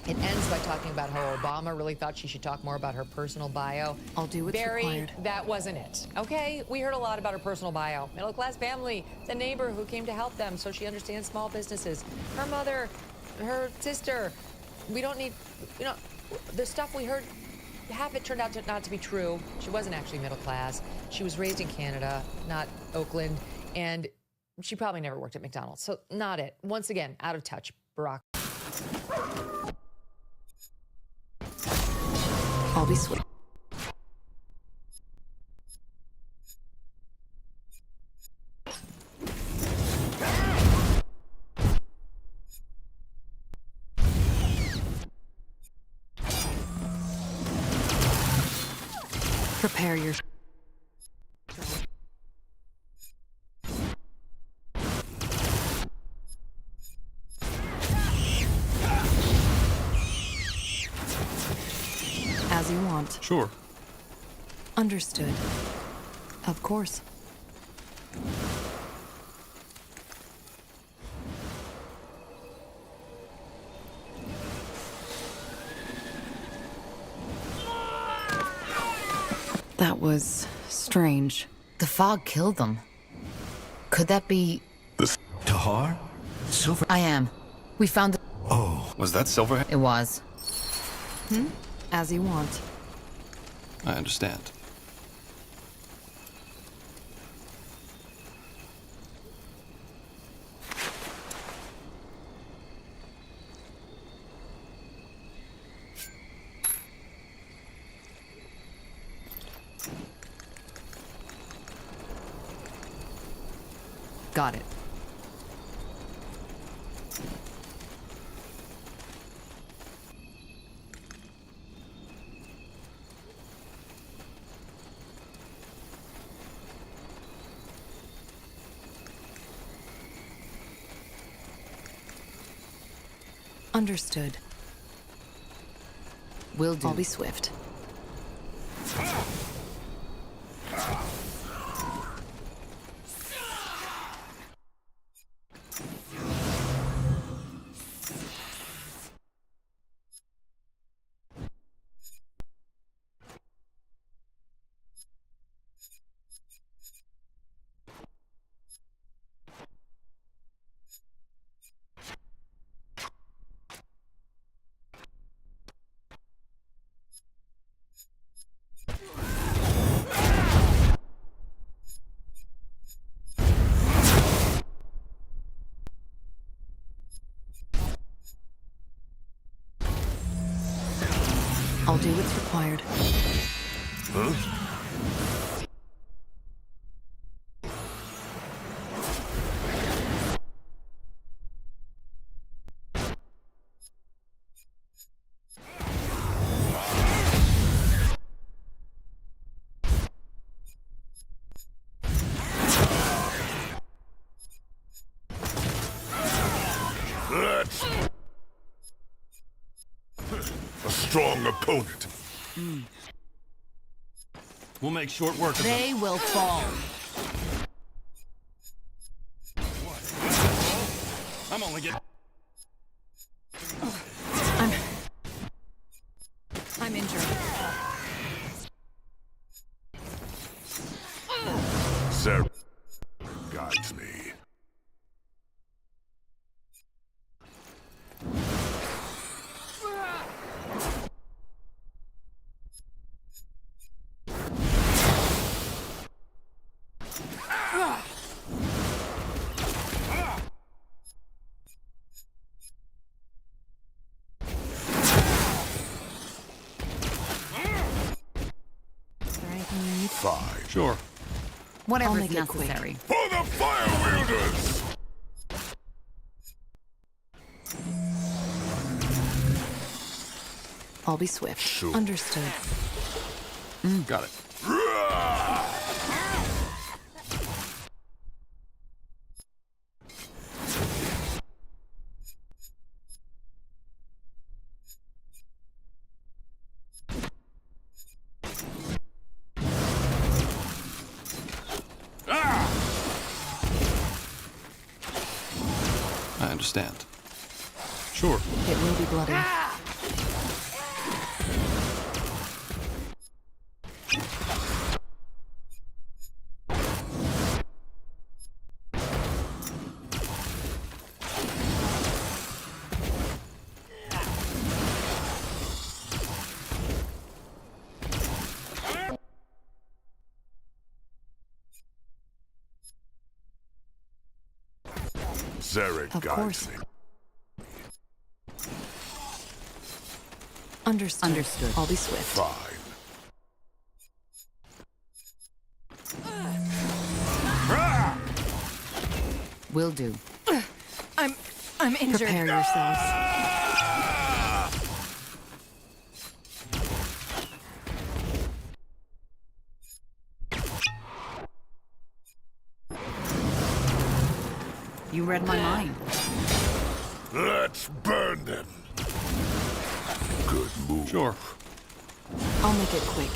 It ends by talking about how Obama really thought she should talk more about her personal bio.
I'll do what's required.
That wasn't it. Okay, we heard a lot about her personal bio. Middle-class family, the neighbor who came to help them so she understands small businesses. Her mother, her sister. We don't need, the stuff we heard, half it turned out not to be true. She wasn't actually middle class. She was raised in Canada, not Oakland. And She probably never worked at McDonald's, so not it. Once again, out of touch, Barack.
I'll be sweet. Prepare your... As you want.
Sure.
Understood. Of course. That was strange.
The fog killed them. Could that be...
The Tahar? Silver...
I am. We found the...
Oh. Was that Silverhead?
It was.
As you want.
I understand.
Got it.
Understood.
Will do.
I'll be swift. I'll do what's required.
Huh? That's a strong opponent.
We'll make short work of them.
They will fall.
I'm only getting...
I'm injured.
Sarah guides me. Fine.
Sure.
Whatever's necessary.
For the fire wielders!
I'll be swift.
Sure.
Understood.
Got it. I understand. Sure.
It will be bloody.
Zarek
Of
guides
course.
me.
Understood. I'll be swift.
Fine.
Will do.
I'm injured.
Prepare yourselves. You read my mind.
Let's burn them. Good move.
Sure.
I'll make it quick.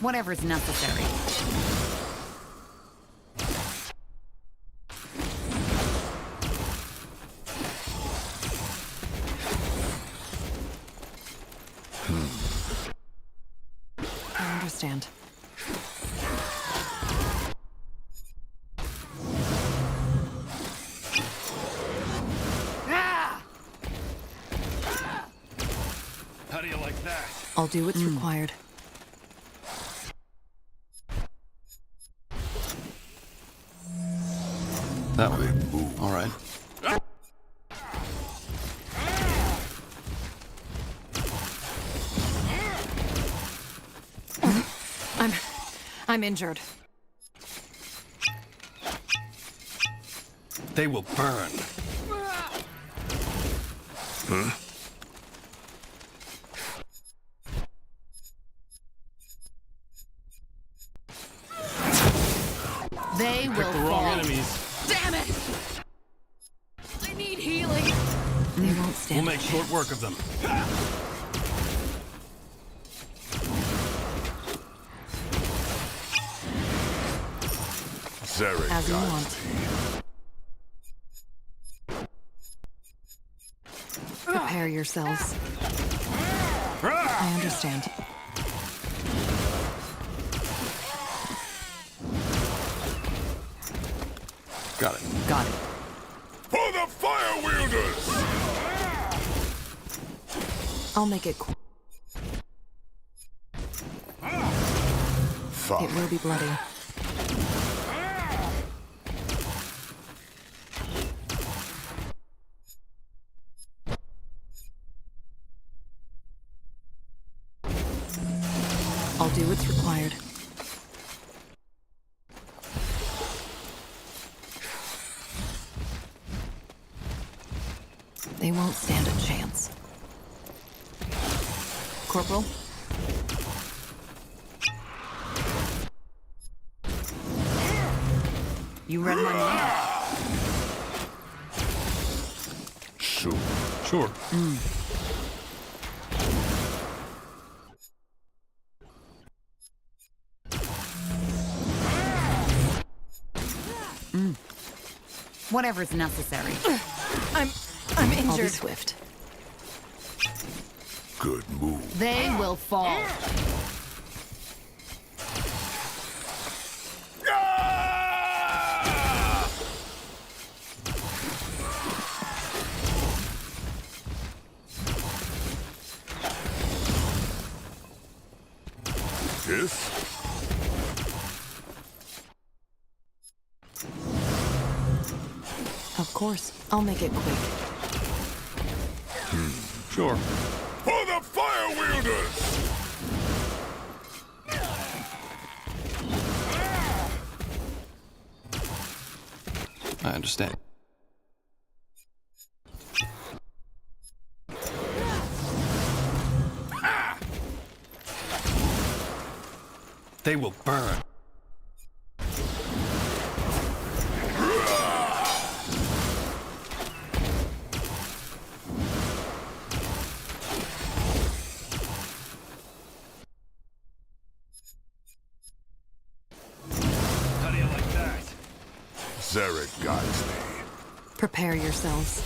Whatever's necessary.
I understand.
How do you like that?
I'll do what's required.
That way. All right.
I'm injured.
They will burn.
Huh?
They will
The wrong
fall.
enemies.
Damn it! I need healing.
They won't stand.
We'll make short work of them.
Zarek
As you
guides
want.
me.
Prepare yourselves. I understand.
Got it.
Got it.
For the fire wielders!
I'll make it quick.
Fine.
It will be bloody. I'll do what's required. They won't stand a chance. Corporal?
You read my mind.
Sure.
Sure.
Whatever's necessary.
I'm
I'll be
injured.
swift.
Good move.
They will fall.
This?
Of course. I'll make it quick.
Sure.
For the fire wielders!
I understand. They will burn. How do you like that?
Zarek guides me.
Prepare yourselves.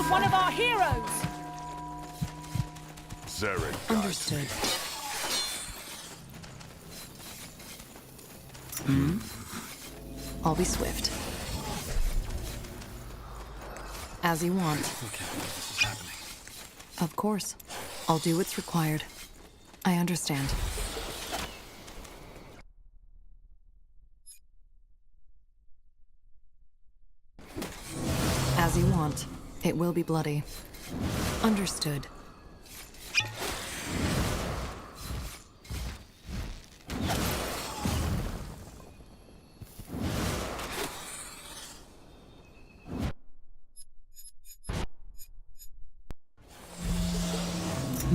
killed one of our heroes!
Zarek
Understood. I'll be swift. As you want.
Okay, this is happening.
Of course. I'll do what's required. I understand. As you want. It will be bloody. Understood.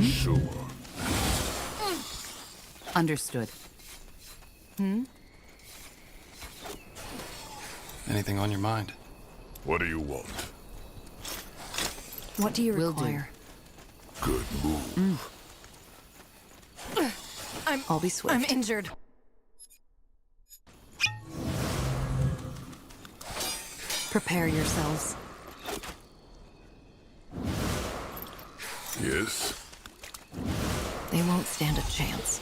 Sure.
Understood.
Anything on your mind?
What do you want?
What do you require?
Good move.
I'll be swift.
I'm injured.
Prepare yourselves.
Yes?
They won't stand a chance.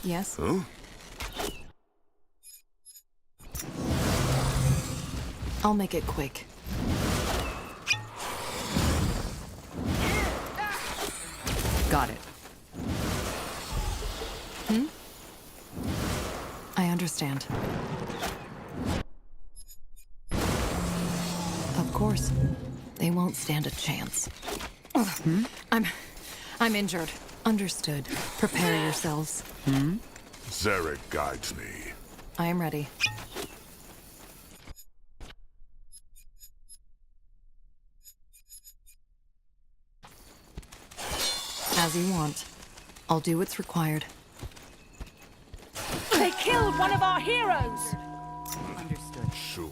Yes?
Huh?
I'll make it quick. Got it. I understand. Of course. They won't stand a chance. I'm injured. Understood. Prepare yourselves.
Zarek guides me.
I am ready. As you want. I'll do what's required.
They killed one of our heroes!
Understood.
Sure.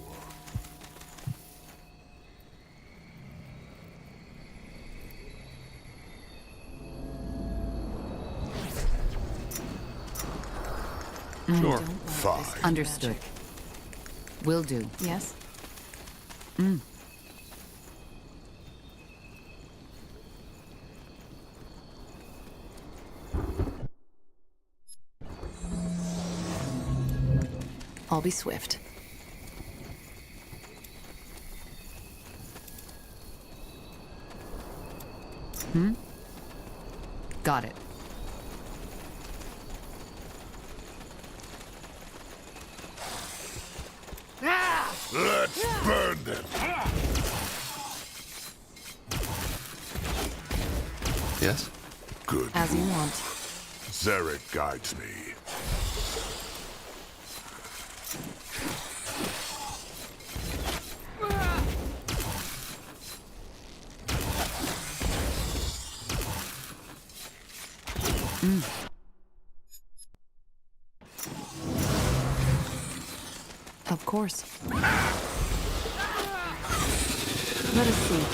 Sure.
Fine.
Understood. Will do. Yes? I'll be swift. Got it.
Let's burn them.
Yes?
Good.
As you want.
Zarek guides me.
Of course. Let us see.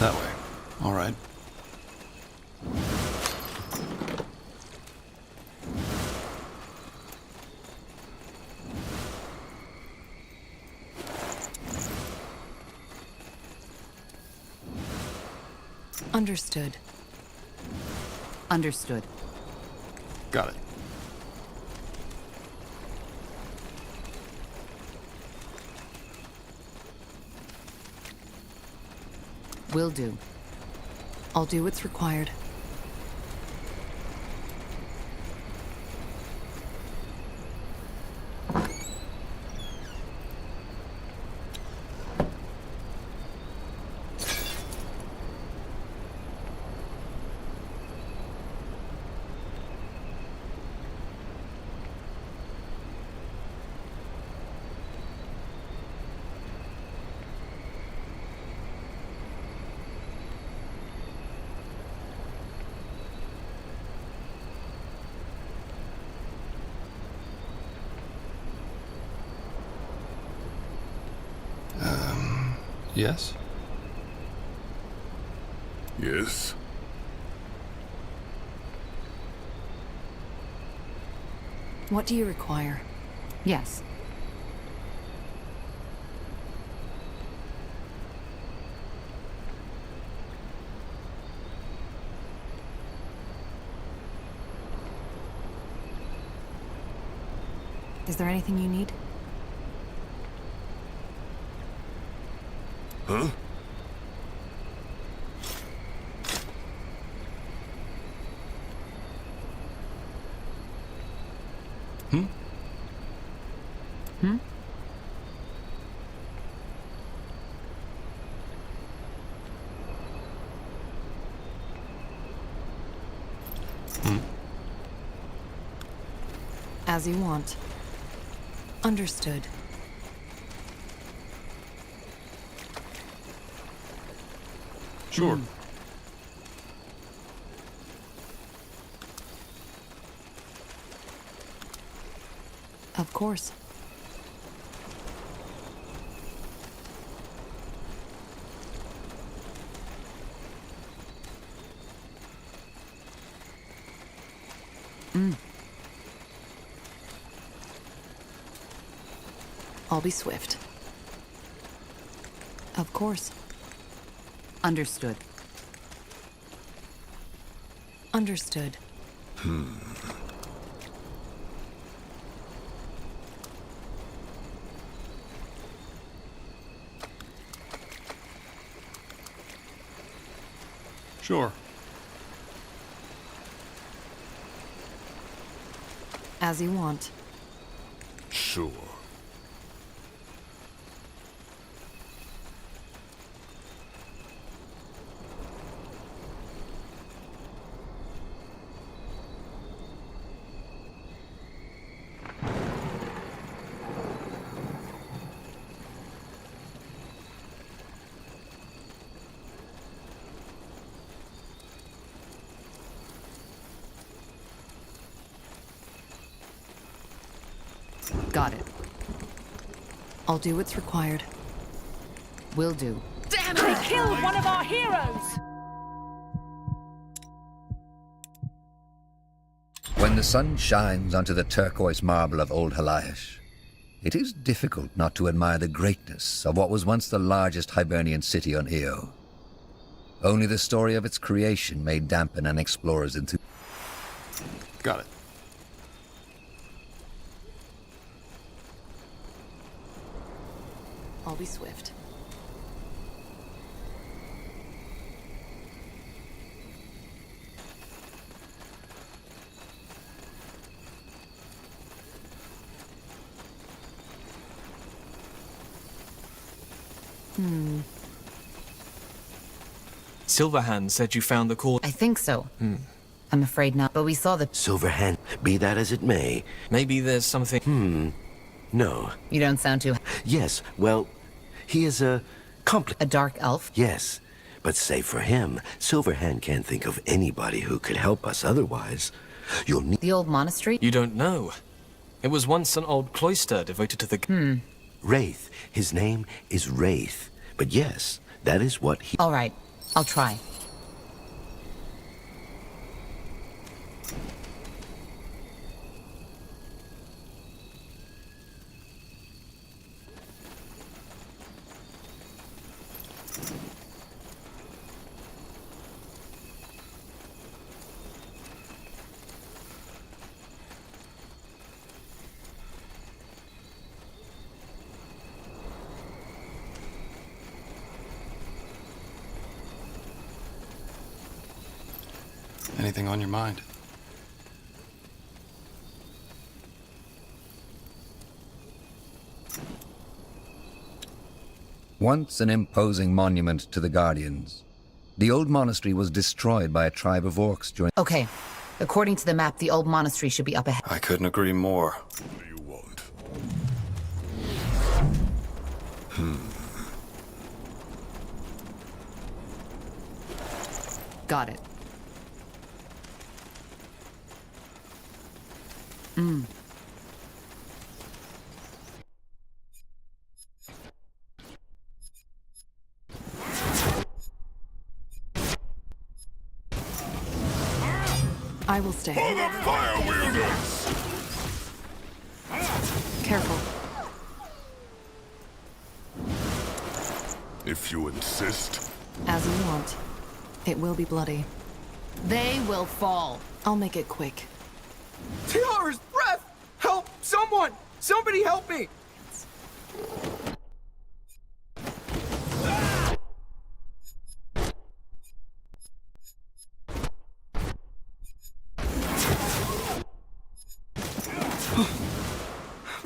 That way. All right.
Understood. Understood.
Got it.
Will do. I'll do what's required.
Yes?
Yes?
What do you require?
Yes.
Is there anything you need?
Huh?
Hmm?
Hmm?
Hmm?
As you want. Understood.
Sure.
Of course. I'll be swift. Of course.
Understood.
Understood.
Sure.
As you want.
Sure.
Got it.
I'll do what's required.
Will do.
Damn it! They killed one of our heroes!
When the sun shines onto the turquoise marble of Old Halayash, it is difficult not to admire the greatness of what was once the largest Hibernian city on Io. Only the story of its creation may dampen an explorer's enthusiasm.
Got it.
I'll be swift.
Silverhand said you found the core.
I think so. I'm afraid not, but we saw the...
Silverhand, be that as it may.
Maybe there's something...
No.
You don't sound too...
Yes, well, he is a
A dark elf?
Yes, but save for him, Silverhand can't think of anybody who could help us otherwise. You'll need...
The old monastery?
You don't know. It was once an old cloister devoted to the...
Wraith. His name is Wraith. But yes, that is what he...
All right, I'll try.
Anything on your mind?
Once an imposing monument to the Guardians, the old monastery was destroyed by a tribe of orcs during...
Okay. According to the map, the old monastery should be up ahead.
I couldn't agree more.
What do you want?
Got it. I will stay.
For the fire wielders!
Careful.
If you insist.
As you want. It will be bloody. They will fall. I'll make it quick.
Taylor's breath! Help! Someone! Somebody help me!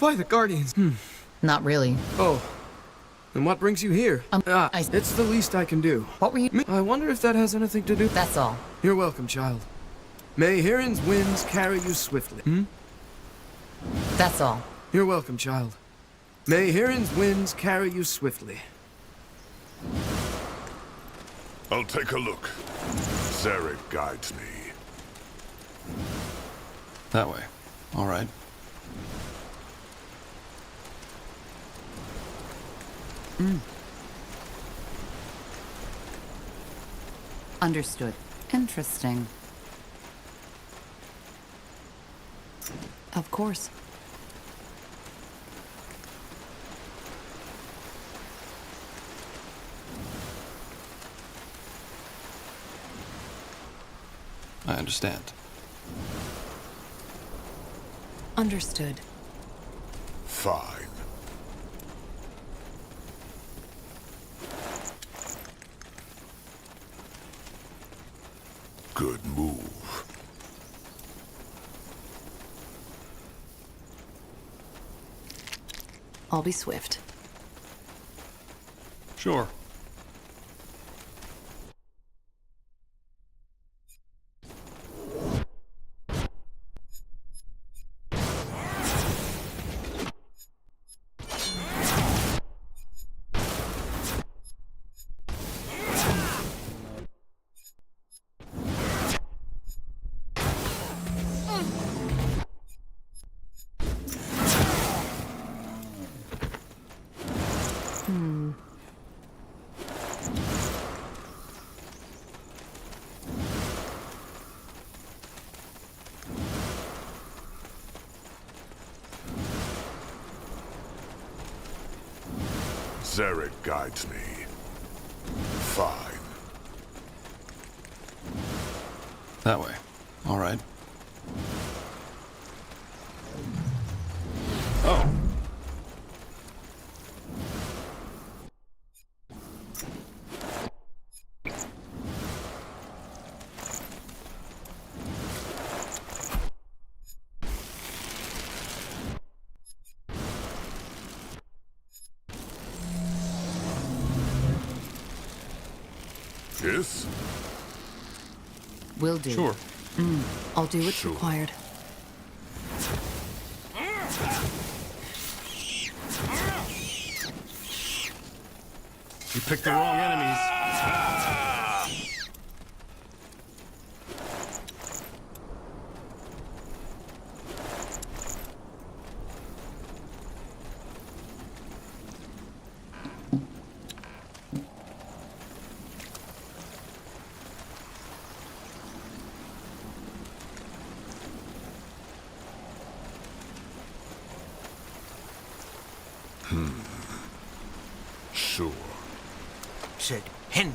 By the Guardians.
Not really.
Oh. And what brings you here? It's the least I can do.
What were you?
I wonder if that has anything to do.
That's all.
You're welcome, child. May Hiran's winds carry you swiftly.
That's all.
You're welcome, child. May Hiran's winds carry you swiftly.
I'll take a look. Zarek guides me.
That way. All right.
Understood. Interesting.
Of course.
I understand.
Understood.
Fine. Good move.
I'll be swift.
Sure.
Zarek guides me. Fine.
That way. All right. Oh.
Yes?
Will do.
Sure.
I'll do what's required.
You picked the wrong enemies.
Sure.
Said, Henry,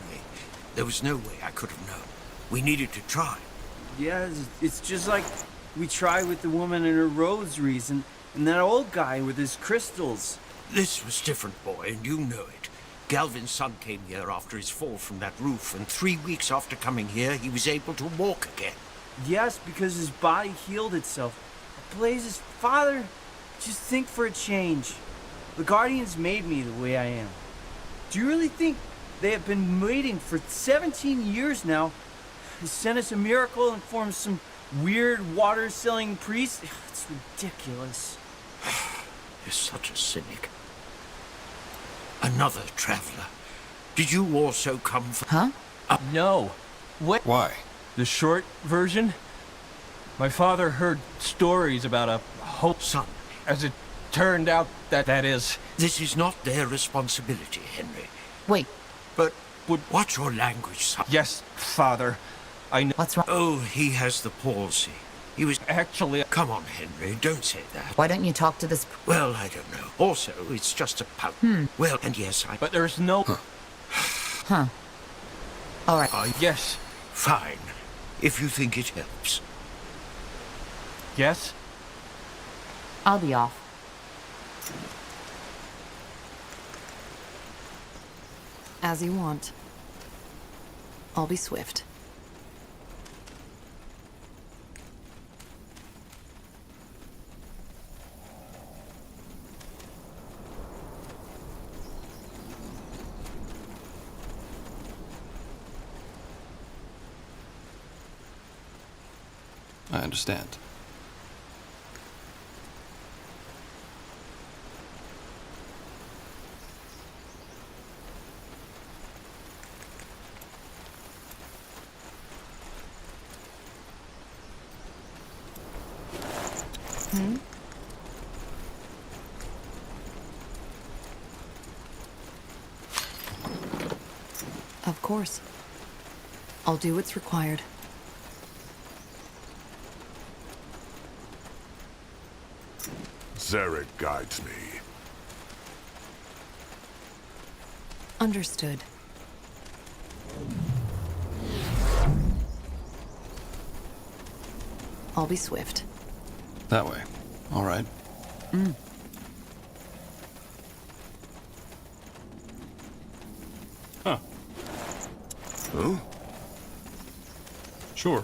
there was no way I could have known. We needed to try.
Yeah, it's just like we tried with the woman and her rosaries and that old guy with his crystals.
This was different, boy, and you know it. Galvin's son came here after his fall from that roof, and 3 weeks after coming here, he was able to walk again.
Yes, because his body healed itself. Blaze's father, just think for a change. The Guardians made me the way I am. Do you really think they have been waiting for 17 years now to send us a miracle and form some weird water-selling priest? It's ridiculous.
You're such a cynic. Another traveler. Did you also come from...
Huh?
No. What?
Why?
The short version? My father heard stories about a hope
son.
As it turned out, that is...
This is not their responsibility, Henry.
Wait.
But watch your language, son.
Yes, father. I know.
What's wrong?
Oh, he has the palsy. He was actually... Come on, Henry, don't say that.
Why don't you talk to this...
Well, I don't know. Also, it's just a pal. Well, and yes, I...
But there's no...
Huh. All right.
Yes. Fine. If you think it helps.
Yes?
I'll be off. As you want. I'll be swift.
I understand.
Of course. I'll do what's required.
Zarek guides me.
Understood. I'll be swift.
That way. All right.
Huh. Oh?
Sure.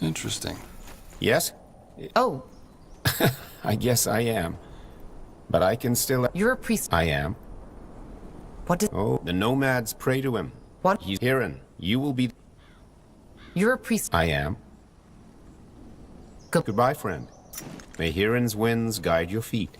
Interesting.
Yes?
Oh.
I guess I am. But I can still...
You're a priest.
I am.
What does...
Oh, the nomads pray to him.
What?
He's Hiran. You will be...
You're a priest.
I am. Goodbye, friend. May Hiran's winds guide your feet.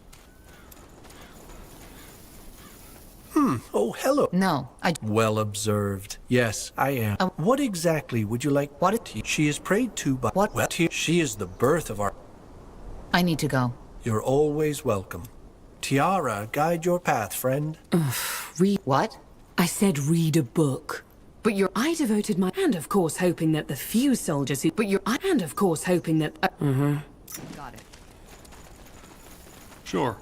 Oh, hello.
No,
Well observed. Yes, I am. What exactly would you like?
What?
She is prayed to by...
What?
Well, she is the birth of our...
I need to go.
You're always welcome. Tiara, guide your path, friend.
Read...
What?
I said read a book.
But you're...
I devoted my... And of course hoping that the few soldiers who...
But you're...
And of course hoping that...
Got it.
Sure.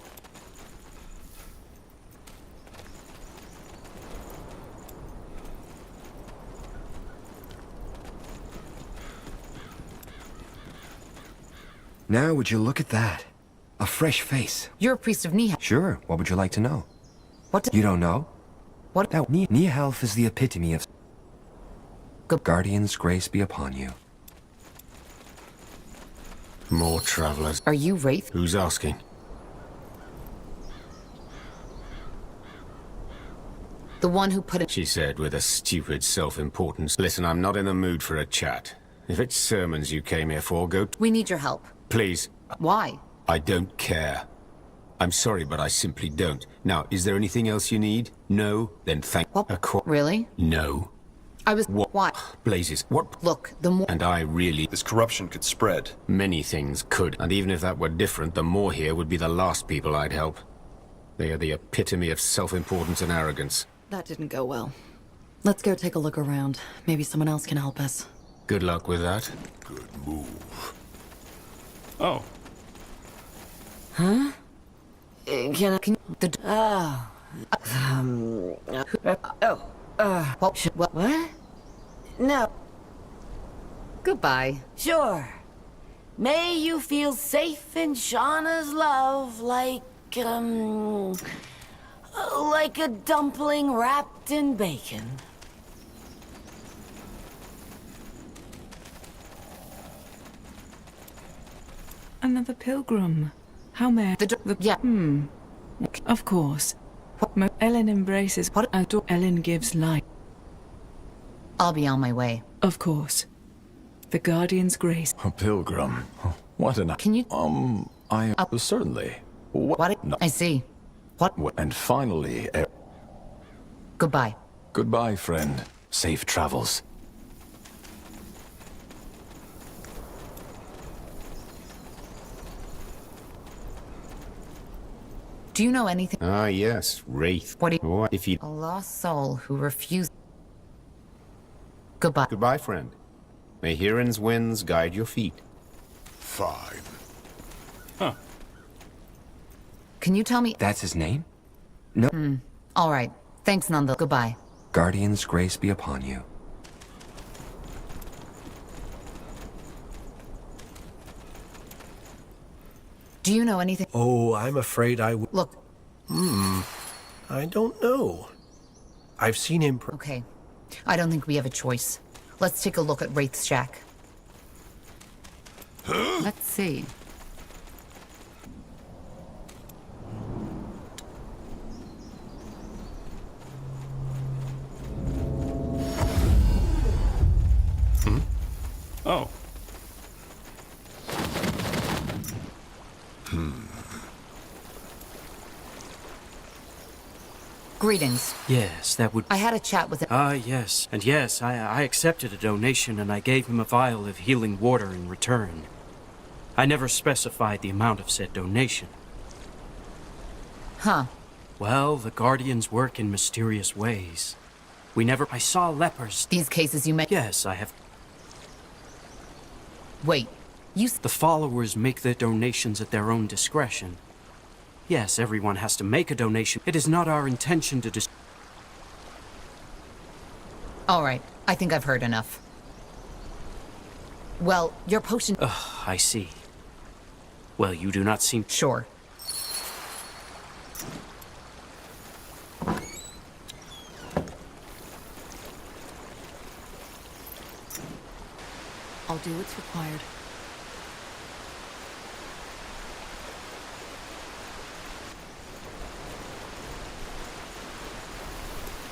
Now would you look at that? A fresh face.
You're a priest of Nihalf.
Sure, what would you like to know?
What?
You don't know?
What?
That Nihalf is the epitome of... Guardian's grace be upon you.
More travelers.
Are you Wraith?
Who's asking?
The one who put it...
She said with a stupid self-importance. Listen, I'm not in the mood for a chat. If it's sermons you came here for, go...
We need your help.
Please.
Why?
I don't care. I'm sorry, but I simply don't. Now, is there anything else you need? No? Then thank...
What? Really?
No.
I was...
What?
Why?
Blazes. What?
Look, the more...
And I really...
This corruption could spread.
Many things could. And even if that were different, the more here would be the last people I'd help. They are the epitome of self-importance and arrogance.
That didn't go well. Let's go take a look around. Maybe someone else can help us.
Good luck with that.
Good move.
Oh.
Huh?
What?
No.
Goodbye.
Sure. May you feel safe in Shauna's love like a dumpling wrapped in bacon.
Another pilgrim. How may I...
Yeah.
Of course. Ellen embraces what adore. Ellen gives life.
I'll be on my way.
Of course. The Guardian's grace.
A pilgrim. What an...
Can you...
certainly.
What?
No.
I see. What?
And finally...
Goodbye.
Goodbye, friend. Safe travels.
Do you know anything?
Ah, yes. Wraith.
What do you...
What if he...
A lost soul who refused... Goodbye.
Goodbye, friend. May Hiran's winds guide your feet.
Fine.
Huh.
Can you tell me?
That's his name? No.
All right. Thanks, Nanda. Goodbye.
Guardian's grace be upon you.
Do you know anything?
Oh, I'm afraid I would.
Look.
I don't know. I've seen him.
Okay. I don't think we have a choice. Let's take a look at Wraith's shack. Let's see.
Oh.
Greetings.
Yes, that would...
I had a chat with him.
Yes. And yes, I accepted a donation and I gave him a vial of healing water in return. I never specified the amount of said donation.
Huh.
Well, the Guardians work in mysterious ways. I saw lepers.
These cases you make?
Yes, I have...
Wait, you...
The followers make their donations at their own discretion. Yes, everyone has to make a donation. It is not our intention to
All right, I think I've heard enough. Well, your potion...
I see. Well, you do not seem...
Sure.
I'll do what's required.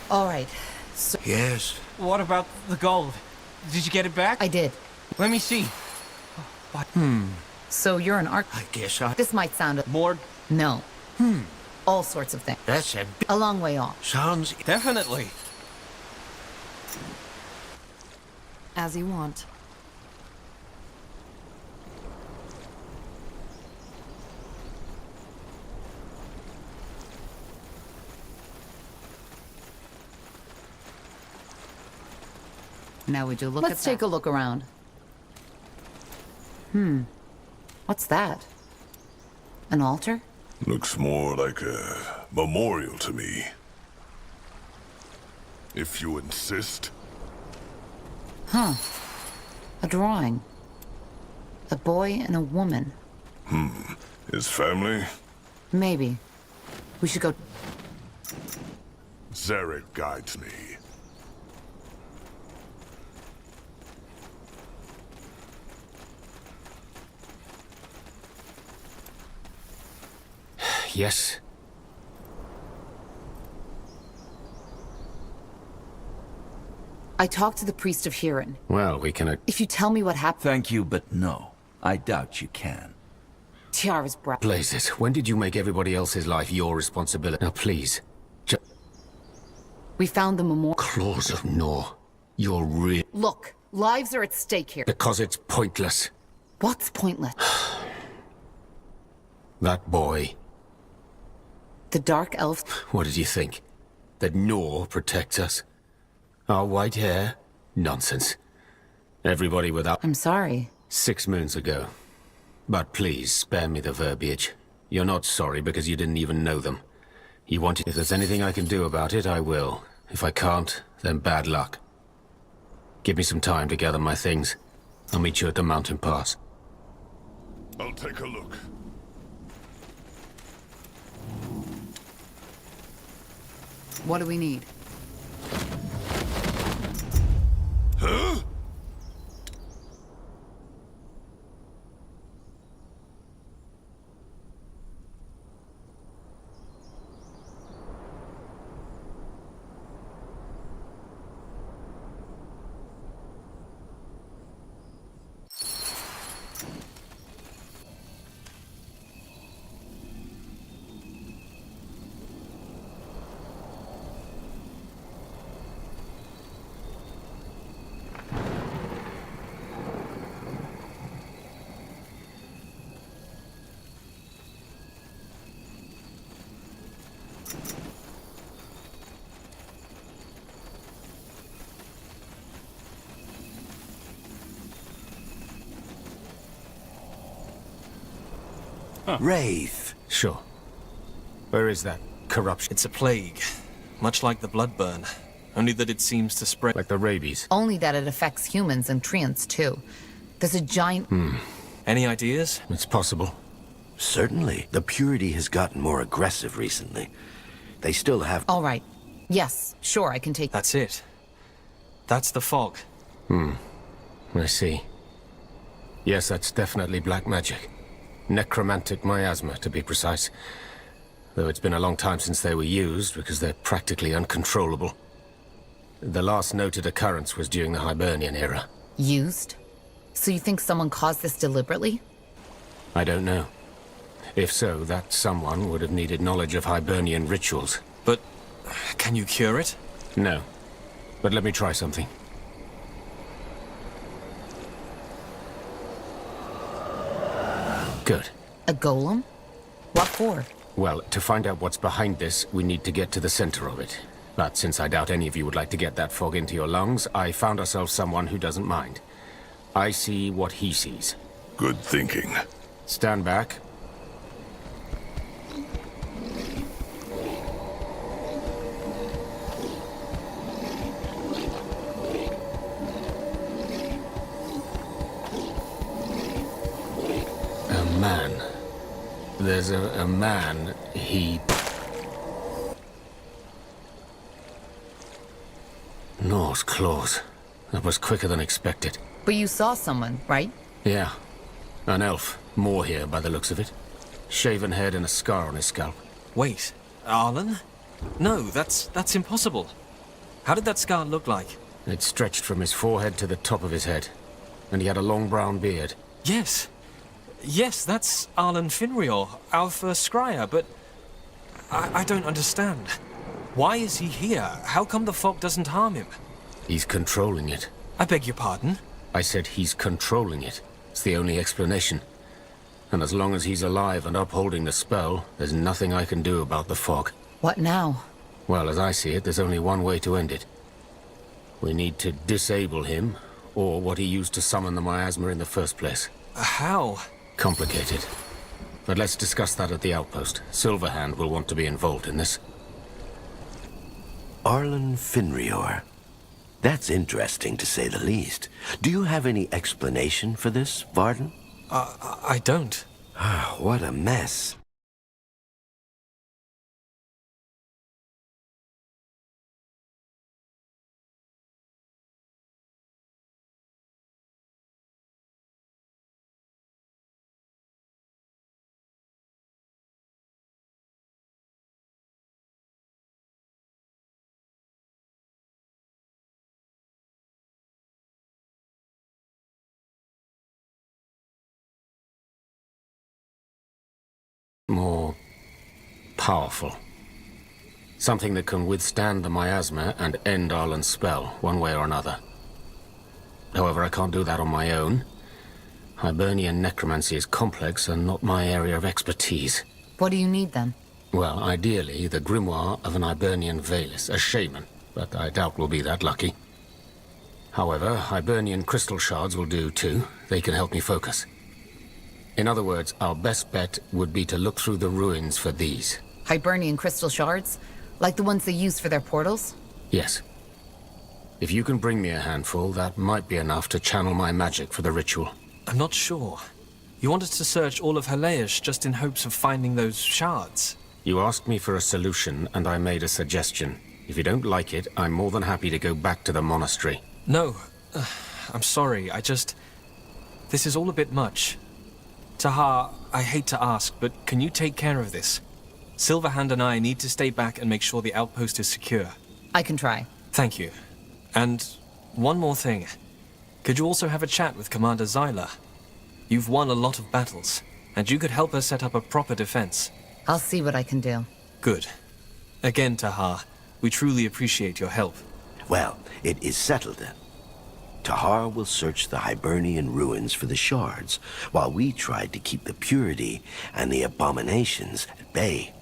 All right. So
Yes.
What about the gold? Did you get it back?
I did.
Let me see.
So you're an arc...
I guess I...
This might sound...
More?
No. All sorts of things.
That's
A long way off.
Sounds...
Definitely.
As you want.
Now would you look Let's take a look around. What's that? An altar?
Looks more like a memorial to me. If you insist.
Huh. A drawing. A boy and a woman.
His family?
Maybe. We should go...
Zarek guides me.
Yes?
I talked to the priest of Hiran.
Well, we can...
If you tell me what happened...
Thank you, but no. I doubt you can.
Tiara's breath.
Blazes, when did you make everybody else's life your responsibility? Now, please.
We found the memorial...
Claws of Nor. You're real...
Look, lives are at stake here.
Because it's pointless.
What's pointless?
That boy.
The Dark Elf...
What did you think? That Nor protects us? Our white hair? Nonsense. Everybody without...
I'm sorry.
6 moons ago. But please, spare me the verbiage. You're not sorry because you didn't even know them. You wanted... If there's anything I can do about it, I will. If I can't, then bad luck. Give me some time to gather my things. I'll meet you at the mountain pass.
I'll take a look.
What do we need?
Huh?
Wraith.
Sure. Where is that corruption?
It's a plague, much like the bloodburn, only that it seems to spread...
Like the rabies?
Only that it affects humans and treants, too. There's a giant...
Any ideas?
It's possible.
Certainly. The Purity has gotten more aggressive recently. They still have...
All right. Yes, sure, I can take...
That's it. That's the fog.
I see. Yes, that's definitely black magic. Necromantic miasma, to be precise. Though it's been a long time since they were used, because they're practically uncontrollable. The last noted occurrence was during the Hibernian era.
Used? So you think someone caused this deliberately?
I don't know. If so, that someone would have needed knowledge of Hibernian rituals.
But can you cure it?
No. But let me try something. Good.
A golem? What for?
Well, to find out what's behind this, we need to get to the center of it. But since I doubt any of you would like to get that fog into your lungs, I found ourselves someone who doesn't mind. I see what he sees.
Good thinking.
Stand back. A man. There's a man, he... Norse claws. That was quicker than expected.
But you saw someone, right?
Yeah. An elf. More here, by the looks of it. Shaven head and a scar on his scalp.
Wait, Arlen? No, that's impossible. How did that scar look like?
It stretched from his forehead to the top of his head. And he had a long brown beard.
Yes. Yes, that's Arlen Finrior, our first scryer, but... I don't understand. Why is he here? How come the fog doesn't harm him?
He's controlling it.
I beg your pardon?
I said he's controlling it. It's the only explanation. And as long as he's alive and upholding the spell, there's nothing I can do about the fog.
What now?
Well, as I see it, there's only one way to end it. We need to disable him, or what he used to summon the miasma in the first place.
How?
Complicated. But let's discuss that at the outpost. Silverhand will want to be involved in this.
Arlen Finrior. That's interesting, to say the least. Do you have any explanation for this, Varden?
I don't.
What a mess.
More powerful. Something that can withstand the miasma and end Arlen's spell, one way or another. However, I can't do that on my own. Hibernian necromancy is complex and not my area of expertise.
What do you need, then?
Well, ideally, the grimoire of an Hibernian Valis, a shaman, but I doubt we'll be that lucky. However, Hibernian crystal shards will do too. They can help me focus. In other words, our best bet would be to look through the ruins for these.
Hibernian crystal shards? Like the ones they use for their portals?
Yes. If you can bring me a handful, that might be enough to channel my magic for the ritual.
I'm not sure. You wanted to search all of Helaish just in hopes of finding those shards.
You asked me for a solution, and I made a suggestion. If you don't like it, I'm more than happy to go back to the monastery.
No. I'm sorry, this is all a bit much. Tahar, I hate to ask, but can you take care of this? Silverhand and I need to stay back and make sure the outpost is secure.
I can try.
Thank you. And one more thing. Could you also have a chat with Commander Zyla? You've won a lot of battles, and you could help us set up a proper defense.
I'll see what I can do.
Good. Again, Tahar, we truly appreciate your help.
Well, it is settled then. Tahar will search the Hibernian ruins for the shards, while we tried to keep the purity and the abominations at bay.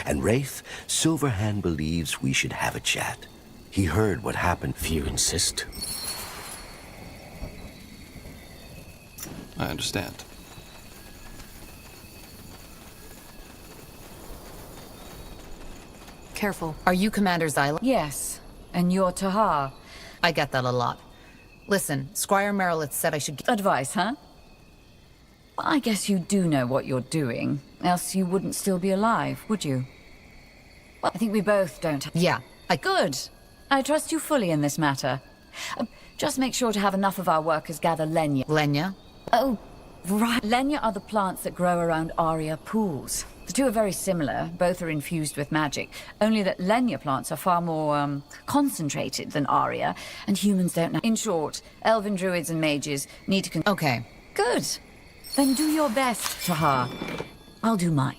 And Wraith, Silverhand believes we should have a chat. He heard what happened.
If you insist.
I understand.
careful. Are you Commander Xyla?
Yes. And you're Tahar.
I get that a lot. Listen, Squire Merrillet said I should...
Advice, huh? Well, I guess you do know what you're doing. Else you wouldn't still be alive, would you? Well, I think we both don't...
Yeah,
Good. I trust you fully in this matter. Just make sure to have enough of our workers gather Lenya.
Lenya?
Oh, right. Lenya are the plants that grow around Aria pools. The two are very similar. Both are infused with magic. Only that Lenya plants are far more, concentrated than Aria, and humans don't know. In short, elven druids and mages need to...
Okay.
Good. Then do your best, Tahar. I'll do mine.